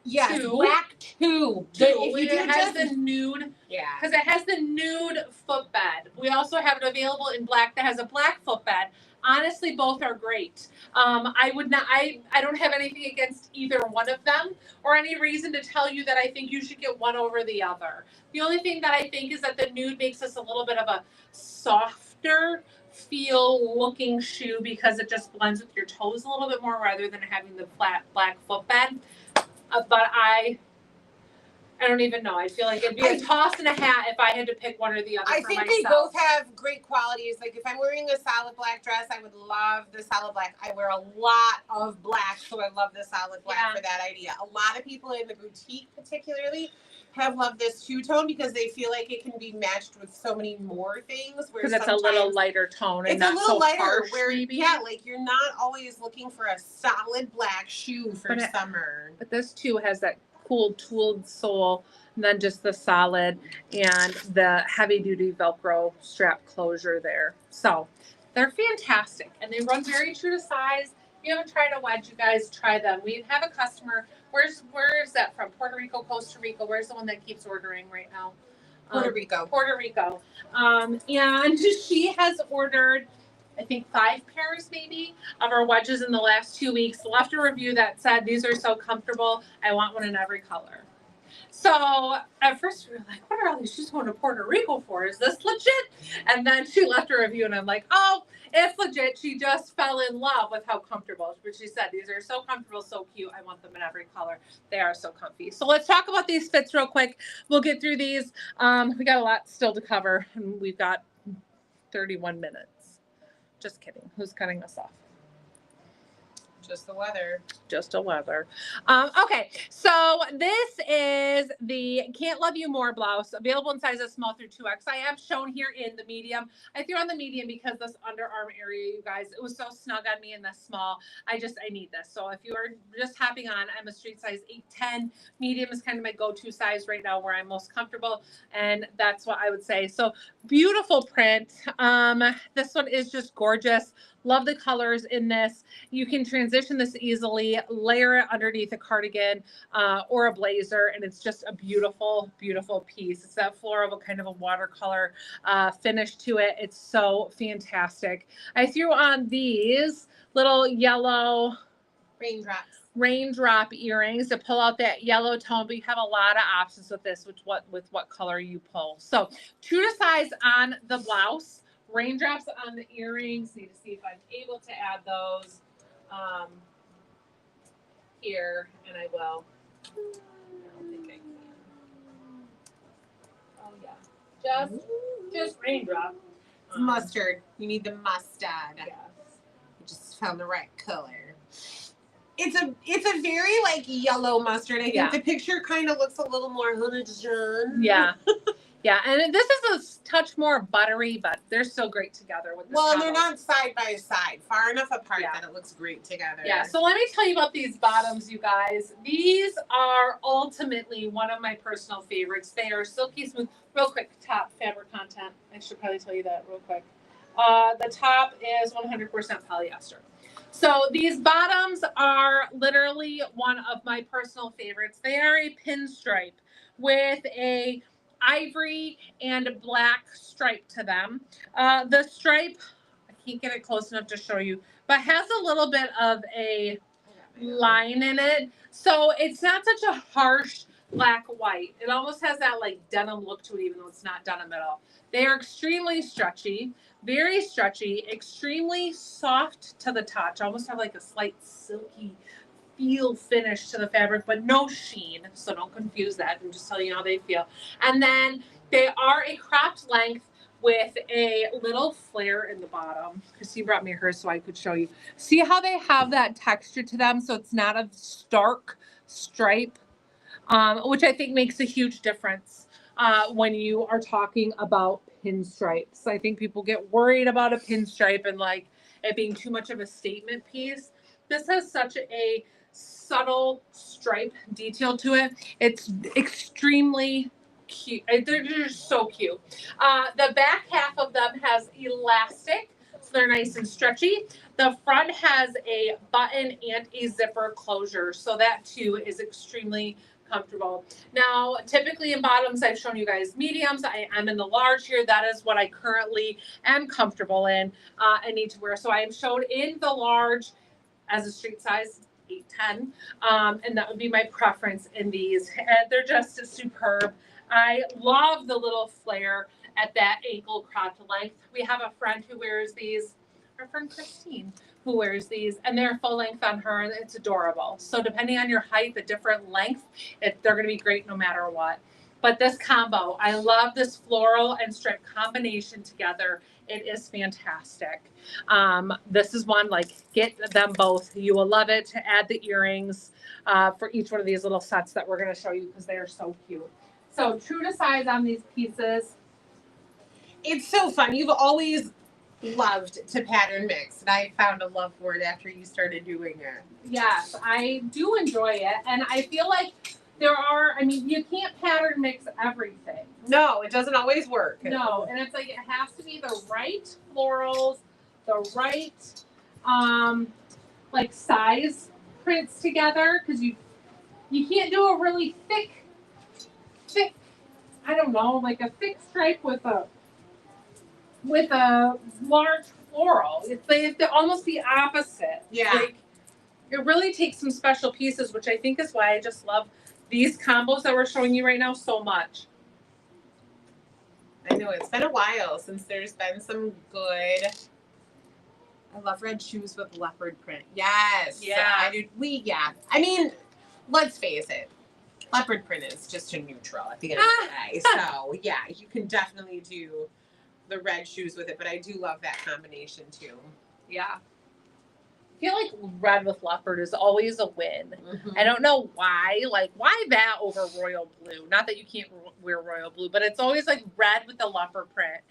Yes, 2. black 2. It has the nude. Yeah. Because it has the nude footbed. We also have it available in black that has a black footbed. Honestly, both are great. I don't have anything against either one of them or any reason to tell you that I think you should get one over the other. The only thing that I think is that the nude makes us a little bit of a softer feel looking shoe because it just blends with your toes a little bit more rather than having the flat black footbed. But I don't even know. I feel like it'd be a toss and a hat if I had to pick one or the other for myself. I think they both have great qualities. Like if I'm wearing a solid black dress, I would love the solid black. I wear a lot of black, so I love the solid black for that idea. A lot of people in the boutique particularly have loved this two-tone because they feel like it can be matched with so many more things. Because it's a little lighter tone and not so harsh, maybe. Yeah, like you're not always looking for a solid black shoe for summer. But this too has that cool tooled sole and then just the solid and the heavy duty Velcro strap closure there. So they're fantastic and they run very true to size. If you haven't tried a wedge, you guys try them. We have a customer. Where is that from? Puerto Rico, Costa Rica. Where's the one that keeps ordering right now? Puerto Rico. Puerto Rico. And she has ordered, I think 5 pairs maybe of our wedges in the last 2 weeks. Left a review that said, these are so comfortable. I want one in every color. So at first we were like, what are all these shoes going to Puerto Rico for? Is this legit? And then she left a review and I'm like, oh, it's legit. She just fell in love with how comfortable. But she said, these are so comfortable, so cute. I want them in every color. They are so comfy. So let's talk about these fits real quick. We'll get through these. We got a lot still to cover and we've got 31 minutes. Just kidding. Who's cutting us off? Just the weather. Just a weather. Okay, so this is the Can't Love You More blouse, available in sizes small through 2X. I am shown here in the medium. I threw on the medium because this underarm area, you guys, it was so snug on me in this small. I need this. So if you are just hopping on, I'm a street size 8'10". Medium is kind of my go-to size right now where I'm most comfortable, and that's what I would say. So beautiful print. This one is just gorgeous. Love the colors in this. You can transition this easily, layer it underneath a cardigan or a blazer, and it's just a beautiful, beautiful piece. It's that floral kind of a watercolor finish to it. It's so fantastic. I threw on these little yellow raindrop earrings to pull out that yellow tone, but you have a lot of options with this, with what color you pull. So true to size on the blouse. Raindrops on the earrings. Need to see if I'm able to add those here, and I will. I don't think I can. Oh yeah, just raindrop. Mustard. You need the mustard. Yes. You just found the right color. It's a very like yellow mustard. I think the picture kind of looks a little more John. Yeah. Yeah, and this is a touch more buttery, but they're still great together with this. Well, and they're not side by side, far enough apart that it looks great together. Yeah, so let me tell you about these bottoms, you guys. These are ultimately one of my personal favorites. They are silky smooth. Real quick, top fabric content. I should probably tell you that real quick. The top is 100% polyester. So these bottoms are literally one of my personal favorites. They are a pinstripe with a ivory and black stripe to them. The stripe, I can't get it close enough to show you, but has a little bit of a line in it. So it's not such a harsh black white. It almost has that like denim look to it, even though it's not denim at all. They are extremely stretchy, very stretchy, extremely soft to the touch. Almost have like a slight silky feel finish to the fabric, but no sheen, so don't confuse that. I'm just telling you how they feel. And then they are a cropped length with a little flare in the bottom. Christine brought me hers so I could show you. See how they have that texture to them, so it's not a stark stripe, which I think makes a huge difference when you are talking about pinstripes. I think people get worried about a pinstripe and like it being too much of a statement piece. This has such a subtle stripe detail to it. It's extremely cute. They're just so cute. The back half of them has elastic, so they're nice and stretchy. The front has a button and a zipper closure, so that too is extremely comfortable. Now, typically in bottoms, I've shown you guys mediums. I'm in the large here. That is what I currently am comfortable in and need to wear. So I am shown in the large as a street size 8'10", and that would be my preference in these. And they're just superb. I love the little flare at that ankle crotch length. We have a friend who wears these, our friend Christine, who wears these, and they're full length on her, and it's adorable. So depending on your height, the different length, they're going to be great no matter what. But this combo, I love this floral and strip combination together. It is fantastic. This is one, like, get them both. You will love it. To add the earrings for each one of these little sets that we're going to show you because they are so cute. So true to size on these pieces. It's so fun. You've always loved to pattern mix, and I found a love for it after you started doing it. Yes, I do enjoy it, and I feel like there are, I mean, you can't pattern mix everything. No, it doesn't always work. No, and it's like it has to be the right florals, the right like size prints together, because you can't do a really thick, I don't know, like a thick stripe with a large floral. It's almost the opposite. Yeah. Like, it really takes some special pieces, which I think is why I just love these combos that we're showing you right now so much. I know it's been a while since there's been some good. I love red shoes with leopard print. Yes. Yeah. I do. I mean, let's face it. Leopard print is just a neutral at the end of the day. So yeah, you can definitely do the red shoes with it, but I do love that combination too. Yeah. I feel like red with leopard is always a win. Mm-hmm. I don't know why. Like, why that over royal blue? Not that you can't wear royal blue, but it's always like red with the leopard print.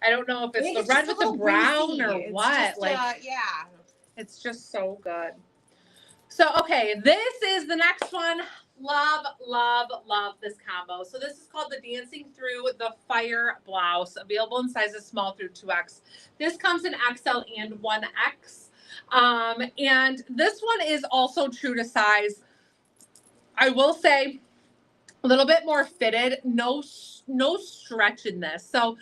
I don't know if it's the red with the brown breezy. or It's what. just, like, yeah. it's just so good. So, okay, this is the next one. Love, love, love this combo. So this is called the Dancing Through the Fire blouse, available in sizes small through 2X. This comes in XL and 1X. And this one is also true to size. I will say a little bit more fitted, no stretch in this. So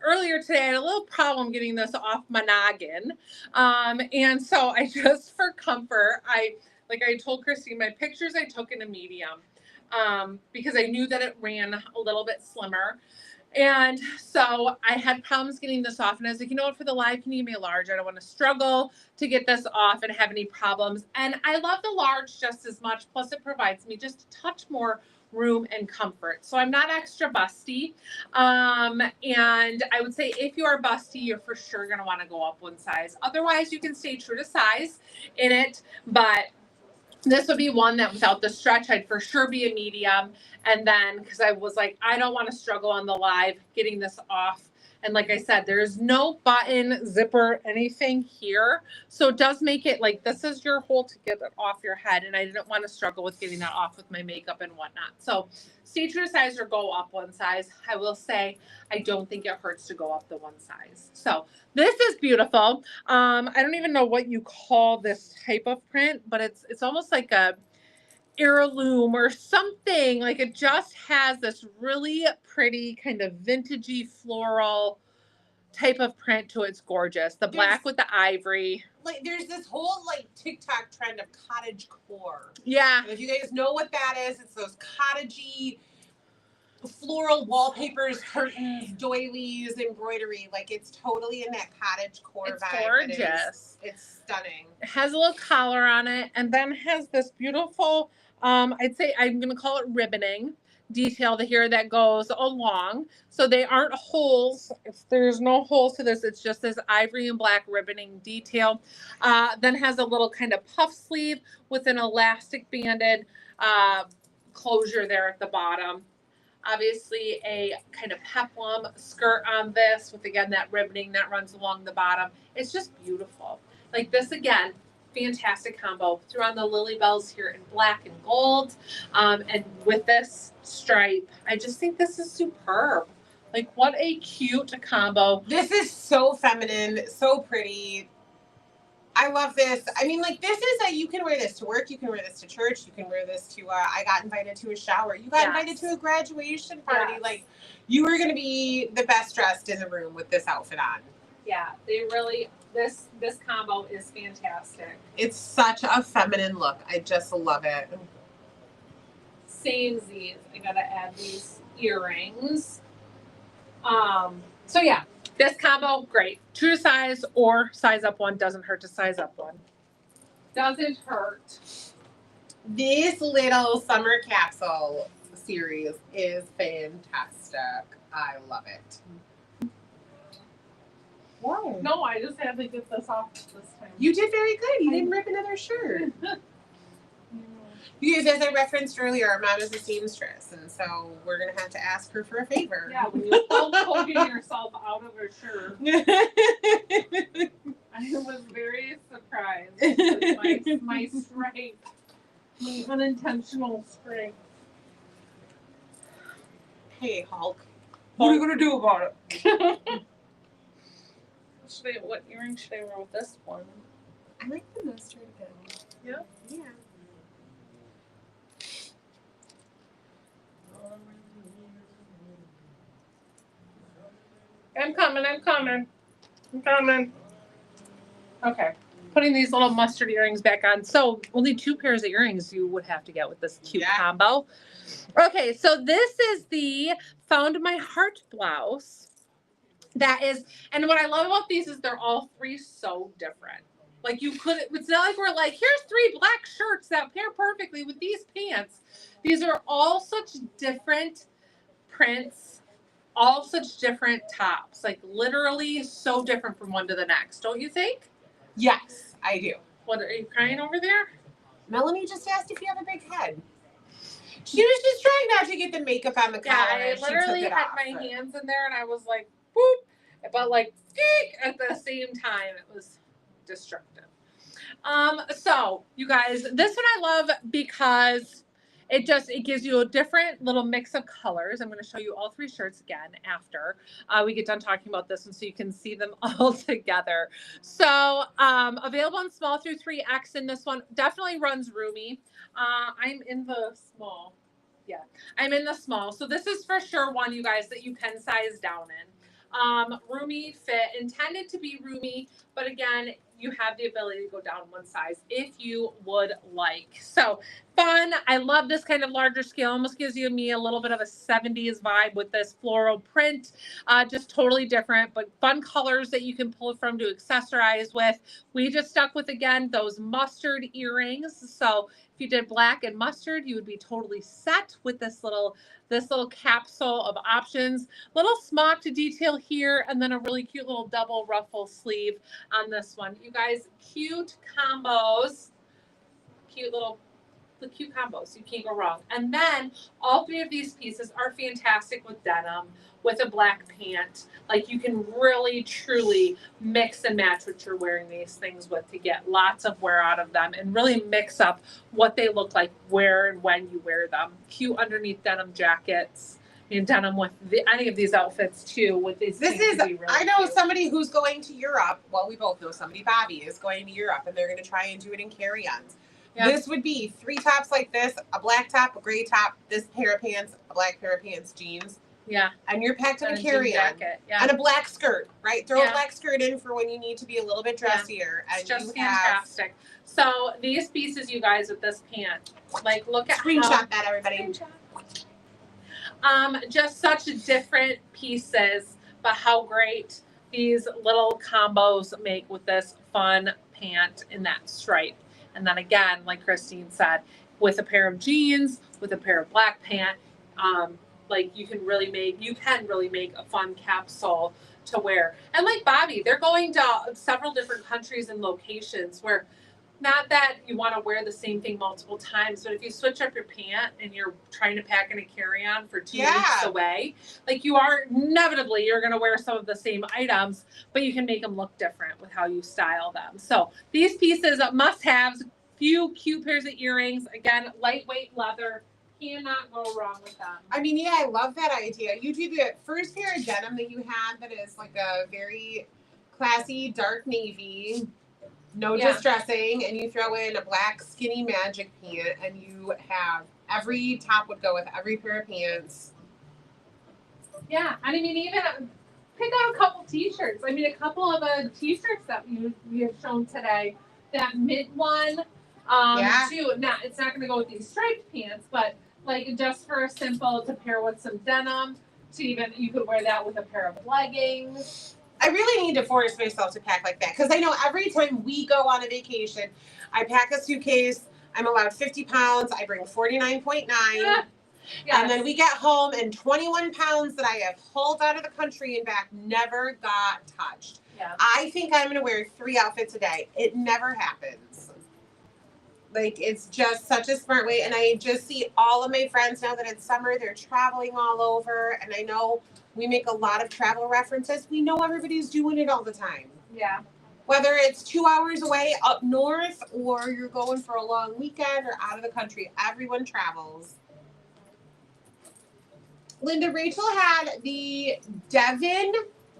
earlier today, I had a little problem getting this off my noggin. And so I just, for comfort, like I told Christine, my pictures I took in a medium because I knew that it ran a little bit slimmer. And so I had problems getting this off. And I was like, you know what, for the live, can you give me a large? I don't want to struggle to get this off and have any problems. And I love the large just as much. Plus, it provides me just a touch more room and comfort. So I'm not extra busty. And I would say if you are busty, you're for sure going to want to go up one size. Otherwise, you can stay true to size in it. But this would be one that without the stretch, I'd for sure be a medium. And then, because I was like, I don't want to struggle on the live getting this off. And like I said, there's no button, zipper, anything here. So it does make it like this is your hole to get it off your head. And I didn't want to struggle with getting that off with my makeup and whatnot. So stay true to size or go up one size. I will say I don't think it hurts to go up the one size. So this is beautiful. I don't even know what you call this type of print, but it's almost like a heirloom or something. Like it just has this really pretty kind of vintagey floral type of print to it. It's gorgeous. The black with the ivory. Like there's this whole like TikTok trend of cottage core. Yeah. And if you guys know what that is, it's those cottagey floral wallpapers, curtains, doilies, embroidery. Like it's totally in that cottage core It's vibe. gorgeous. It's stunning. It has a little collar on it and then has this beautiful, I'd say I'm going to call it ribboning detail here that goes along. So they aren't holes. There's no holes to this. It's just this ivory and black ribboning detail. Then has a little kind of puff sleeve with an elastic banded closure there at the bottom. Obviously a kind of peplum skirt on this with, again, that ribboning that runs along the bottom. It's just beautiful. Like this, again, fantastic combo. Threw on the Lily Bells here in black and gold. And with this stripe, I just think this is superb. Like, what a cute combo. This is so feminine, so pretty. I love this. I mean, like, this is you can wear this to work. You can wear this to church. You can wear this to, I got invited to a shower. You got invited to a graduation party. Yes. Like, you are going to be the best dressed in the room with this outfit on. Yeah, they really, this combo is fantastic. It's such a feminine look. I just love it. Same Z's. I gotta add these earrings. So yeah, this combo, great. True to size or size up one. Doesn't hurt to size up one. Doesn't hurt. This little summer capsule series is fantastic. I love it. Whoa. No, I just had to get this off this time. You did very good. You didn't rip another shirt. Because as I referenced earlier, our mom is a seamstress, and so we're going to have to ask her for a favor. Yeah, when you're poking yourself out of a shirt. I was very surprised with my stripe, my unintentional stripe. Hey, Hulk. What are you going to do about it? What earring should I wear with this one? I like the mustard pin. Yeah? Yeah. I'm coming. Okay. Putting these little mustard earrings back on. So only 2 pairs of earrings you would have to get with this cute combo. Okay, so this is the Found My Heart blouse. That is, and what I love about these is they're all 3 so different. Like you could, it's not like we're like, here's 3 black shirts that pair perfectly with these pants. These are all such different prints, all such different tops, like literally so different from one to the next, don't you think? Yes, I do. What, are you crying over there? Melanie just asked if you have a big head. She was just trying not to get the makeup on the collar. Yeah, I literally had my hands in there and I was like, whoop, but like, at the same time, it was destructive. So you guys, this one I love because it gives you a different little mix of colors. I'm going to show you all 3 shirts again after we get done talking about this one so you can see them all together. So available in small through 3X in this one. Definitely runs roomy. I'm in the small. Yeah, I'm in the small. So this is for sure one, you guys, that you can size down in. Roomy fit, intended to be roomy, but again, you have the ability to go down one size if you would like. So fun. I love this kind of larger scale. Almost gives me a little bit of a 70s vibe with this floral print. Just totally different, but fun colors that you can pull from to accessorize with. We just stuck with, again, those mustard earrings. So if you did black and mustard, you would be totally set with this little capsule of options. Little smock to detail here, and then a really cute little double ruffle sleeve on this one. You guys, cute combos. The cute combos. You can't go wrong. And then all 3 of these pieces are fantastic with denim, with a black pant. Like you can really, truly mix and match what you're wearing these things with to get lots of wear out of them and really mix up what they look like where and when you wear them. Cute underneath denim jackets. I mean, denim with any of these outfits too. With these, this is. Really I know cute. somebody who's going to Europe. Well, we both know somebody. Bobby is going to Europe, and they're going to try and do it in carry-ons. Yep. This would be 3 tops like this: a black top, a gray top, this pair of pants, a black pair of pants, jeans. Yeah. And you're packed in a carry-on. Yeah. And a black skirt, right? Throw a black skirt in for when you need to be a little bit dressier. Yeah. It's and just fantastic. So these pieces, you guys, with this pant, like look at screenshot that, everybody. Just such different pieces, but how great these little combos make with this fun pant in that stripe. And then again, like Christine said, with a pair of jeans, with a pair of black pant, Like you can really make a fun capsule to wear. And like Bobby, they're going to several different countries and locations where not that you want to wear the same thing multiple times, but if you switch up your pant and you're trying to pack in a carry-on for 2 weeks away, like you are inevitably you're going to wear some of the same items, but you can make them look different with how you style them. So these pieces must-haves, few cute pairs of earrings. Again, lightweight leather. Cannot go wrong with them. I mean, yeah, I love that idea. You do the first pair of denim that you had that is like a very classy dark navy, no distressing, and you throw in a black skinny magic pant, and you have every top would go with every pair of pants. Yeah, and I mean, even pick out a couple t-shirts. I mean, a couple of the t-shirts that we have shown today. That mid one, too. Now, it's not going to go with these striped pants, but like just for a simple to pair with some denim, to even you could wear that with a pair of leggings. I really need to force myself to pack like that because I know every time we go on a vacation, I pack a suitcase. I'm allowed 50 pounds. I bring 49.9. Yes. And then we get home and 21 pounds that I have hauled out of the country and back never got touched. Yeah. I think I'm going to wear 3 outfits a day. It never happens. Like, it's just such a smart way. And I just see all of my friends now that it's summer, they're traveling all over. And I know we make a lot of travel references. We know everybody's doing it all the time. Yeah. Whether it's 2 hours away up north or you're going for a long weekend or out of the country, everyone travels. Linda, Rachel had the Devon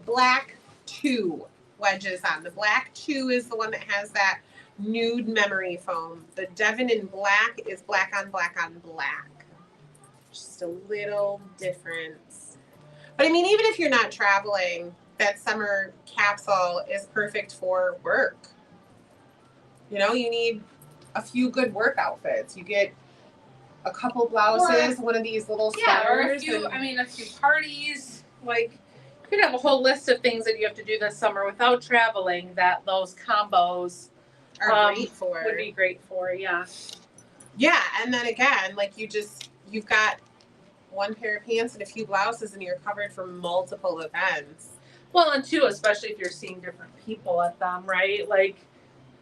Black 2 wedges on. The Black 2 is the one that has that nude memory foam. The Devon in black is black on black on black. Just a little difference. But I mean, even if you're not traveling, that summer capsule is perfect for work. You know, you need a few good work outfits. You get a couple blouses, one of these little sweaters. Yeah, or a few parties. Like, you could have a whole list of things that you have to do this summer without traveling that those combos are great for. Would be great for, yeah. Yeah, and then again, like you've got one pair of pants and a few blouses and you're covered for multiple events. Well, and two, especially if you're seeing different people at them, right? Like,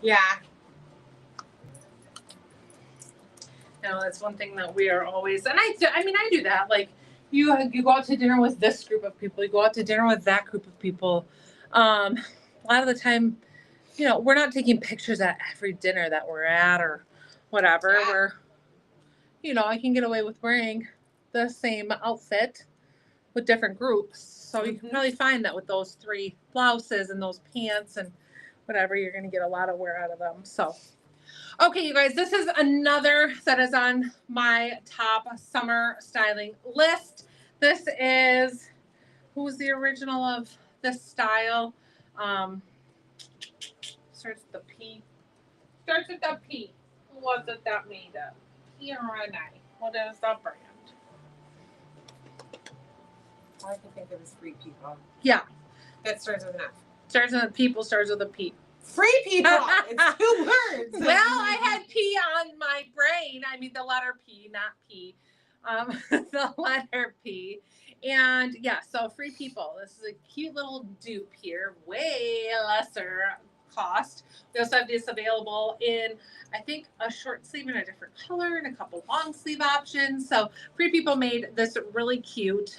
yeah. You know, that's one thing that we are always, and I do that. Like, you go out to dinner with this group of people, you go out to dinner with that group of people. A lot of the time, you know, we're not taking pictures at every dinner that we're at or whatever. Yeah. We're, you know, I can get away with wearing the same outfit with different groups. So you can probably find that with those 3 blouses and those pants and whatever, you're going to get a lot of wear out of them. So, okay, you guys, this is another that is on my top summer styling list. This is, who was the original of this style? Starts with the P. Starts with the P. Who was it that made it? P-R-N-I. What is the brand? All I can think of is Free People. Yeah. That starts with an F. Starts with a people, starts with a P. Free People! It's 2 words. Well, I had P on my brain. I mean, the letter P, not P. The letter P. And yeah, so Free People. This is a cute little dupe here. Way lesser cost. We also have this available in, I think, a short sleeve in a different color and a couple long sleeve options. So Free People made this really cute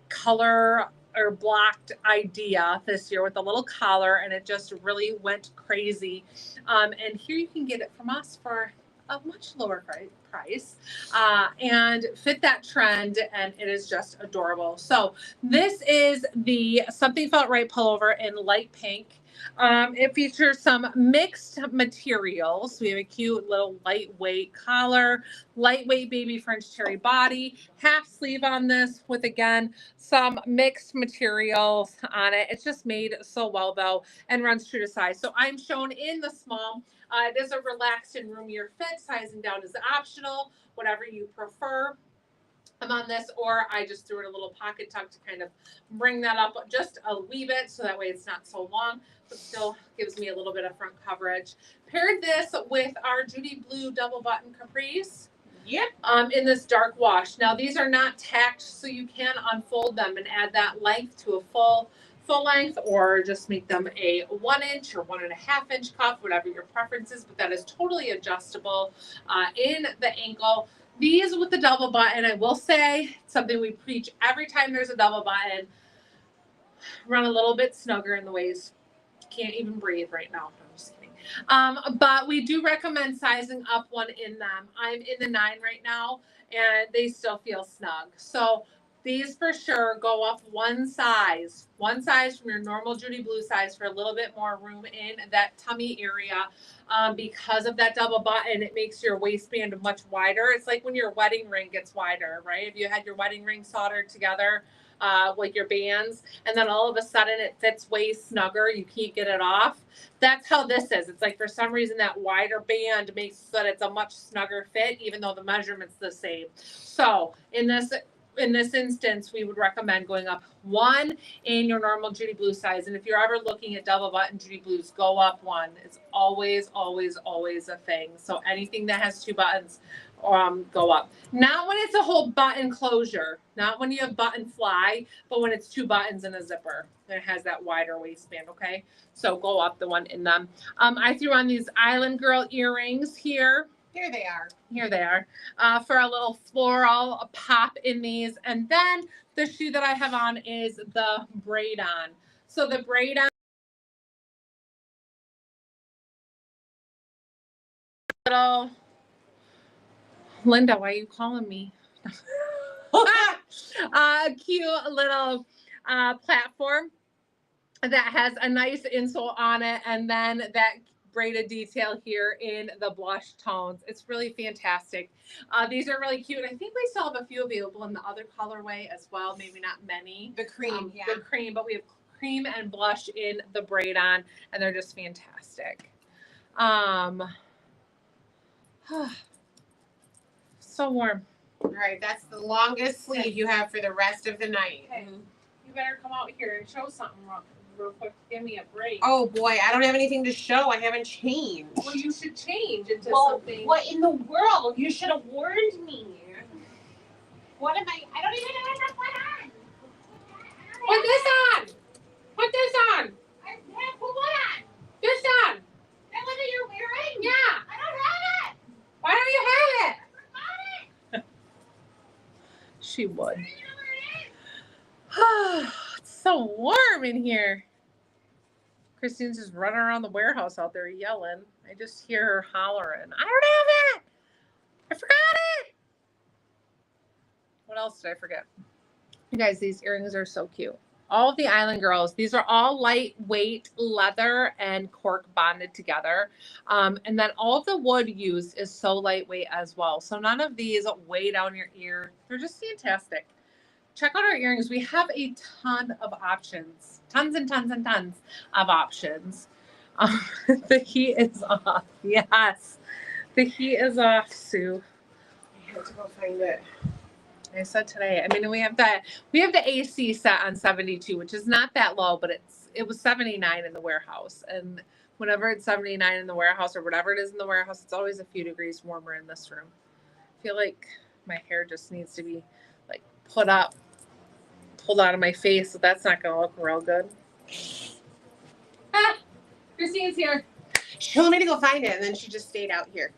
color or blocked idea this year with a little collar, and it just really went crazy. And here you can get it from us for a much lower price and fit that trend, and it is just adorable. So this is the Something Felt Right pullover in light pink. It features some mixed materials. We have a cute little lightweight collar, lightweight baby French terry body, half sleeve on this with, again, some mixed materials on it. It's just made so well, though, and runs true to size. So I'm shown in the small. It is a relaxed and roomier fit. Sizing down is optional, whatever you prefer. I'm on this, or I just threw in a little pocket tuck to kind of bring that up just a wee bit, so that way it's not so long, but still gives me a little bit of front coverage. Paired this with our Judy Blue double button capris. Yep. In this dark wash. Now these are not tacked, so you can unfold them and add that length to a full length, or just make them a 1 inch or 1.5 inch cuff, whatever your preference is, but that is totally adjustable in the ankle. These with the double button, I will say something we preach every time there's a double button, run a little bit snugger in the waist. Can't even breathe right now. I'm just kidding. But we do recommend sizing up one in them. I'm in the 9 right now, and they still feel snug. So these for sure go up one size from your normal Judy Blue size for a little bit more room in that tummy area. Because of that double button, it makes your waistband much wider. It's like when your wedding ring gets wider, right? If you had your wedding ring soldered together, like your bands, and then all of a sudden it fits way snugger, you can't get it off. That's how this is. It's like for some reason that wider band makes so that it's a much snugger fit, even though the measurement's the same. So in this instance, we would recommend going up one in your normal Judy Blue size. And if you're ever looking at double button Judy Blues, go up one. It's always, always, always a thing. So anything that has 2 buttons, go up. Not when it's a whole button closure, not when you have button fly, but when it's 2 buttons and a zipper and it has that wider waistband. Okay, so go up the one in them. I threw on these Island Girl earrings here. Here they are. Here they are, for a little floral pop in these. And then the shoe that I have on is the braid on. So the braid on, little Linda, why are you calling me? Cute little platform that has a nice insole on it, and then that braided detail here in the blush tones. It's really fantastic. These are really cute. I think we still have a few available in the other colorway as well. Maybe not many. The cream, yeah. The cream, but we have cream and blush in the braid on, and they're just fantastic. So warm. All right, that's the longest sleeve you have for the rest of the night. Okay. You better come out here and show something real quick. Give me a break. Oh boy, I don't have anything to show. I haven't changed. Well, you should change into something. What in the world? You should have warned me. What am I don't even know what to put on. Put this on. Put this on. Put what on? This on. That one that you're wearing? Yeah. I don't have it. Why don't you have it? I forgot it. She would. I don't know where it is. It's so warm in here. Christine's just running around the warehouse out there yelling. I just hear her hollering. I don't have it. I forgot it. What else did I forget? You guys, these earrings are so cute. All of the Island Girls, these are all lightweight leather and cork bonded together. And then all of the wood used is so lightweight as well. So none of these weigh down your ear. They're just fantastic. Check out our earrings. We have a ton of options. Tons and tons and tons of options. The heat is off. Yes. The heat is off, Sue. I had to go find it. I said today. I mean, we have the AC set on 72, which is not that low, but it was 79 in the warehouse. And whenever it's 79 in the warehouse or whatever it is in the warehouse, it's always a few degrees warmer in this room. I feel like my hair just needs to be like pulled out of my face, so that's not gonna look real good. Ah, Christine's here. She told me to go find it, and then she just stayed out here.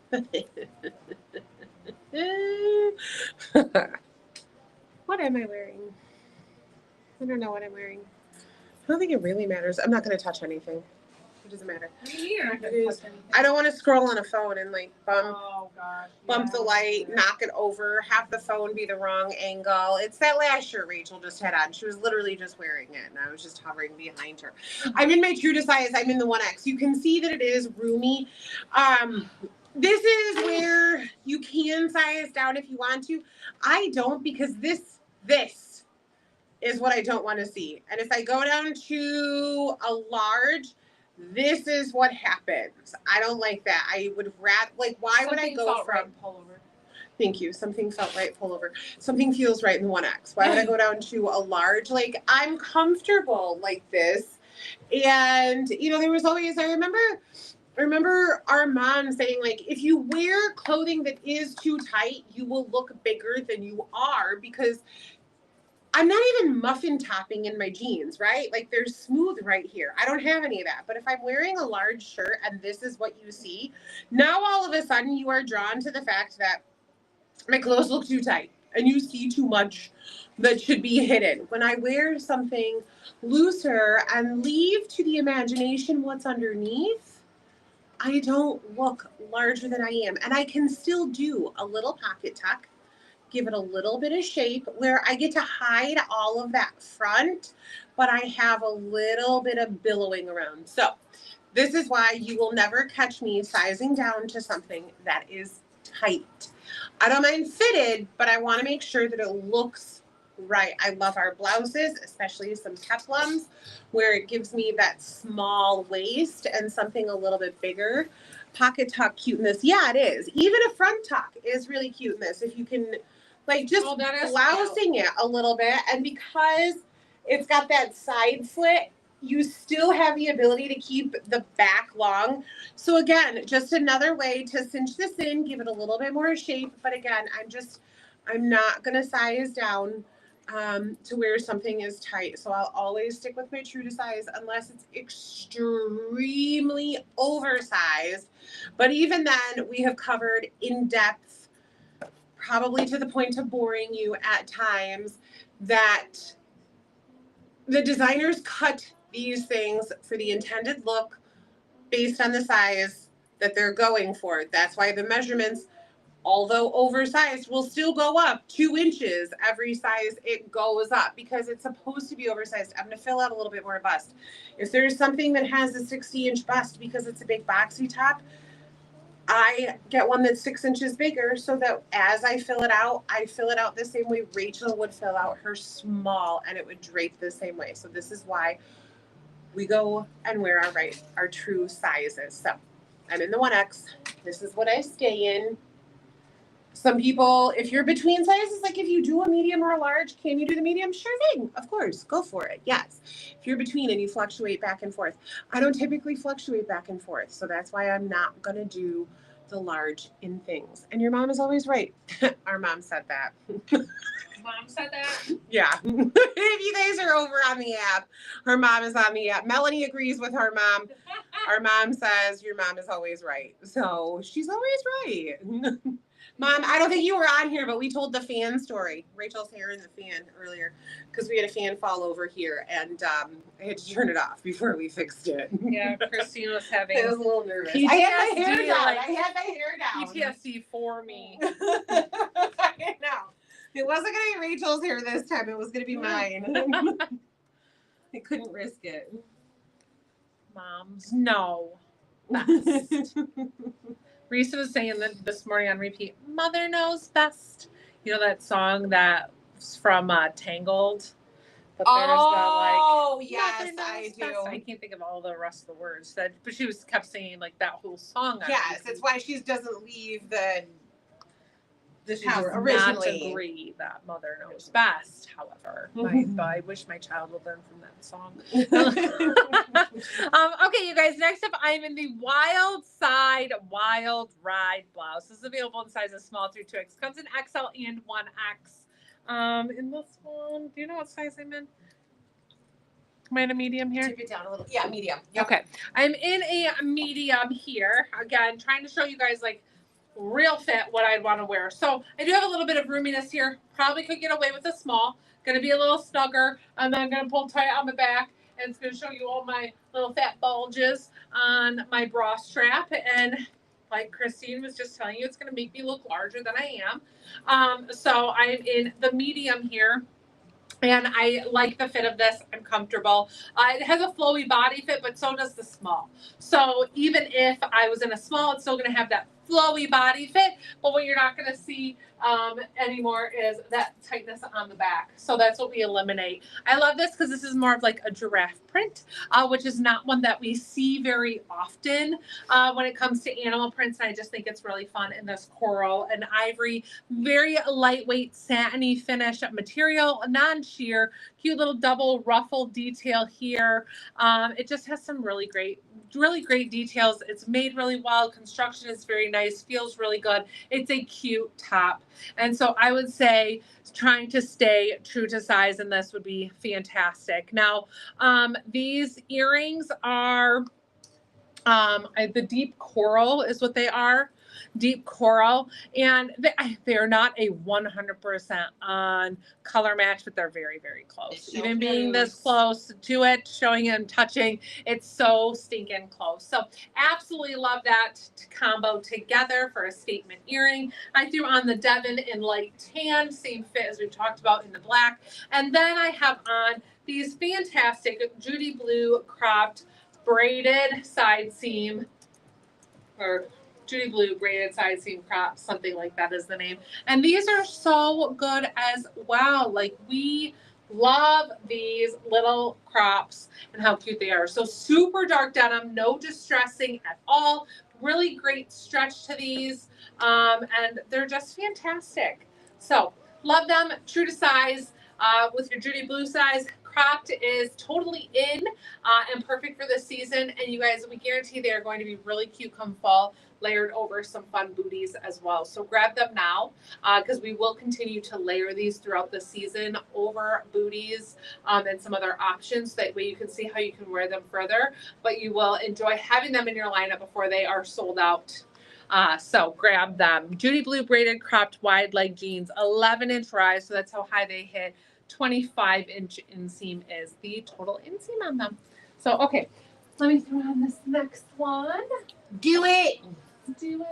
What am I wearing? I don't know what I'm wearing. I don't think it really matters. I'm not going to touch anything. It doesn't matter. I don't want to scroll on a phone and like bump the light, knock it over, have the phone be the wrong angle. It's that last shirt Rachel just had on. She was literally just wearing it, and I was just hovering behind her. I'm in my true to size. I'm in the 1X. You can see that it is roomy. This is where you can size down if you want to. I don't, because this is what I don't want to see. And if I go down to a large, this is what happens. I don't like that. I would rather, like, why would I go from pullover? Thank you. Something felt right, pullover. Something feels right in the 1X. Why would I go down to a large? Like, I'm comfortable like this. And, you know, there was always, I remember I remember our mom saying, like, if you wear clothing that is too tight, you will look bigger than you are, because I'm not even muffin topping in my jeans, right? Like, they're smooth right here. I don't have any of that. But if I'm wearing a large shirt and this is what you see, now all of a sudden you are drawn to the fact that my clothes look too tight and you see too much that should be hidden. When I wear something looser and leave to the imagination what's underneath, I don't look larger than I am. And I can still do a little pocket tuck, give it a little bit of shape where I get to hide all of that front, but I have a little bit of billowing around. So this is why you will never catch me sizing down to something that is tight. I don't mind fitted, but I want to make sure that it looks right. I love our blouses, especially some peplums, where it gives me that small waist and something a little bit bigger. Pocket tuck cuteness. Yeah, it is. Even a front tuck is really cute in this. If you can, like, just blousing it a little bit. And because it's got that side slit, you still have the ability to keep the back long. So again, just another way to cinch this in, give it a little bit more shape. But again, I'm not going to size down to where something is tight. So I'll always stick with my true to size unless it's extremely oversized. But even then, we have covered in depth, probably to the point of boring you at times, that the designers cut these things for the intended look based on the size that they're going for. That's why the measurements, although oversized, will still go up 2 inches every size it goes up, because it's supposed to be oversized. I'm going to fill out a little bit more bust. If there's something that has a 60-inch bust because it's a big boxy top, I get one that's 6 inches bigger so that as I fill it out the same way Rachel would fill out her small, and it would drape the same way. So this is why we go and wear our true sizes. So I'm in the 1X. This is what I stay in. Some people, if you're between sizes, like if you do a medium or a large, can you do the medium? Sure thing. Of course. Go for it. Yes. If you're between and you fluctuate back and forth. I don't typically fluctuate back and forth. So that's why I'm not going to do the large in things. And your mom is always right. Our mom said that. Mom said that? Yeah. If you guys are over on the app, her mom is on the app. Melanie agrees with her mom. Our mom says your mom is always right. So she's always right. Mom, I don't think you were on here, but we told the fan story. Rachel's hair in the fan earlier because we had a fan fall over here, and I had to turn it off before we fixed it. Yeah, Christine was having. I was a little nervous. PTSD, I had my hair down. like, I had my hair down. PTSD for me. I know. It wasn't going to be Rachel's hair this time. It was going to be mine. I couldn't risk it. Moms, no. Best. Risa was saying that this morning on repeat, Mother knows best. You know that song that's from Tangled? But yes, I do. Best. I can't think of all the rest of the words. But she kept saying like that whole song. Yes, it's why she doesn't leave the She house does originally. not agree that Mother knows best, however. I wish my child would learn from that song. Okay, you guys, next up, I'm in the Wild Side Wild Ride blouse. This is available in sizes small through 2X. Comes in XL and 1X. In this one, do you know what size I'm in? Am I in a medium here? Tip it down a little. Yeah, medium. Yep. Okay, I'm in a medium here. Again, trying to show you guys like real fit what I'd want to wear. So I do have a little bit of roominess here. Probably could get away with a small. Going to be a little snugger. And then I'm going to pull tight on the back. And it's going to show you all my little fat bulges on my bra strap. And like Christine was just telling you, it's going to make me look larger than I am. So I'm in the medium here. And I like the fit of this. I'm comfortable. It has a flowy body fit, but so does the small. So even if I was in a small, it's still going to have that flowy body fit. But what you're not going to see anymore is that tightness on the back. So that's what we eliminate. I love this because this is more of like a giraffe print, which is not one that we see very often when it comes to animal prints. And I just think it's really fun in this coral and ivory, very lightweight satiny finish material, non-sheer, cute little double ruffle detail here. It just has some really great details. It's made really well. Construction is very nice, feels really good. It's a cute top. And so I would say trying to stay true to size in this would be fantastic. Now, these earrings are the deep coral is what they are. Deep coral, and they're not a 100% on color match, but they're very, very close. Even being this close to it, showing and touching, it's so stinking close. So absolutely love that combo together for a statement earring. I threw on the Devon in light tan, same fit as we've talked about in the black. And then I have on these fantastic Judy Blue cropped braided side seam, or Judy Blue braided side seam crop, something like that is the name. And these are so good as well. Like, we love these little crops and how cute they are. So super dark denim, no distressing at all. Really great stretch to these, and they're just fantastic. So love them, true to size. With your Judy Blue size, cropped is totally in and perfect for this season. And you guys, we guarantee they are going to be really cute come fall, layered over some fun booties as well. So grab them now because we will continue to layer these throughout the season over booties and some other options. That way you can see how you can wear them further, but you will enjoy having them in your lineup before they are sold out. So grab them. Judy Blue braided cropped wide leg jeans, 11-inch rise. So that's how high they hit. 25-inch inseam is the total inseam on them. So, okay, let me throw on this next one. Do it. Do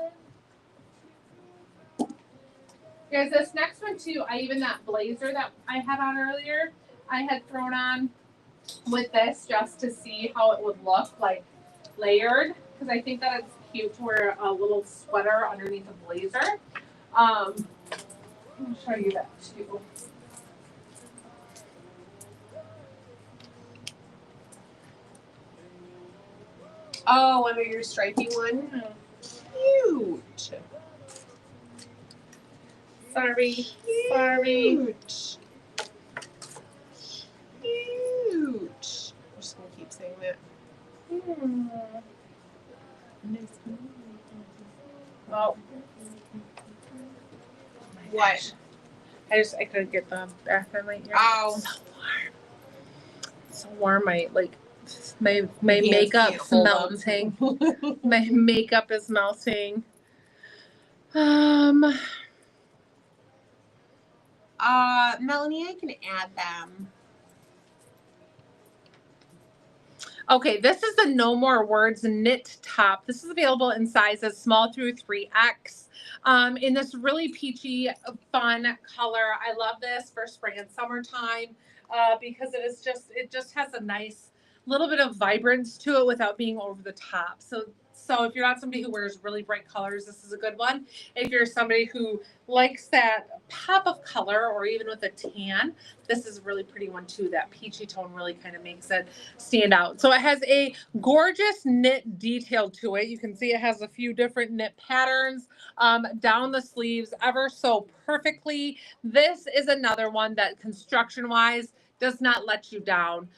it. Guys, this next one too, even that blazer that I had on earlier, I had thrown on with this just to see how it would look like layered, because I think that it's cute to wear a little sweater underneath a blazer. I'll show you that too. Oh, under your stripy one. Cute. Sorry. Cute. Sorry. Cute. I'm just gonna keep saying that. Oh. What? I couldn't get the bathroom light here. Oh. It's so warm. It's so warm. My makeup's melting. My makeup is melting. Melanie, I can add them. Okay, this is the No More Words knit top. This is available in sizes small through 3X. In this really peachy, fun color. I love this for spring and summertime because it just has a nice little bit of vibrance to it without being over the top. So if you're not somebody who wears really bright colors, this is a good one. If you're somebody who likes that pop of color, or even with a tan, this is a really pretty one too. That peachy tone really kind of makes it stand out. So it has a gorgeous knit detail to it. You can see it has a few different knit patterns down the sleeves ever so perfectly. This is another one that construction-wise does not let you down.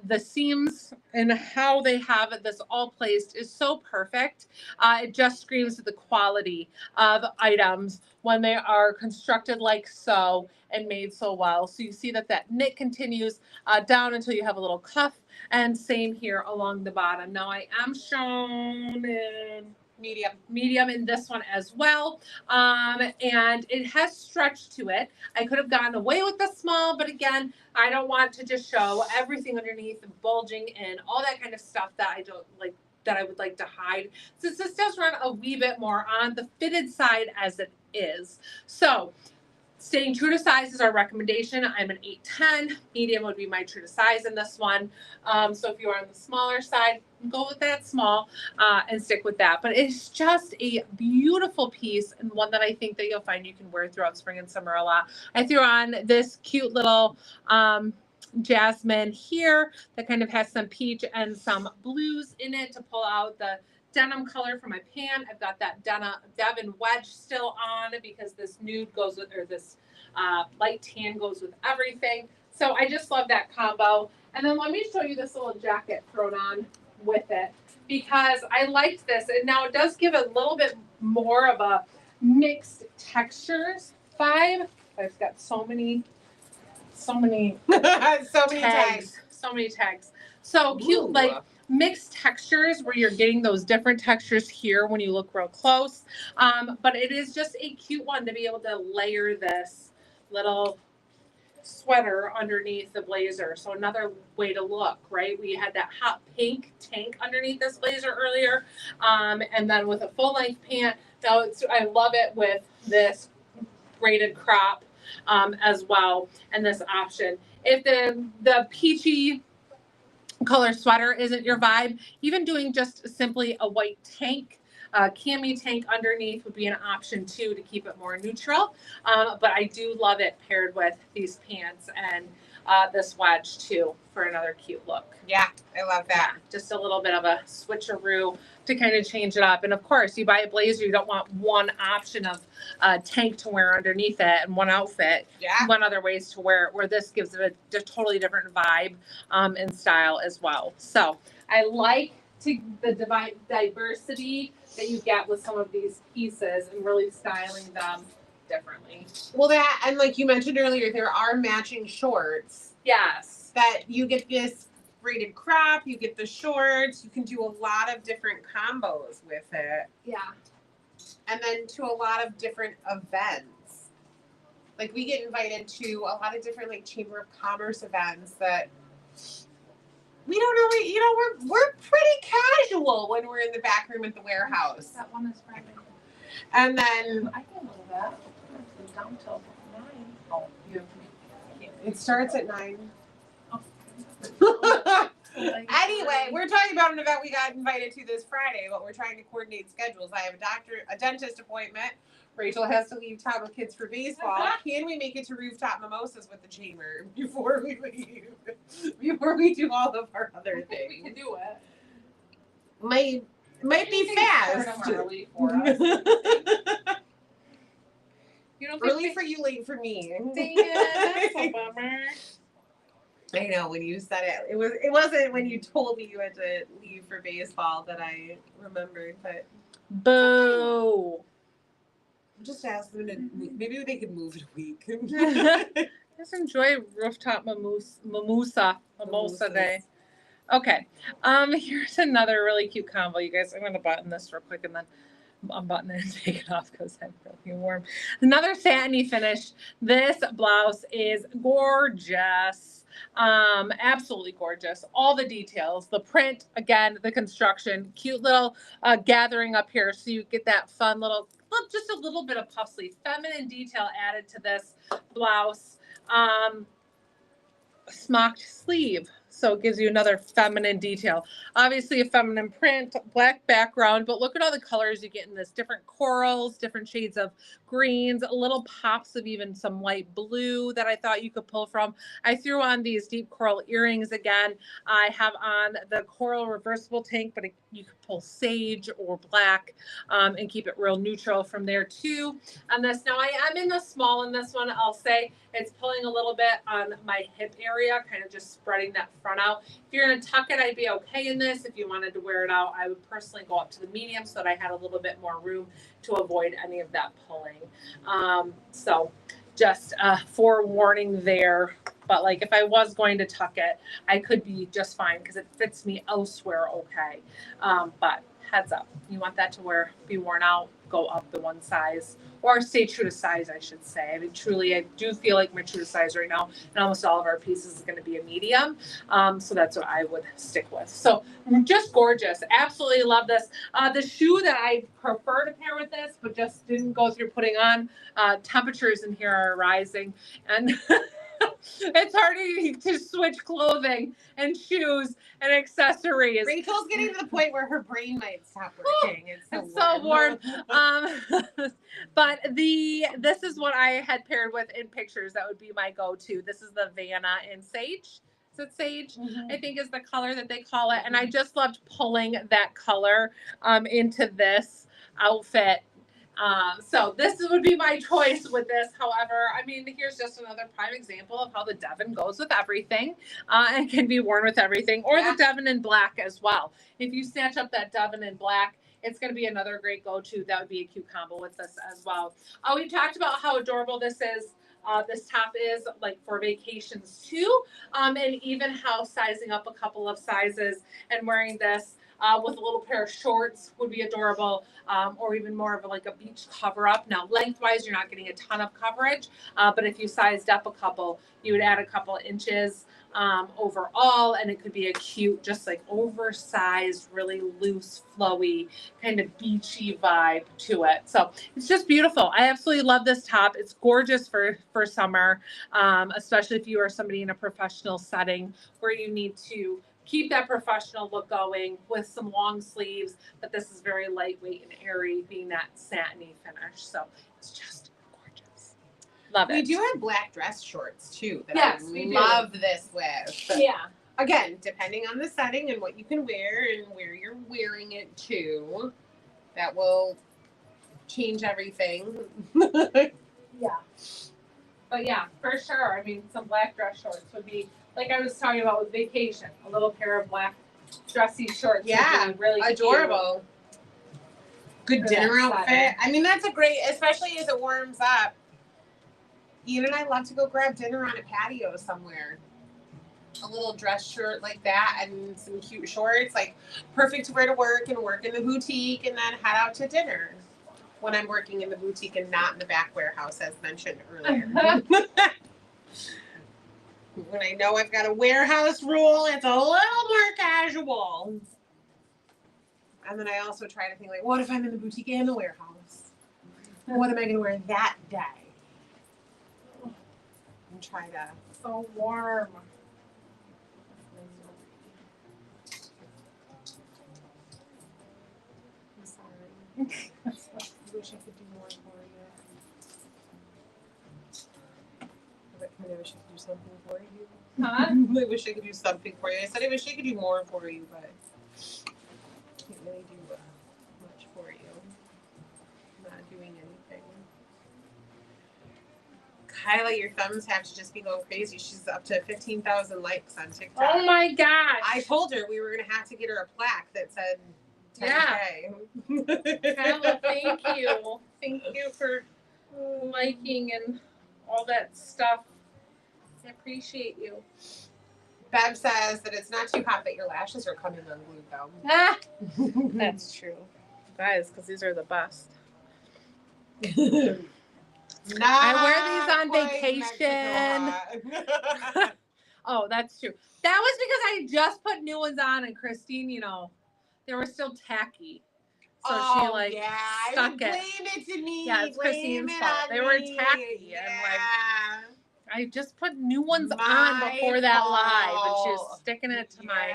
The seams and how they have this all placed is so perfect. It just screams the quality of items when they are constructed like so and made so well. So you see that knit continues down until you have a little cuff, and same here along the bottom. Now I am shown in medium in this one as well, and it has stretch to it. I could have gotten away with the small, but again, I don't want to just show everything underneath bulging and all that kind of stuff that I don't like, that I would like to hide, since this does run a wee bit more on the fitted side as it is. So Staying true to size is our recommendation. I'm an 8'10". Medium would be my true to size in this one. So if you are on the smaller side, go with that small and stick with that. But it's just a beautiful piece and one that I think that you'll find you can wear throughout spring and summer a lot. I threw on this cute little jasmine here that kind of has some peach and some blues in it to pull out the denim color for my pant. I've got that Devon wedge still on because this nude goes with, or this light tan goes with everything. So I just love that combo. And then let me show you this little jacket thrown on with it because I liked this. And now it does give a little bit more of a mixed textures vibe. I've got so many so many tags. So many tags. So cute, Ooh. like mixed textures where you're getting those different textures here when you look real close. But it is just a cute one to be able to layer this little sweater underneath the blazer. So another way to look, right? We had that hot pink tank underneath this blazer earlier. And then with a full length pant. Now I love it with this braided crop as well. And this option. If the peachy color sweater isn't your vibe, even doing just simply a white tank, cami tank underneath would be an option too to keep it more neutral. But I do love it paired with these pants and this wedge too for another cute look. Yeah, I love that. Yeah, just a little bit of a switcheroo to kind of change it up. And of course, you buy a blazer, you don't want one option of tank to wear underneath it and one outfit. Yeah. One other ways to wear it, where this gives it a totally different vibe and style as well. So I like the diversity that you get with some of these pieces and really styling them differently. Well, that, and like you mentioned earlier, there are matching shorts. Yes. That you get this braided crop, you get the shorts, you can do a lot of different combos with it. Yeah. And then to a lot of different events. Like we get invited to a lot of different like Chamber of Commerce events that we don't really, you know, we're pretty casual when we're in the back room at the warehouse. That one is Friday. And then I can know that. It's down till 9. Oh, you have to. it starts at 9. Oh. Anyway, we're talking about an event we got invited to this Friday, but we're trying to coordinate schedules. I have a dentist appointment. Rachel has to leave town with kids for baseball. Can we make it to rooftop mimosas with the chamber before we leave? Before we do all of our other things. We can do it. Might be fast. Early for us. You don't think Early for you, late for me. Dang it, that's a bummer. I know when you said it, it wasn't when you told me you had to leave for baseball that I remembered, but boo. Just ask them to maybe they could move it a week. Just enjoy rooftop mimosa day. Okay. Here's another really cute combo, you guys. I'm gonna button this real quick and then unbutton it and take it off because I'm really warm. Another satiny finish. This blouse is gorgeous. Absolutely gorgeous. All the details, the print, again, the construction, cute little gathering up here so you get that fun little, just a little bit of puff sleeve, feminine detail added to this blouse. Smocked sleeve, so it gives you another feminine detail. Obviously a feminine print, black background, but look at all the colors you get in this. Different corals, different shades of greens, little pops of even some light blue that I thought you could pull from. I threw on these deep coral earrings again. I have on the coral reversible tank, but you could pull sage or black and keep it real neutral from there too. On this, now I am in the small in this one. I'll say it's pulling a little bit on my hip area, kind of just spreading that front out. If you're gonna tuck it, I'd be okay in this. If you wanted to wear it out, I would personally go up to the medium so that I had a little bit more room to avoid any of that pulling. So just forewarning there. But like if I was going to tuck it, I could be just fine because it fits me elsewhere okay. But heads up, you want that to be worn out, go up the one size or stay true to size, I should say. I mean, truly, I do feel like my true to size right now and almost all of our pieces is going to be a medium. So that's what I would stick with. So just gorgeous. Absolutely love this. The shoe that I prefer to pair with this, but just didn't go through putting on, temperatures in here are rising and it's hard to switch clothing and shoes and accessories. Rachel's getting to the point where her brain might stop working. It's so warm. But this is what I had paired with in pictures. That would be my go-to. This is the Vanna in Sage. Is it Sage? Mm-hmm. I think is the color that they call it. And I just loved pulling that color into this outfit. So this would be my choice with this. However, I mean, here's just another prime example of how the Devon goes with everything and can be worn with everything, or the Devon in black as well. If you snatch up that Devon in black, it's going to be another great go-to. That would be a cute combo with this as well. We talked about how adorable this is. This top is like for vacations too, and even how sizing up a couple of sizes and wearing this with a little pair of shorts would be adorable, or even more of like a beach cover up. Now, lengthwise, you're not getting a ton of coverage, but if you sized up a couple, you would add a couple inches overall, and it could be a cute, just like oversized, really loose, flowy, kind of beachy vibe to it. So it's just beautiful. I absolutely love this top. It's gorgeous for summer, especially if you are somebody in a professional setting where you need to keep that professional look going with some long sleeves, but this is very lightweight and airy, being that satiny finish. So it's just gorgeous. Love it. We do have black dress shorts too that Yes, I we do. love this with. Yeah. Again, depending on the setting and what you can wear and where you're wearing it to, that will change everything. Yeah. But yeah, for sure. I mean, some black dress shorts would be, like I was talking about with vacation, a little pair of black dressy shorts. Yeah, would be really adorable. Good For dinner that outfit. setting. I mean, that's a great, especially as it warms up. Ian and I love to go grab dinner on a patio somewhere. A little dress shirt like that and some cute shorts, like perfect to wear to work and work in the boutique and then head out to dinner when I'm working in the boutique and not in the back warehouse as mentioned earlier. When I know I've got a warehouse rule, it's a little more casual. And then I also try to think like, what if I'm in the boutique and the warehouse? What am I going to wear that day? And try to. so warm. I'm sorry. I wish I could do more for you. I wish I could do something for you. Huh? I wish I could do something for you. I said I wish I could do more for you, but I can't really do much for you. I'm not doing anything. Kyla, your thumbs have to just be going crazy. She's up to 15,000 likes on TikTok. Oh my gosh. I told her we were going to have to get her a plaque that said 10K. Kyla, thank you. Thank you for liking and all that stuff. I appreciate you. Bev says that it's not too hot that your lashes are coming unglued, though. Ah, that's true. Guys, because these are the best. I wear these on vacation. Oh, that's true. That was because I just put new ones on, and Christine, you know, they were still tacky. So she like stuck it. Blame it to me. Yeah, it's Christine's fault. They were tacky, and like I just put new ones on before that live, and she was sticking it to my.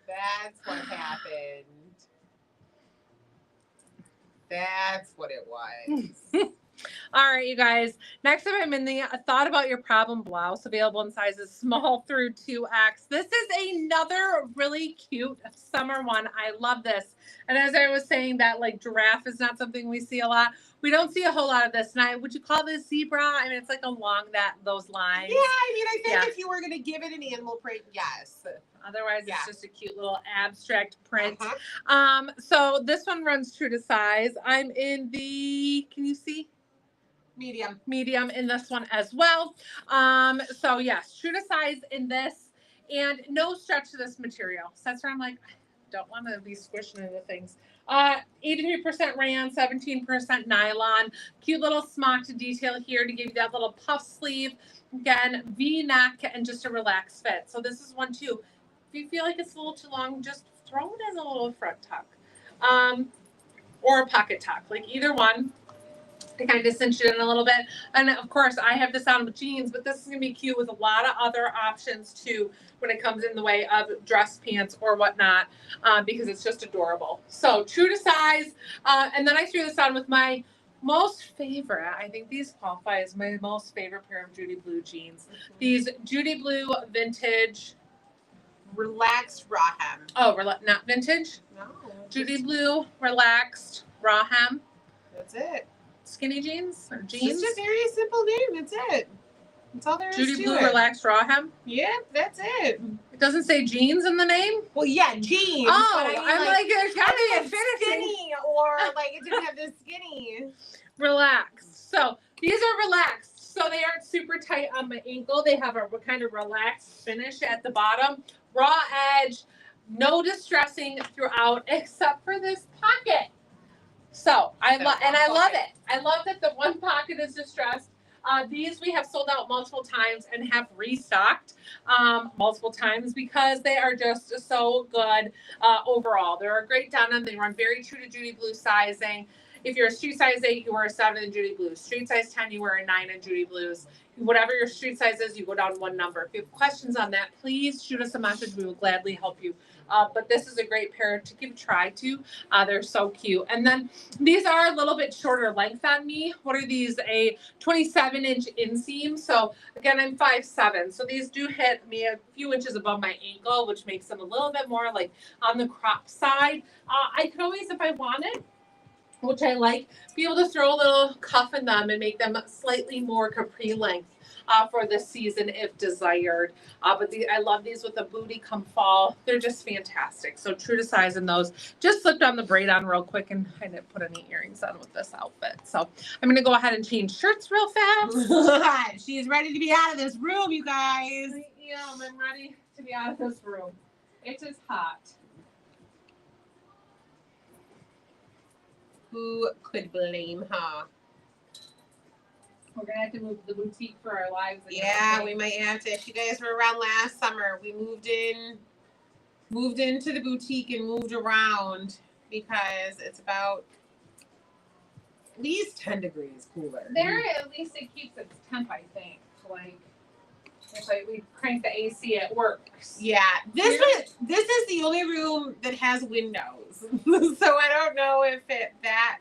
That's what happened. That's what it was. All right, you guys. Next up, I'm in the Thought About Your Problem blouse, available in sizes small through 2X. This is another really cute summer one. I love this. And as I was saying, that like giraffe is not something we see a lot. We don't see a whole lot of this. And would you call this zebra? I mean, it's like along those lines. Yeah, I mean, I think if you were going to give it an animal print, yes. Otherwise, it's just a cute little abstract print. Uh-huh. So this one runs true to size. I'm in the, can you see? Medium in this one as well. So yes, true to size in this, and no stretch to this material. So that's where I'm like, don't want to be squishing into things. 83% rayon, 17% nylon. Cute little smocked detail here to give you that little puff sleeve. Again, V-neck and just a relaxed fit. So this is one too. If you feel like it's a little too long, just throw it in a little front tuck. Or a pocket tuck, like either one. To kind of cinch it in a little bit. And of course, I have this on with jeans, but this is going to be cute with a lot of other options too when it comes in the way of dress pants or whatnot, because it's just adorable. So true to size. And then I threw this on with my most favorite. I think these qualify as my most favorite pair of Judy Blue jeans. Mm-hmm. These Judy Blue vintage. Relaxed raw hem. Oh, not vintage? No. Judy Blue relaxed raw hem. That's it. Skinny jeans or jeans? It's just a very simple name. That's it. That's all there is to it. Judy Blue relaxed raw hem? Yeah, that's it. It doesn't say jeans in the name? Well, yeah, jeans. Oh, I mean, I'm like there's got to be a skinny or like it didn't have the skinny. Relaxed. So these are relaxed. So they aren't super tight on my ankle. They have a kind of relaxed finish at the bottom. Raw edge. No distressing throughout except for this pocket. So I love it. I love that the one pocket is distressed. These we have sold out multiple times and have restocked multiple times because they are just so good overall. They're a great denim. They run very true to Judy Blue sizing. If you're a street size 8, you wear a 7 in Judy Blues. Street size 10, you wear a 9 in Judy Blues. Whatever your street size is, you go down one number. If you have questions on that, please shoot us a message. We will gladly help you. But this is a great pair to give a try to. They're so cute. And then these are a little bit shorter length on me. What are these? A 27-inch inseam. So again, I'm 5'7". So these do hit me a few inches above my ankle, which makes them a little bit more like on the crop side. I could always, if I wanted, which I like, be able to throw a little cuff in them and make them slightly more capri length for this season if desired. But I love these with the booty come fall. They're just fantastic. So true to size in those. Just slipped on the braid on real quick and I didn't put any earrings on with this outfit. So I'm going to go ahead and change shirts real fast. She's ready to be out of this room, you guys. Yeah, I'm ready to be out of this room. It is hot. Who could blame her? We're going to have to move to the boutique for our lives again. Yeah, we might have to. If you guys were around last summer, we moved into the boutique and moved around because it's about at least 10 degrees cooler. There, at least it keeps its temp, I think. Like, if we crank the AC, it works. Yeah, this is the only room that has windows, so I don't know if that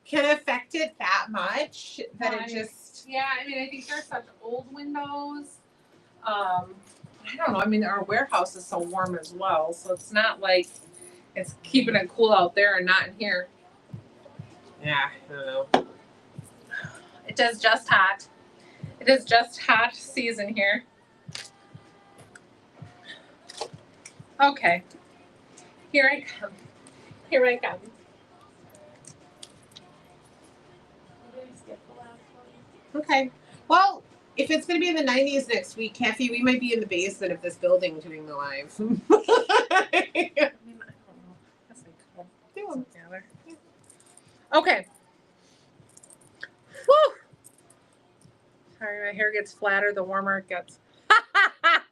can affect it that much that it just. Yeah, I mean, I think there's such old windows. I don't know. I mean, our warehouse is so warm as well, so it's not like it's keeping it cool out there and not in here. Yeah, I don't know. It is just hot. It is just hot season here. Okay. Here I come. Here I come. Okay. Well, if it's going to be in the 90s next week, Kathy, we might be in the basement of this building doing the live. I mean, I don't know. That's like cool. Do them. Okay. Woo! Sorry, my hair gets flatter the warmer it gets.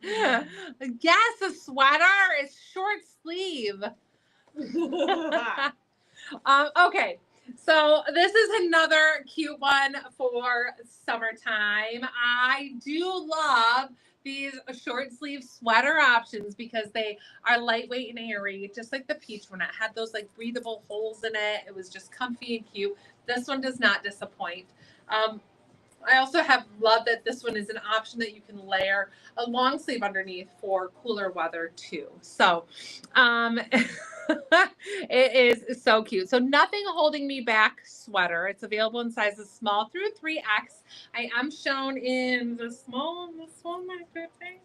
Yes, a sweater is short sleeve. Okay, so this is another cute one for summertime. I do love these short sleeve sweater options because they are lightweight and airy, just like the peach one. It had those like breathable holes in it. It was just comfy and cute. This one does not disappoint. I also have loved that this one is an option that you can layer a long sleeve underneath for cooler weather too. So it is so cute. So nothing holding me back sweater. It's available in sizes small through 3X. I am shown in the small, this one, I think.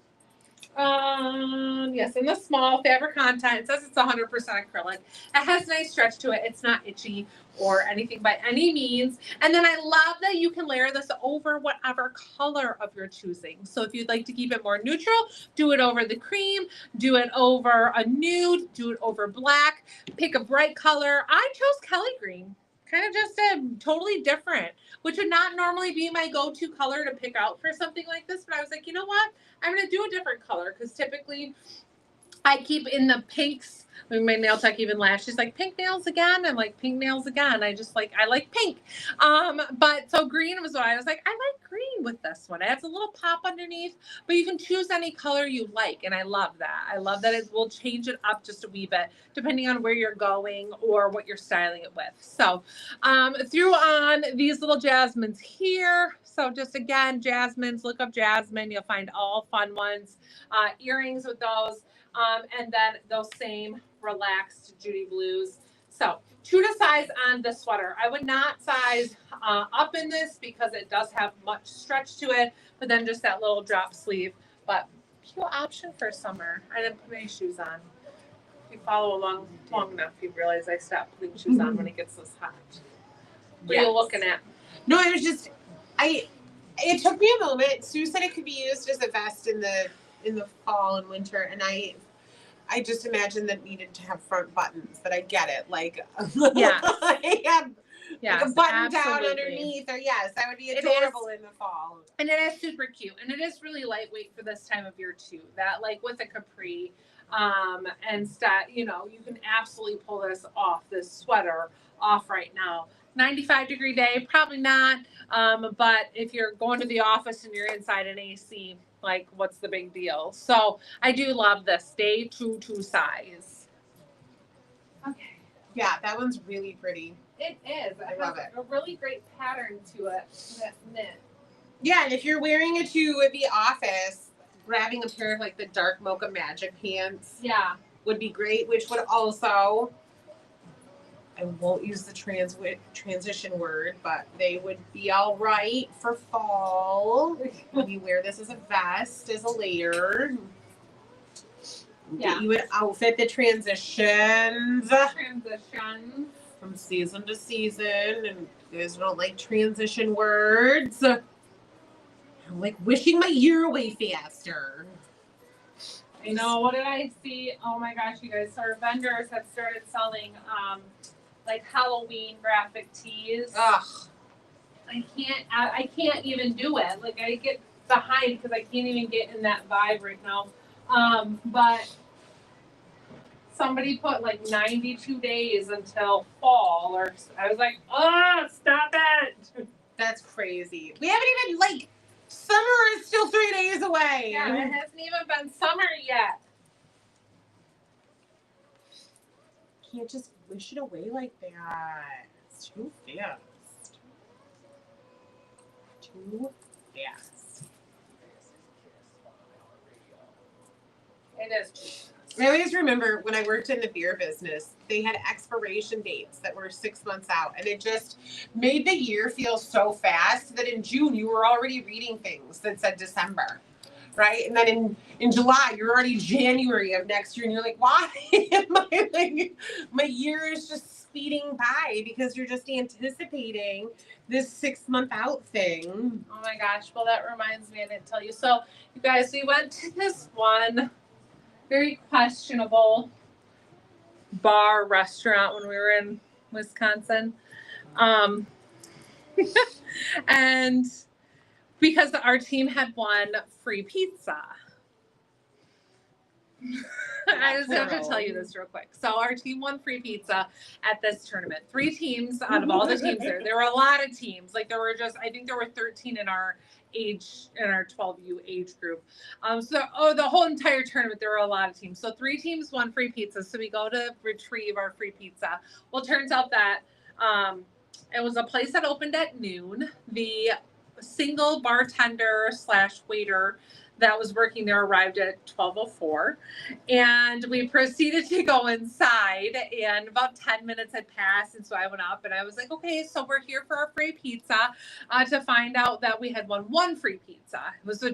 Yes, in the small fabric content. It says it's 100% acrylic. It has nice stretch to it. It's not itchy or anything by any means. And then I love that you can layer this over whatever color of your choosing. So if you'd like to keep it more neutral, do it over the cream, do it over a nude, do it over black, pick a bright color. I chose Kelly green. Kind of just a totally different, which would not normally be my go-to color to pick out for something like this. But I was like, you know what? I'm going to do a different color because typically I keep in the pinks. I mean, my nail tech even laughed. She's like, pink nails again? I'm like, pink nails again. I like pink. But so green was what I was like, I like green with this one. It has a little pop underneath, but you can choose any color you like. And I love that. I love that it will change it up just a wee bit depending on where you're going or what you're styling it with. So threw on these little jasmines here. So just again, jasmines, look up jasmine. You'll find all fun ones. Earrings with those. And then those same relaxed Judy blues. So true to size on the sweater. I would not size up in this because it does have much stretch to it, but then just that little drop sleeve. But cute option for summer. I didn't put any shoes on. If you follow along long enough, you realize I stopped putting shoes on when it gets this hot. What are you looking at? No, I was just, it took me a moment. Sue said it could be used as a vest in the fall and winter, and I just imagined that needed to have front buttons, but I get it. Like, Yes. Like a button down underneath, or yes, that would be adorable in the fall. And it is super cute, and it is really lightweight for this time of year too. That like with a capri, and stuff, you know, you can absolutely pull this off, this sweater off right now. 95-degree day, probably not. But if you're going to the office and you're inside an AC, like what's the big deal? So I do love this day true to size. Okay. Yeah, that one's really pretty. It is. I love it. A really great pattern to it. That knit. Yeah, and if you're wearing it to the office, grabbing a pair of like the dark mocha magic pants, would be great. Which would also, I won't use the transition word, but they would be all right for fall. When you wear this as a vest, as a layer. Get you an outfit that transitions from season to season, and you guys don't like transition words. I'm like wishing my year away faster. I know. What did I see? Oh my gosh, you guys! Our vendors have started selling like Halloween graphic tees. Ugh. I can't even do it. Like I get behind because I can't even get in that vibe right now. But somebody put like 92 days until fall, or I was like, oh, stop it. That's crazy. We haven't even, like, summer is still 3 days away. Yeah, it hasn't even been summer yet. Can't just wish it away like that. It's too fast. Too fast. It is. I always remember when I worked in the beer business, they had expiration dates that were 6 months out, and it just made the year feel so fast that in June you were already reading things that said December, right? And then in July you're already January of next year, and you're like, why am I like, my year is just speeding by because you're just anticipating this 6 month out thing. Oh my gosh! Well, that reminds me, I didn't tell you. So you guys, we went to this one very questionable bar restaurant when we were in Wisconsin. And because our team had won free pizza. I just have to tell you this real quick. So our team won free pizza at this tournament. 3 teams out of all the teams there. There were a lot of teams. Like there were I think there were 13 in our 12U age group. The whole entire tournament, there were a lot of teams. So 3 teams won free pizza. So we go to retrieve our free pizza. Well, it turns out that it was a place that opened at noon. The single bartender / waiter that was working there arrived at 12:04, and we proceeded to go inside, and about 10 minutes had passed, and so I went up and I was like, okay, so we're here for our free pizza, to find out that we had won 1 free pizza. It was a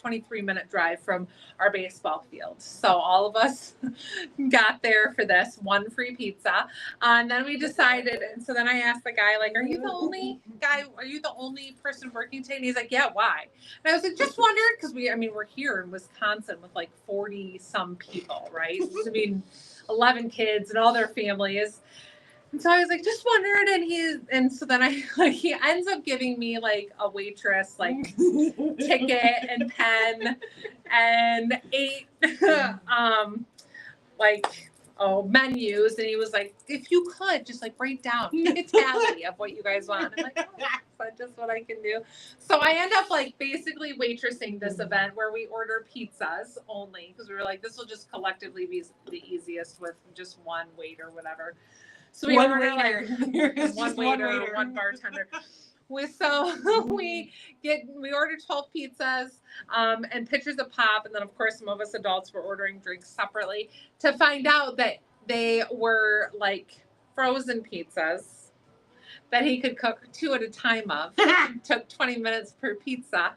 23-minute drive from our baseball field. So all of us got there for this one free pizza. And then we decided, and so then I asked the guy, like, are you the only person working today? And he's like, yeah, why? And I was like, just wondered, because we're here in Wisconsin with like 40 some people, right? I mean, 11 kids and all their families. And so I was like, just wondered, and so then he ends up giving me like a waitress like ticket and pen and 8 menus, and he was like, if you could just like write down, take a tally of what you guys want. I'm like, oh, that's just what I can do. So I end up like basically waitressing this event where we order pizzas only, because we were like, this will just collectively be the easiest with just one waiter, whatever. So we order like one waiter, one bartender. We ordered 12 pizzas and pitchers of pop, and then of course some of us adults were ordering drinks separately, to find out that they were like frozen pizzas that he could cook 2 at a time of. Took 20 minutes per pizza.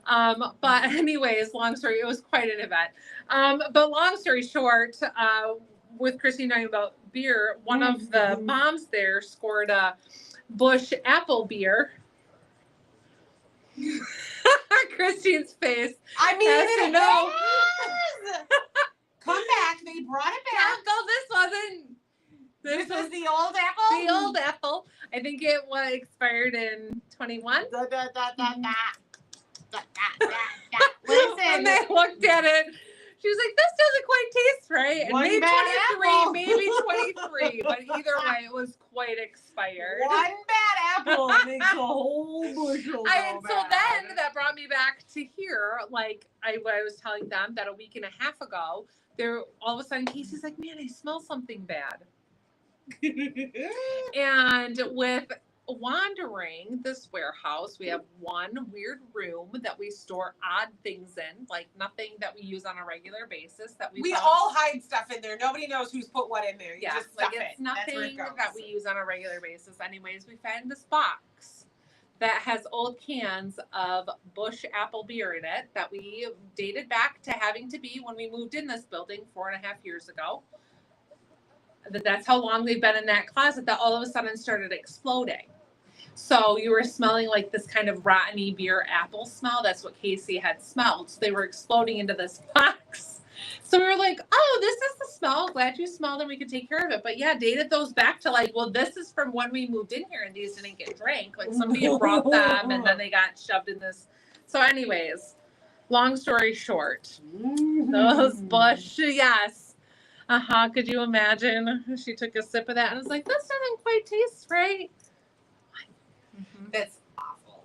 But anyways, long story, it was quite an event. But long story short, with Christine knowing about beer, one of the moms there scored a Busch apple beer. Christine's face. I mean, it no. Come back. They brought it back. No, this wasn't. This was the old apple? The old apple. I think it was expired in 21. Listen. When they looked at it, she was like, this doesn't quite taste right. And maybe 23, but either way, it was quite expired. One bad apple makes a whole bushel. So then that brought me back to here. Like I was telling them that a week and a half ago, there all of a sudden Casey's like, man, I smell something bad. And with wandering this warehouse, we have one weird room that we store odd things in, like nothing that we use on a regular basis. We all hide stuff in there. Nobody knows who's put what in there. You just stuff it's nothing that we use on a regular basis. Anyways, we found this box that has old cans of Busch apple beer in it that we dated back to having to be when we moved in this building 4.5 years ago. That's how long they've been in that closet, that all of a sudden started exploding. So you were smelling like this kind of rotteny beer apple smell. That's what Casey had smelled. So they were exploding into this box. So we were like, oh, this is the smell. Glad you smelled and we could take care of it. But yeah, dated those back to like, well, this is from when we moved in here and these didn't get drank. Like somebody had brought them and then they got shoved in this. So anyways, long story short, those Busch, yes. Could you imagine? She took a sip of that and was like, this doesn't quite taste right. That's awful.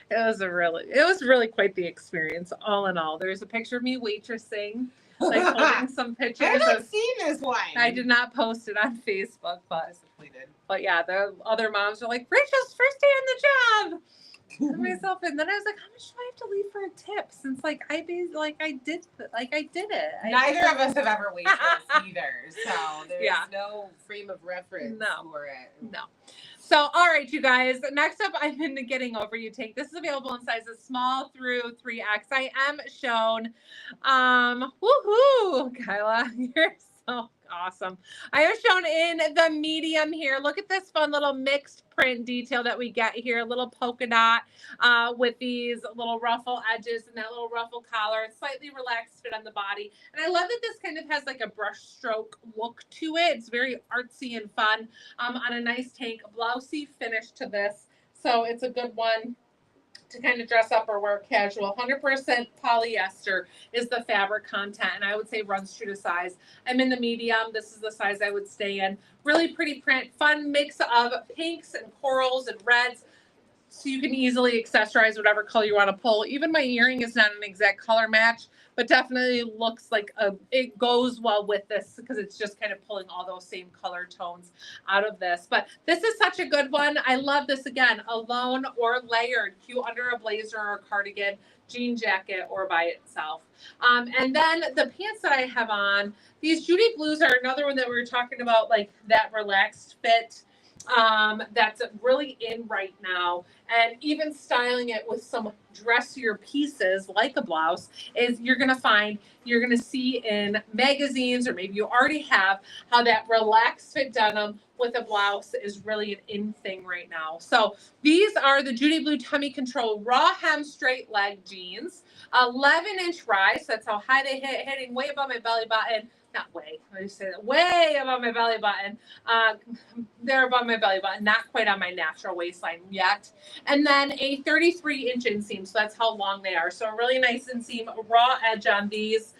It was really quite the experience, all in all. There's a picture of me waitressing, like holding some pictures. I've not seen this one. I did not post it on Facebook, but yeah, the other moms are like, Rachel's first day on the job. Myself, and then I was like, how much do I have to leave for a tip? Since I did it. Neither of us have ever waitressed either, so there's no frame of reference for it. No. So, all right, you guys. Next up, I'm in the Getting Over You tank. This is available in sizes small through 3X. I am shown. Woohoo, Kyla, you're so awesome. I am shown in the medium here. Look at this fun little mixed print detail that we get here. A little polka dot with these little ruffle edges and that little ruffle collar. Slightly relaxed fit on the body. And I love that this kind of has like a brush stroke look to it. It's very artsy and fun on a nice tank. Blousey finish to this. So it's a good one to kind of dress up or wear casual. 100% polyester is the fabric content, and I would say runs true to size. I'm in the medium. This is the size I would stay in. Really pretty print, fun mix of pinks and corals and reds, so you can easily accessorize whatever color you want to pull. Even my earring is not an exact color match, but definitely looks like it goes well with this because it's just kind of pulling all those same color tones out of this. But this is such a good one. I love this, again, alone or layered, cute under a blazer or a cardigan, jean jacket, or by itself. And then the pants that I have on, these Judy Blues are another one that we were talking about, like that relaxed fit. That's really in right now, and even styling it with some dressier pieces like a blouse is you're going to see in magazines, or maybe you already have, how that relaxed fit denim with a blouse is really an in thing right now. So these are the Judy Blue Tummy Control Raw Hem Straight Leg Jeans, 11-inch rise. That's how high they hitting way above my belly button. Not way, let me say that, way above my belly button. They're above my belly button, not quite on my natural waistline yet. And then a 33-inch inseam, so that's how long they are. So a really nice inseam, raw edge on these.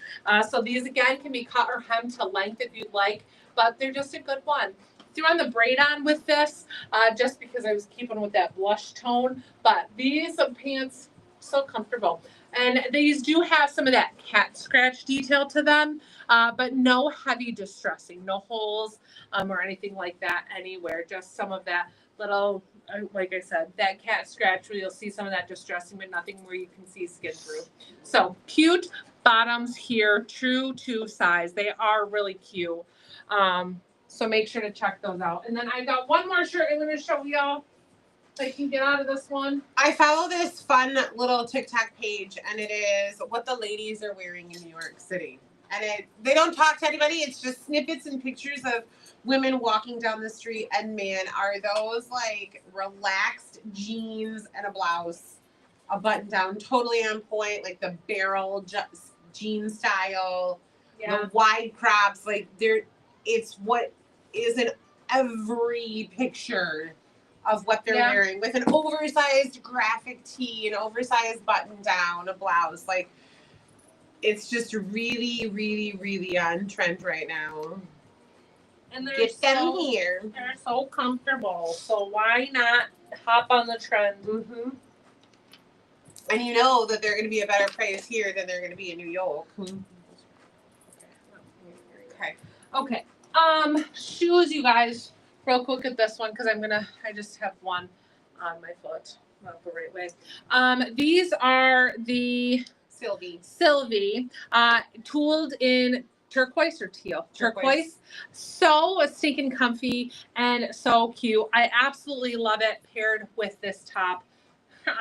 So these, again, can be cut or hemmed to length if you'd like, but they're just a good one. Threw on the braid on with this, just because I was keeping with that blush tone, but these pants, so comfortable. And these do have some of that cat scratch detail to them, but no heavy distressing, no holes or anything like that anywhere. Just some of that little, like I said, that cat scratch where you'll see some of that distressing, but nothing where you can see skin through. So cute bottoms here, true to size. They are really cute. So make sure to check those out. And then I got one more shirt I'm going to show y'all. I can get out of this one. I follow this fun little TikTok page, and it is what the ladies are wearing in New York City. And they don't talk to anybody. It's just snippets and pictures of women walking down the street. And man, are those like relaxed jeans and a blouse, a button down, totally on point, like the barrel jean style, the wide crops. Like it's what is in every picture of what they're wearing, with an oversized graphic tee, an oversized button down, a blouse. Like, it's just really, really, really on trend right now. And get them here. They're so comfortable. So why not hop on the trend? Mm-hmm. And you know that they're going to be a better price here than they're going to be in New York. Okay. Shoes, you guys. Real quick at this one, because I just have one on my foot, not the right way. These are the Sylvie, tooled in turquoise or teal? Turquoise. So stinking comfy and so cute. I absolutely love it paired with this top.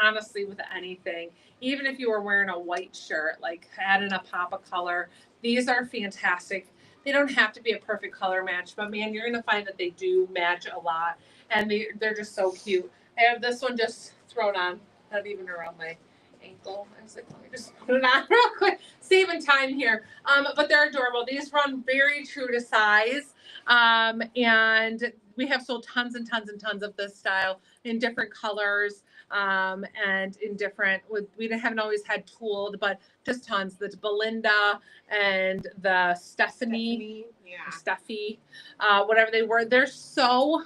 Honestly, with anything. Even if you were wearing a white shirt, like add in a pop of color. These are fantastic. They don't have to be a perfect color match, but man, you're gonna find that they do match a lot, and they're just so cute. I have this one just thrown on, not even around my ankle. I was like, let me just put it on real quick, saving time here. But they're adorable. These run very true to size, and we have sold tons and tons and tons of this style in different colors. And in different, we haven't always had tooled, but just tons. The Belinda and the Steffy, whatever they were, they're so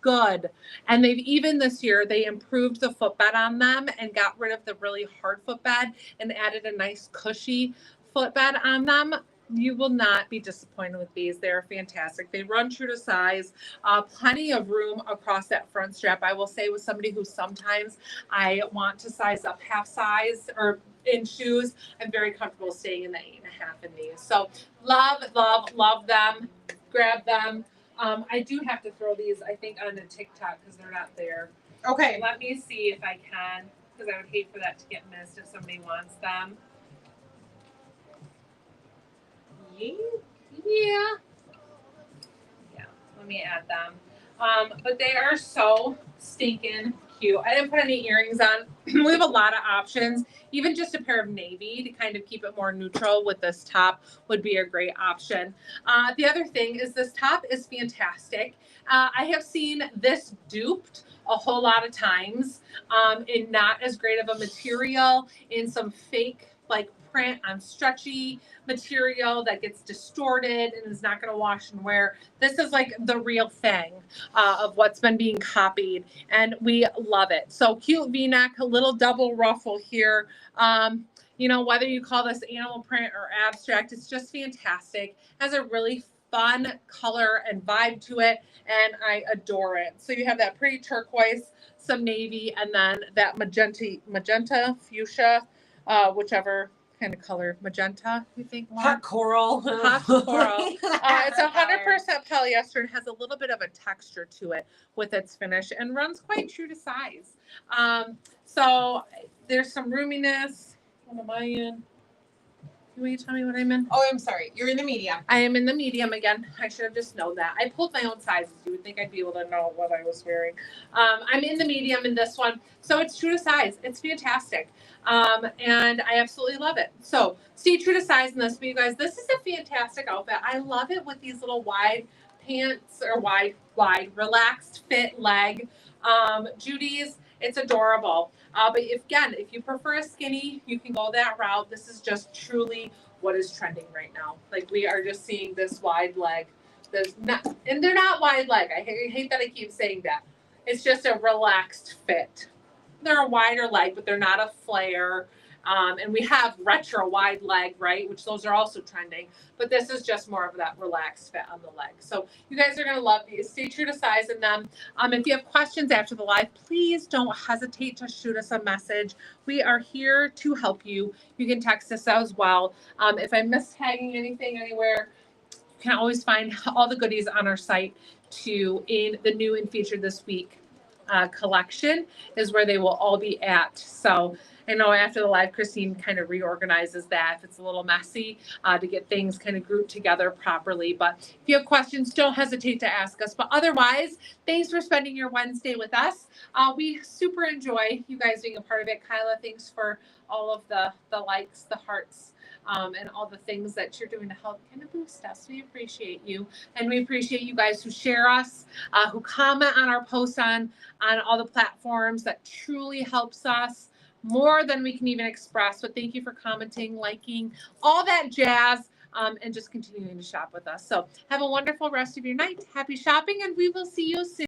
good. And they've even this year, they improved the footbed on them and got rid of the really hard footbed and added a nice cushy footbed on them. You will not be disappointed with these. They're fantastic. They run true to size. Plenty of room across that front strap. I will say, with somebody who sometimes I want to size up half size or in shoes, I'm very comfortable staying in the 8.5 in these. So love, love, love them. Grab them. I do have to throw these, I think, onto TikTok because they're not there. Okay. Let me see if I can, because I would hate for that to get missed if somebody wants them. Yeah. Let me add them. But they are so stinking cute. I didn't put any earrings on. We have a lot of options. Even just a pair of navy to kind of keep it more neutral with this top would be a great option. The other thing is this top is fantastic. I have seen this duped a whole lot of times in not as great of a material, in some fake like print on stretchy material that gets distorted and is not going to wash and wear. This is like the real thing of what's been being copied, and we love it. So cute V-neck, a little double ruffle here. You know, whether you call this animal print or abstract, it's just fantastic. Has a really fun color and vibe to it, and I adore it. So you have that pretty turquoise, some navy, and then that magenta fuchsia, whichever kind of color, magenta, you think? Hot coral. Hot coral. It's 100% polyester and has a little bit of a texture to it with its finish and runs quite true to size. So there's some roominess. What am I in? Will you tell me what I'm in? Oh, I'm sorry. You're in the medium. I am in the medium again. I should have just known that. I pulled my own sizes. You would think I'd be able to know what I was wearing. I'm in the medium in this one. So it's true to size. It's fantastic. And I absolutely love it. So stay true to size in this. But you guys, this is a fantastic outfit. I love it with these little wide pants or wide, relaxed fit leg. Judy's, it's adorable. But if you prefer a skinny, you can go that route. This is just truly what is trending right now. Like we are just seeing this wide leg. And they're not wide leg. I hate that I keep saying that. It's just a relaxed fit. They're a wider leg, but they're not a flare. And we have retro wide leg, right? Which those are also trending. But this is just more of that relaxed fit on the leg. So you guys are going to love these. Stay true to size in them. If you have questions after the live, please don't hesitate to shoot us a message. We are here to help you. You can text us as well. If I miss tagging anything anywhere, you can always find all the goodies on our site too. In the new and featured this week collection is where they will all be at. So I know after the live, Christine kind of reorganizes that if it's a little messy to get things kind of grouped together properly. But if you have questions, don't hesitate to ask us. But otherwise, thanks for spending your Wednesday with us. We super enjoy you guys being a part of it. Kyla, thanks for all of the likes, the hearts, and all the things that you're doing to help kind of boost us. We appreciate you. And we appreciate you guys who share us, who comment on our posts on all the platforms. That truly helps us more than we can even express. So thank you for commenting, liking, all that jazz, and just continuing to shop with us. So have a wonderful rest of your night. Happy shopping, and we will see you soon.